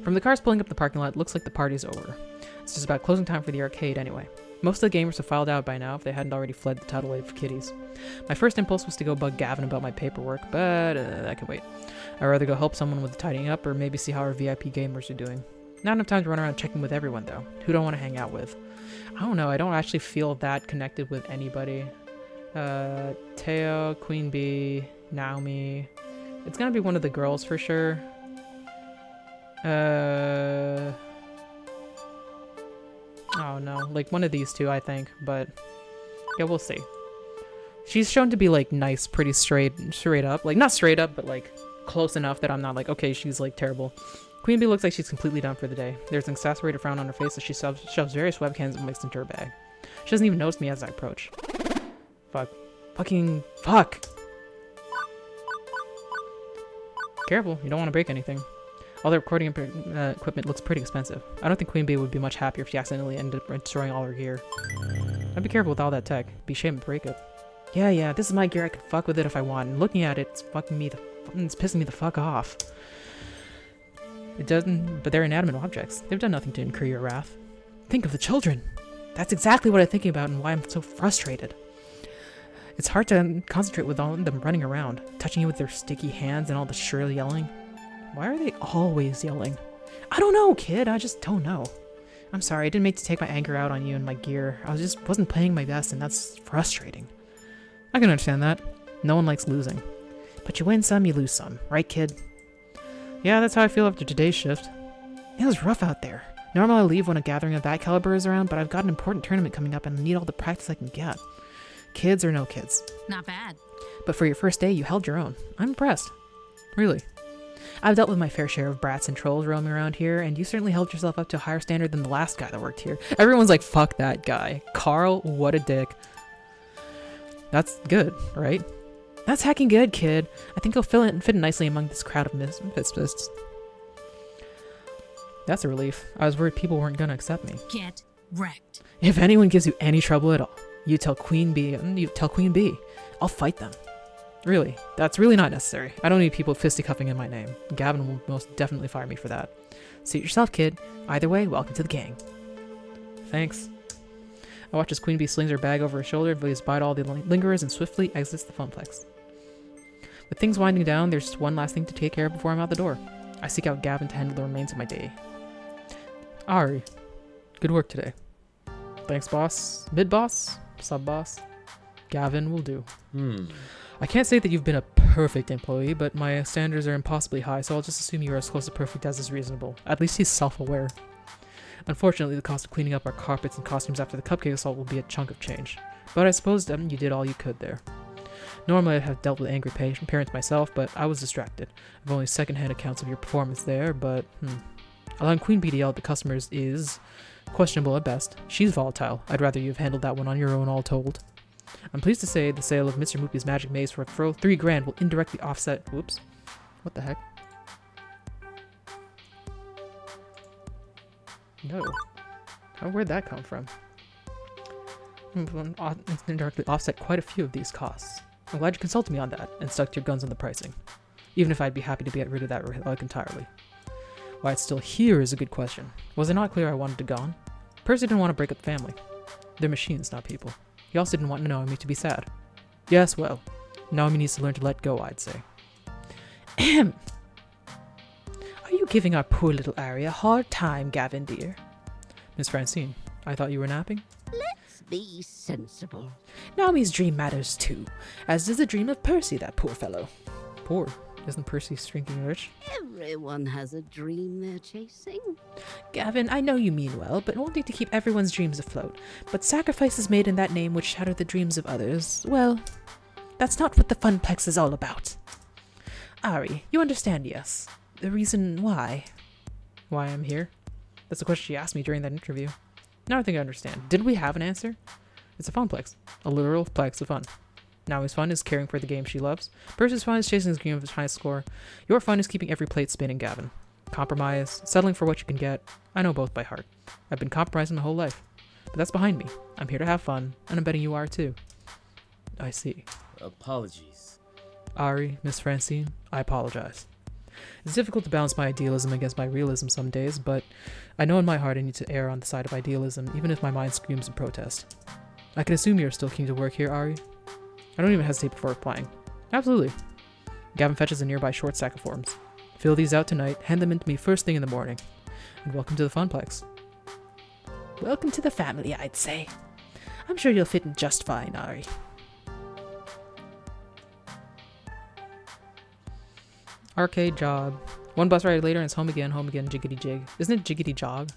From the cars pulling up the parking lot, it looks like the party's over. It's just about closing time for the arcade anyway. Most of the gamers have filed out by now if they hadn't already fled the tidal wave of kitties. My first impulse was to go bug Gavin about my paperwork, but that can wait. I'd rather go help someone with the tidying up or maybe see how our VIP gamers are doing. Not enough time to run around checking with everyone though. Who do I want to hang out with? I don't know, I don't actually feel that connected with anybody. Teo, Queen Bee, Naomi. It's gonna be one of the girls for sure. Oh no, like one of these two I think, but yeah, we'll see. She's shown to be like nice, pretty straight up. Like not straight up, but like close enough that I'm not like, okay, she's like terrible. Queen Bee looks like she's completely done for the day. There's an exasperated frown on her face as she shoves various webcams mixed into her bag. She doesn't even notice me as I approach. Fuck. Fucking fuck! Careful, you don't want to break anything. All the recording equipment looks pretty expensive. I don't think Queen Bee would be much happier if she accidentally ended up destroying all her gear. I'd be careful with all that tech. Be shame to break it. Yeah, this is my gear. I can fuck with it if I want. And looking at it, it's pissing me the fuck off. It doesn't, but they're inanimate objects. They've done nothing to incur your wrath. Think of the children. That's exactly what I'm thinking about and why I'm so frustrated. It's hard to concentrate with all of them running around, touching you with their sticky hands and all the shrill yelling. Why are they always yelling? I don't know, kid. I just don't know. I'm sorry. I didn't mean to take my anger out on you and my gear. I just wasn't playing my best, and that's frustrating. I can understand that. No one likes losing. But you win some, you lose some. Right, kid? Yeah, that's how I feel after today's shift. It was rough out there. Normally I leave when a gathering of that caliber is around, but I've got an important tournament coming up and I need all the practice I can get. Kids or no kids. Not bad. But for your first day, you held your own. I'm impressed. Really. I've dealt with my fair share of brats and trolls roaming around here, and you certainly held yourself up to a higher standard than the last guy that worked here. Everyone's like, fuck that guy. Carl, what a dick. That's good, right? That's hacking good, kid. I think you'll fit nicely among this crowd of misfits. That's a relief. I was worried people weren't gonna accept me. Get wrecked. If anyone gives you any trouble at all, you tell Queen Bee. I'll fight them. Really, that's really not necessary. I don't need people fisticuffing in my name. Gavin will most definitely fire me for that. Suit yourself, kid. Either way, welcome to the gang. Thanks. I watch as Queen Bee slings her bag over her shoulder, waves by to all the lingerers, and swiftly exits the funplex. With things winding down, there's just one last thing to take care of before I'm out the door. I seek out Gavin to handle the remains of my day. Ari, good work today. Thanks, boss. Mid-boss? Sub-boss? Gavin will do. I can't say that you've been a perfect employee, but my standards are impossibly high, so I'll just assume you're as close to perfect as is reasonable. At least he's self-aware. Unfortunately, the cost of cleaning up our carpets and costumes after the cupcake assault will be a chunk of change. But I suppose you did all you could there. Normally I'd have dealt with angry parents myself, but I was distracted. I've only second-hand accounts of your performance there, but allowing Queen Bee to yell at the customers is questionable at best. She's volatile. I'd rather you have handled that one on your own, all told. I'm pleased to say the sale of Mr. Moopy's magic maze for $3 grand will indirectly offset... Whoops. What the heck? No. Where'd that come from? indirectly offset quite a few of these costs. I'm glad you consulted me on that and stuck to your guns on the pricing. Even if I'd be happy to get rid of that relic entirely. Why it's still here is a good question. Was it not clear I wanted it gone? Percy didn't want to break up the family. They're machines, not people. He also didn't want Naomi to be sad. Yes, well, Naomi needs to learn to let go, I'd say. Ahem. Are you giving our poor little Ari a hard time, Gavin, dear? Miss Francine, I thought you were napping? Let's be sensible. Naomi's dream matters too, as does the dream of Percy, that poor fellow. Poor? Isn't Percy stinking rich? Everyone has a dream they're chasing. Gavin, I know you mean well, but wanting to keep everyone's dreams afloat. But sacrifices made in that name which shatter the dreams of others, well, that's not what the Funplex is all about. Ari, you understand, yes? The reason why? Why I'm here? That's the question she asked me during that interview. Now I think I understand. Did we have an answer? It's a Funplex. A literal plex of fun. Naomi's fun is caring for the game she loves. Percy's fun is chasing his game of his highest score. Your fun is keeping every plate spinning, Gavin. Compromise, settling for what you can get. I know both by heart. I've been compromising my whole life. But that's behind me. I'm here to have fun, and I'm betting you are too. I see. Apologies. Ari, Miss Francine, I apologize. It's difficult to balance my idealism against my realism some days, but I know in my heart I need to err on the side of idealism, even if my mind screams in protest. I can assume you're still keen to work here, Ari? I don't even hesitate before replying. Absolutely. Gavin fetches a nearby short stack of forms. Fill these out tonight, hand them in to me first thing in the morning. And welcome to the Funplex. Welcome to the family, I'd say. I'm sure you'll fit in just fine, Ari. Arcade job. One bus ride later and it's home again, jiggity jig. Isn't it jiggity jog?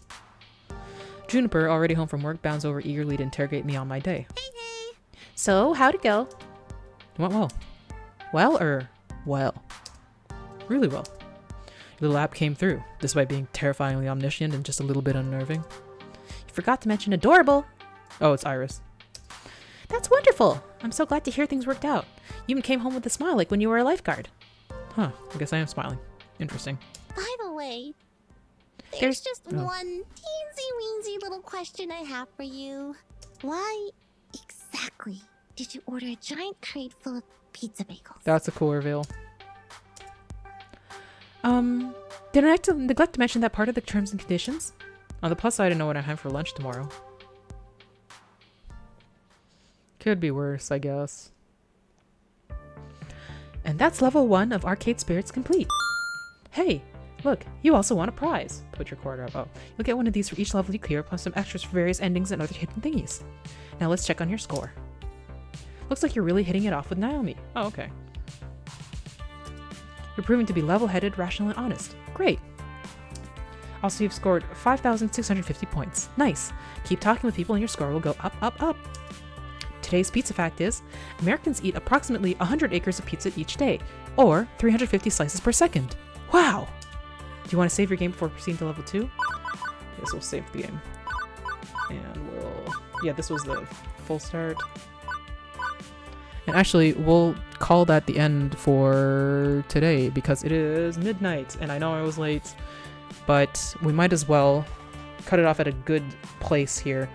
Juniper, already home from work, bounds over eagerly to interrogate me on my day. Hey. So, how'd it go? It went well. Well. Really well. Your little app came through, despite being terrifyingly omniscient and just a little bit unnerving. You forgot to mention adorable. Oh, it's Iris. That's wonderful. I'm so glad to hear things worked out. You even came home with a smile like when you were a lifeguard. Huh, I guess I am smiling. Interesting. By the way, there's just one teensy-weensy little question I have for you. Why exactly did you order a giant crate full of pizza bagels? That's a cool reveal. Did I neglect to mention that part of the terms and conditions? On the plus side, I know what I have for lunch tomorrow. Could be worse, I guess. And that's level 1 of Arcade Spirits complete. Hey, look, you also won a prize. Put your quarter up. Oh, you'll get one of these for each level you clear, plus some extras for various endings and other hidden thingies. Now let's check on your score. Looks like you're really hitting it off with Naomi. Oh, okay. You're proving to be level-headed, rational, and honest. Great. Also, you've scored 5,650 points. Nice. Keep talking with people and your score will go up, up, up. Today's pizza fact is, Americans eat approximately 100 acres of pizza each day, or 350 slices per second. Wow! Do you want to save your game before proceeding to level 2? Yes, we'll save the game. And we'll... Yeah, this was the full start. And actually, we'll call that the end for today, because it is midnight, and I know I was late, but we might as well cut it off at a good place here.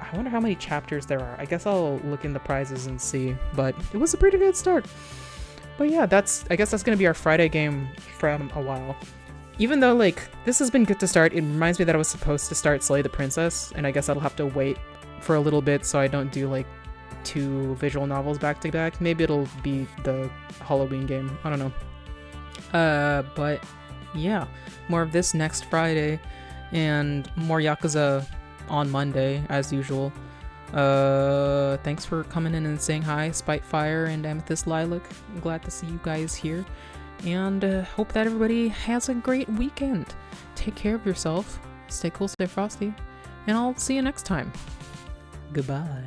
I wonder how many chapters there are. I guess I'll look in the prizes and see, but it was a pretty good start. But yeah, I guess that's gonna be our Friday game from a while. Even though, like, this has been good to start, it reminds me that I was supposed to start Slay the Princess, and I guess I'll have to wait for a little bit so I don't do, like, 2 visual novels back to back. Maybe it'll be the Halloween game. I don't know. But yeah, more of this next Friday, and more Yakuza on Monday, as usual. Thanks for coming in and saying hi, Spitefire and Amethyst Lilac. I'm glad to see you guys here, and hope that everybody has a great weekend. Take care of yourself, stay cool, stay frosty, and I'll see you next time. Goodbye.